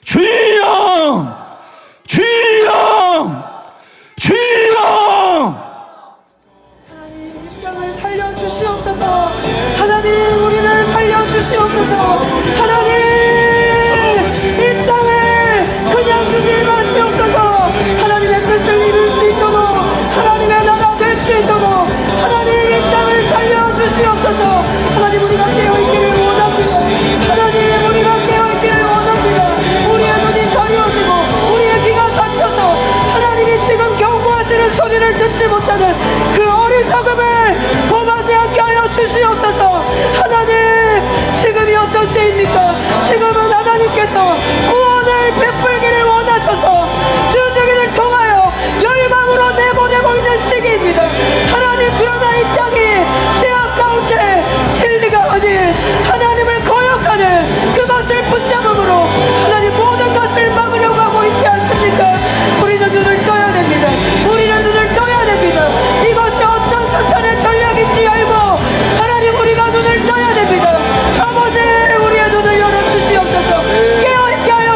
주여! 주여! 주여! 이 땅을 살려주시옵소서. 하나님, 우리를 살려주시옵소서. 하나님, 이 땅을 그냥 두지 마시옵소서. 하나님의 뜻을 이룰 수 있도록, 하나님의 나라 될 수 있도록, 하나님 이 땅을 살려주시옵소서. 하나님, 우리가 깨어있기를 원합니다. 하나님, 우리가 깨어있기를 원합니다. 우리의 눈이 가려지고 우리의 귀가 닫혀서 하나님이 지금 경고하시는 소리를 듣지 못하는 그 어리석음을 범하지 않게 하여 주시옵소서. 하나님, 지금이 어떤 때입니까? 지금은 하나님께서 구원을 베풀기를 원하셔서 주주기를 통하여 열방으로 내보내고 있는 시기입니다. 하나님, 그러나 이 땅이 죄악 가운데 진리가 아닌 하나님을 거역하는 그것을 붙잡음으로 하나님 모든 것을 막으려고 하고 있지 않습니까? 우리는 눈을 떠야 됩니다. 우리는 눈을 떠야 됩니다. 이것이 어떤 사탄의 전략인지 알고 하나님, 우리가 눈을 떠야 됩니다. 아버지, 우리의 눈을 열어주시옵소서. 깨어있게 하여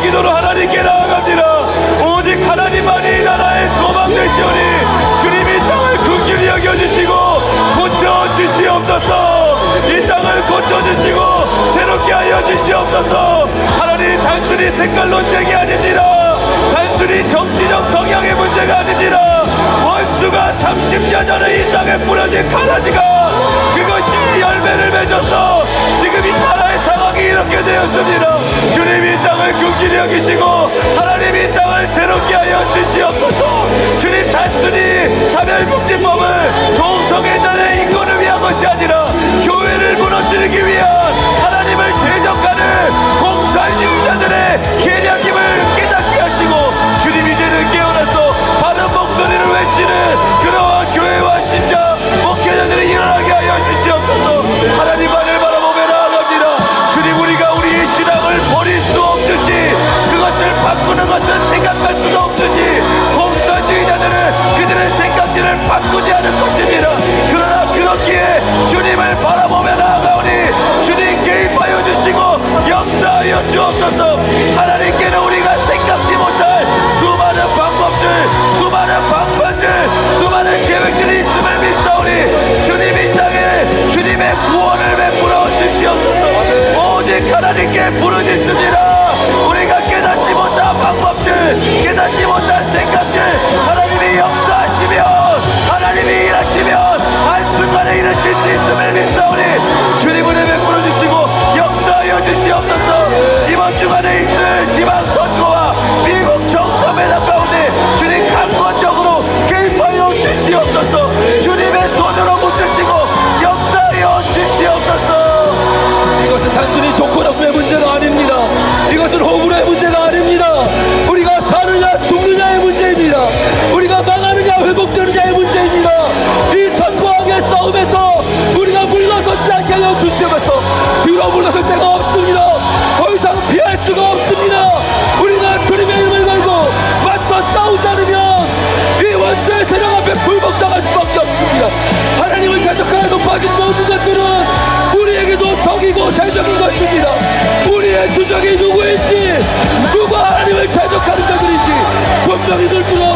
기도로 하나님께 나아갑니다. 오직 하나님만이 나라의 소망 되시오니 주님 이 땅을 긍휼히 여겨주시고 고쳐주시옵소서. 이 땅을 고쳐주시고 새롭게 하여 주시옵소서. 하나님 단순히 색깔 논쟁이 아닙니다. 단순히 정치적 성향의 문제가 아닙니다. 원수가 30년 전에 이 땅에 뿌려진 가라지가 그것이 열매를 맺어서 지금 이 나라의 상황이 이렇게 되었습니다. 주님 이 땅을 긍휼히 여기시고 하나님 이 땅을 새롭게 하여 주시옵소서. 주님 단순히 차별복지법을 동성애자의 인권을 위한 것이 아니라 교회를 무너뜨리기 위한 하나님을 대적하는 공산주의자들의 계략임을 깨닫게 하시고 주님 이제는 깨어나서 바른 목소리를 외치는 그러한 교회와 신자 목회자들이 일어나게 하여 주시옵소서. 하나님만을 바라보며 나아갑니다. 주님 우리가 우리의 신앙을 버릴 수 없듯이 그것을 바꾸는 것을 생각할 수도 없듯이 공산주의자들은 그들의 생각들을 바꾸지 않을 것입니다. 그러나 그렇기에 주님을 바라보며 나아가오니 주님 개입하여 주시고 역사하여 주옵소서. 하나님께는 우리가 생각지 못할 수많은 방법들, 수많은 방편들, 수많은 계획들이 있음을 믿사오니 주님 이 땅에 주님의 구원을 베풀어 주시옵소서. 오직 하나님께 부르짖습니다. 우리가 깨닫지 못한 방법들, 깨닫지 못한 생각들 하나님이 역사하시면 하나님이 일하시면 한순간에 일으킬 수 있음을 믿사오니 주님 은혜 베풀어 주시고 역사하여 주시옵소서. 이번 주간에 있을 지방선거와 미국 정상회담 가운데 주님 강권적으로 개입하여 주시옵소서. 주님의 손으로 붙드시고 역사하여 주시옵소서. 이것은 단순히 조건 없의 문제가 아닙니다. 이것은 호불호의 문제가 아닙니다. 우리가 사느냐 죽느냐의 문제입니다. 우리가 망하느냐 회복되느냐의 문제입니다. 이 선거학의 싸움에서 우리가 물러서지 않게 하여 주시면서 뒤로 물러설 데가 없습니다. 더 이상 피할 수가 없습니다. 우리가 주님의 이름을 걸고 맞서 싸우지 않으면 이 원수의 세력 앞에 굴복당할 수밖에 없습니다. 하나님을 대적하여 높아진 모든 것들은 우리에게도 적이고 대적인 것입니다. 우리의 주적이 누구인지 누가 하나님을 대적하는 자들인지 분명히 두고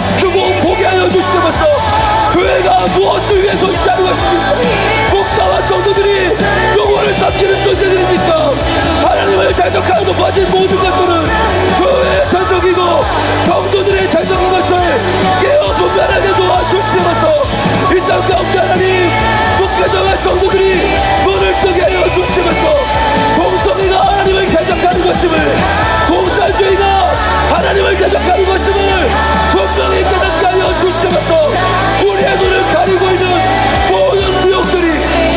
보게 하여 주시면서 교회가 무엇을 위해 존재하는 것입니까? 목사와 성도들이 영혼을 삼키는 존재들입니까? 하나님을 대적하여 높아진 모든 것들은 교회의 대적이고 성도들의 대적인 것을 깨어 분별하게 도와주시면서 이 땅 가운데 하나님 목회자와 성도들이 문을 뜨게 하여 주시면서 동성애가 하나님을 대적하는 것임을 공산주의가 하나님을 대적하는 것임을 분명히 깨닫게 하여 주시면서 우리의 눈을 가리고 있는 모든 무역들이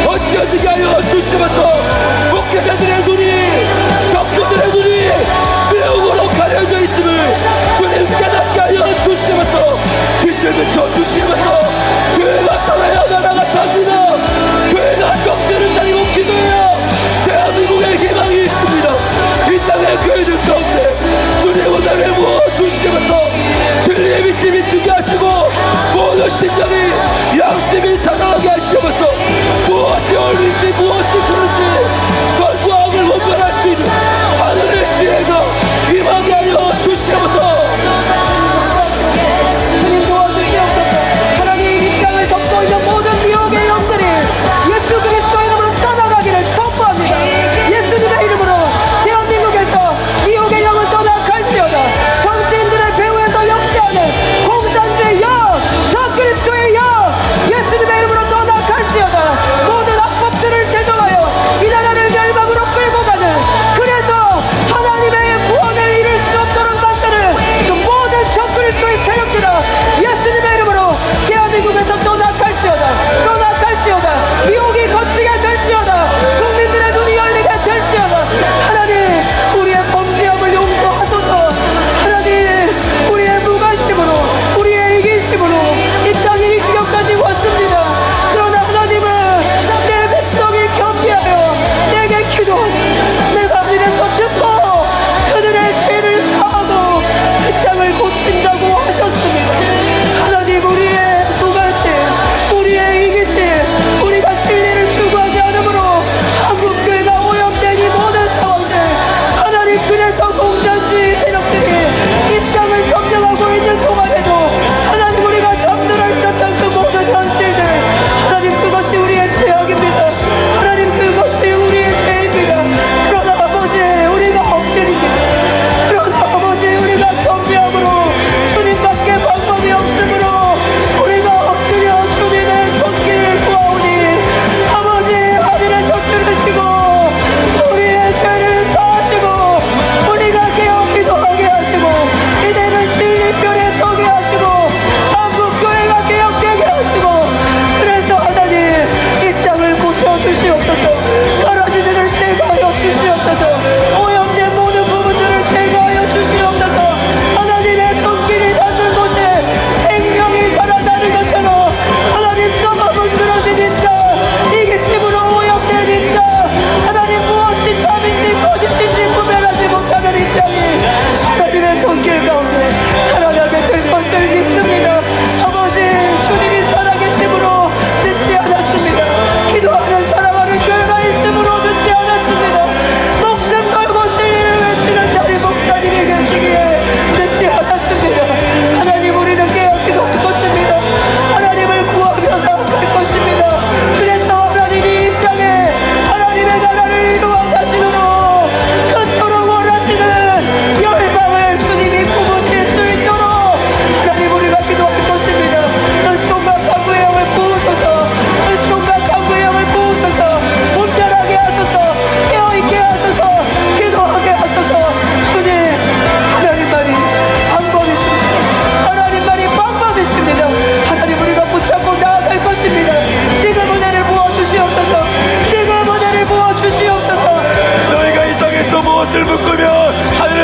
얹혀지게 하여 주시면서 목회자들의 눈이 성도들의 눈이 매우고로 가려져 있음을 주님 깨닫게 하여 주시면서 빛을 비춰 주시면서 교회가 살아야 나라가 삽니다. 교회가 정신을 차리고 기도해야 대한민국의 희망이 있습니다. 이 땅의 교회들 가운데 주님의 은혜를 부어주시면서 진리의 빛이 비추게 하시고 모든 심령이 양심이 살아나게 하시면서 무엇이 옳은지 무엇이 그른지 선과 악을 분별할 수 있는 하늘의 지혜가 임하게 하여 주시면서 주님 도와주시옵소서.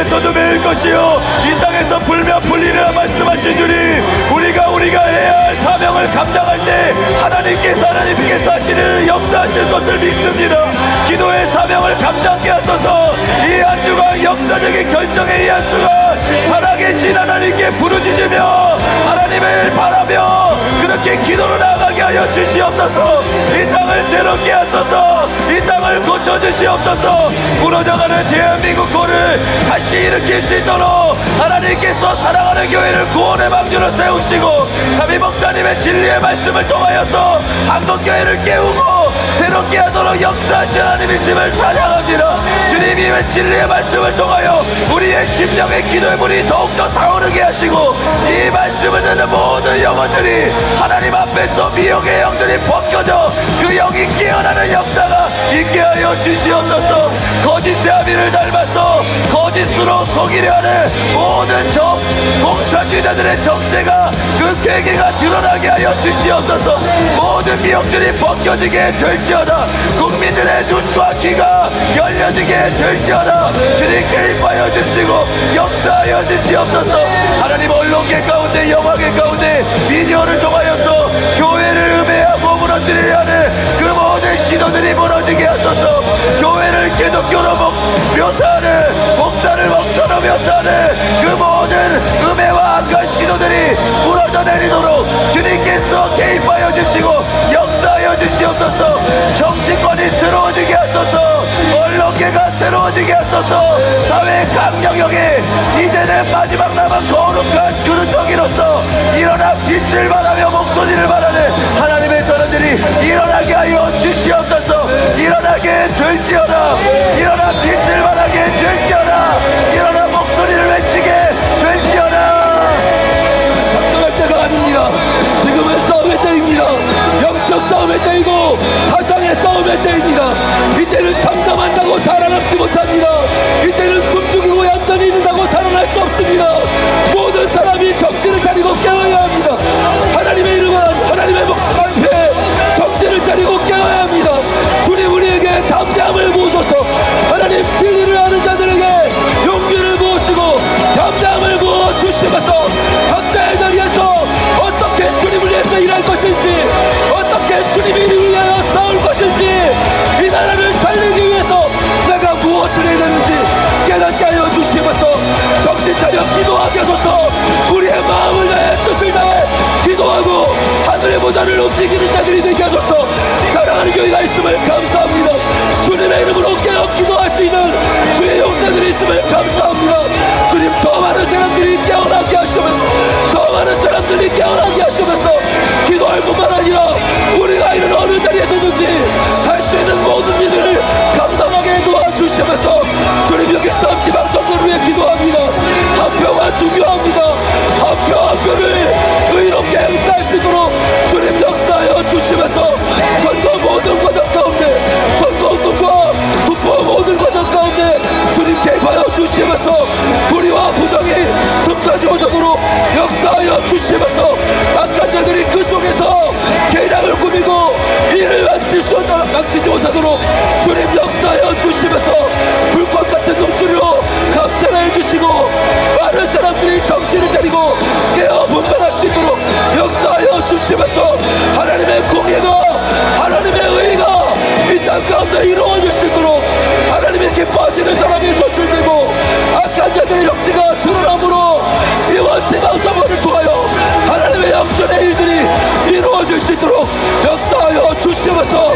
하늘에서도 매일 것이요 이 땅에서 불면 불리라 말씀하신 주님, 우리가 해야 할 사명을 감당할 때 하나님께서 하시는 역사하실 것을 믿습니다. 기도의 사명을 감당케 하소서. 이 한 주간 역사적인 결정의 이 한 수가 살아계신 하나님께 부르짖으며 하나님을 바라며 그렇게 기도로 나아가게 하여 주시옵소서. 이 땅을 새롭게 하소서. 이 땅을 고쳐주시옵소서. 무너져가는 대한민국 고를 다시 일으킬 수 있도록 하나님께서 사랑하는 교회를 구원의 방주로 세우시고 담임 목사님의 진리의 말씀을 통하여서 한국교회를 깨우고 새롭게 하도록 역사하신 하나님이심을 찬양합니다. 주님의 진리의 말씀을 통하여 우리의 심령의 기도의 물이 더욱더 타오르게 하시고 이 말씀을 듣는 모든 영혼들이 하나님 앞에서 미혹의 영들이 벗겨져 그 영이 깨어나는 역사가 있게 하여 주시옵소서. 거짓의 아비를 닮아서 거짓으로 속이려 하는 모든 공산주의자들의 정체가 그 괴계가 드러나게 하여 주시옵소서. 모든 미혹들이 벗겨지게 될지어다. 국민들의 눈과 귀가 열려지게 될지어다. 주님 개입하여 주시고 역사하여 주시옵소서. 하나님 언론계 가운데 영화계 가운데 미디어를 통하여서 교회를 음해하고 무너뜨리려 하는 그 모든 시도들이 무너지게 하소서. 교회를 기독교로 묘사하는 목사를 목사로 묘사하는 그 모든 음해와 악한 시도들이 무너져 내리도록 주님께서 개입하여 주시고 역사하여 주시옵소서. 정치권이 새로워지게 하소서. 언론계가 새로워지게 하소서. 사회 각 영역에 이제는 마지막 남은 거룩한 그릇터기로서 일어나 빛을 발하며 목소리를 발하는 하나님의 선원들이 일어나게 하여 주시옵소서. 일어나게 될지어다. 일어나 빛을 발하게 될지어다. 일어나 목소리를 외치게 될지어다. 작정할 때가 아닙니다. 지금은 싸움의 때입니다. 영적 싸움의 때이고 사상의 싸움의 때입니다. 이때는 잠잠한다고 살아남지 못합니다. 이때는 숨죽이고 얌전히 있는다고 살아날 수 없습니다. 모든 사람이 정신을 차리고 깨어야 합니다. 하나님의 이름은 하나님의 목숨 앞에 정신을 차리고 깨어야 합니다. 주님 우리에게 담대함을 부으소서. 하나님 진리를 아는 자들에게 용기를 부으시고 담대함을 부어 주시면서 각자의 자리에서 어떻게 주님을 위해서 일할 것인지, 어떻게 주님의 이름을 위하여 싸울 것인지, 이 나라를 살리기 위해서 내가 무엇을 해야 되는지 깨닫게 하여 주시면서 정신 차려 기도하게 하소서. 우리의 마음을 다해 뜻을 다해 기도하고 하늘의 보좌를 움직이는 자들이 되게 하소서. 사랑하는 교회가 있음을 감사합니다. 주님의 이름으로 깨어 기도할 수 있는 주의 용사들이 있음을 감사합니다. 주님 더 많은 사람들이 깨어나게 하시면서 더 많은 사람들이 깨어나게 하시면서 기도할 뿐만 아니라 우리가 있는 어느 자리에서든지 할 수 있는 모든 일들을 감당하게 도와주시면서 주님 여기 싸움 지방선거를 위해 기도합니다. 한 표가 중요합니다. 한 표 한 표를 의롭게 행사할 수 있도록 주님 역사하여 주시면서 선거 모든 과정 가운데 선거운동과 투표 모든 과정 가운데 주님 개입하여 주시면서 불의와 부정이 틈타지 못하도록 역사하여 주시면서 악한 자들이 그 속에서 계략을 꾸미고 이를 망치지 못하도록 주님 역사하여 주시면서 불꽃 같은 농추리로 감찰해 주시고 많은 사람들이 정신을 차리고 깨어 분별할 수 있도록 역사하여 주시면서 하나님의 공의가 하나님의 의가 이 땅 가운데 이루어질 수 있도록 하나님의 기뻐하시는 사람이 소출되고 악한 자들의 역지가 드러남으로 이번 지방선거를 통하여 하나님의 영전의 일들이 이루어질 수 있도록 역사하여 주시면서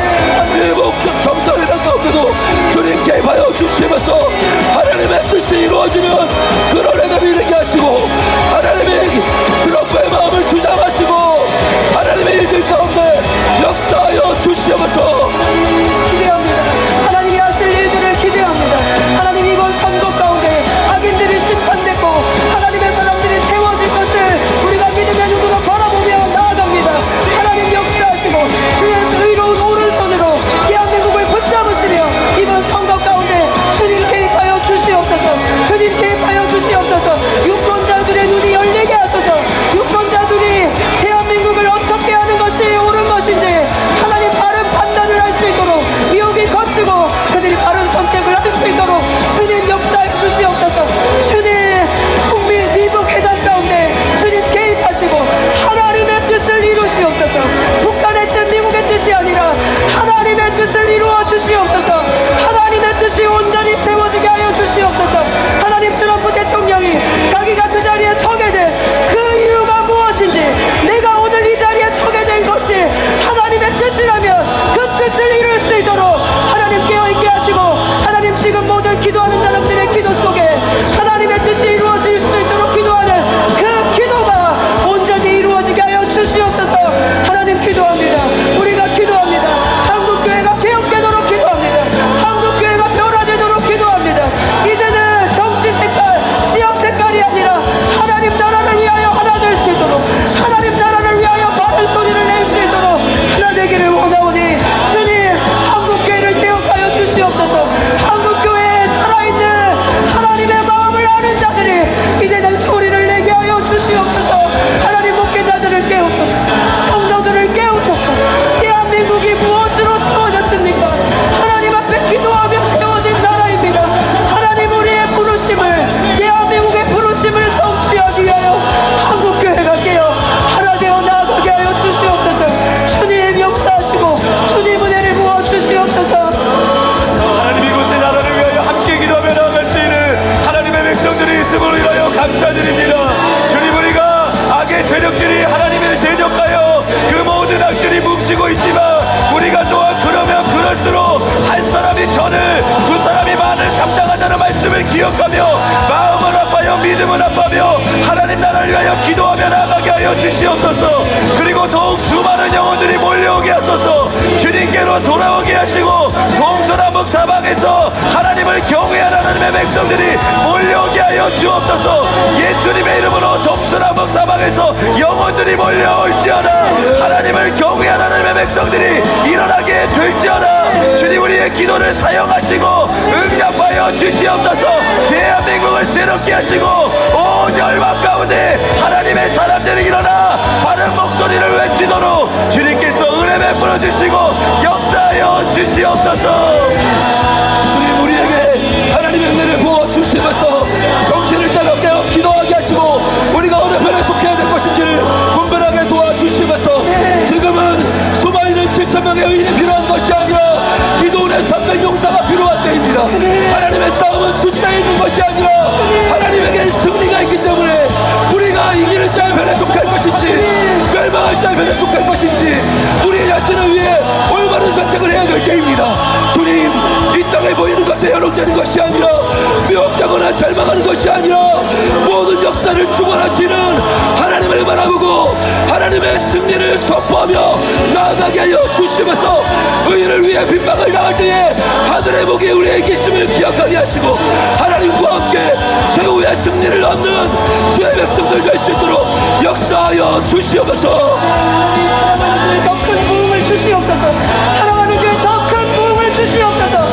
일본 정상회담 가운데도 주님 개입하여 주시면서 하나님의 뜻이 이루어지는 그런 회담이 되게 하시고 하나님의 트럼프의 마음을 주장하시고 하나님의 일들 가운데 역사하여 주시면서 기대합니다. 하나님이 하실 일들을 기대합니다. 하나님 이번 선거 가운데 악인들이 심판되고 하나님의 사람들이 세워질 것을 우리가 믿음의 눈으로 바라보며 나아갑니다. 하나님 역사하시고 주의 의로운 오른손으로 대한민국을 붙잡으시며 이번 선거 가운데 주님 개입하여 주시옵소서. 주님 개입하여 주시옵소서. 유권자들의 세력들이 하나님을 대적하여 그 모든 악들이 뭉치고 있지만 우리가 또한 그러면 그럴수록 한 사람이 전을 두 사람이 만을 감당한다는 말씀을 기억하며 마음은 아파요 믿음은 아파며 하나님 나라를 위하여 기도하며 나아가게 하여 주시옵소서. 그리고 더욱 수많은 영혼들이 몰려오게 하소서. 주님께로 돌아오게 하시고 동서남북 사방에서 하나님을 경외하는 하나님의 백성들이 몰려오게 하여 주옵소서. 예수님의 이름으로 동서남북 사방에서 영혼들이 몰려올지어다. 하나님을 경외하는 하나님의 백성들이 일어나게 될지어다. 주님 우리의 기도를 사용하시고 응답하여 주시옵소서. 대한민국을 새롭게 하시고 온 열방 가운데 하나님의 사람들이 일어나 바른 목소리를 외치도록 주님께서 은혜 베풀어 주시고 역사하여 주시옵소서. 주님 우리에게 하나님의 은혜를 부어 주시면서 정신을 차갑게 기도하게 하시고 우리가 어느 편에 속해야 될 것인지를 분별하게 도와주시면서 지금은 수많은 7,000명의 의인이 필요한 것이 아니라 기도원의 300용사가 필요한 때입니다. 하나님의 싸움은 숫자에 있는 것이 아니라 하나님에게 승리가 있기 때문에 우리가 이기는 자의 편에 속할 것인지 멸망할 자의 편에 속할 것인지 우리 자신을 위해 올바른 선택을 해야 될 때입니다. 주님 이 땅에 보이는 것에 현혹되는 것이 아니라 미혹되거나 절망하는 것이 아니라 모든 역사를 주관하시는 하나님을 바라보고 하나님의 승리를 선포하며 나아가게 하여 주시면서 의인을 위해 빈방을 당할 때에 하늘의 복이 우리에게 있음을 기억하게 하시고 하나님과 함께 최후의 승리를 얻는 주의 백성들 될 수 있도록 역사하여 주시옵소서. 더 큰 부흥을 주시옵소서. 사랑하는 교회 더 큰 부흥을 주시옵소서.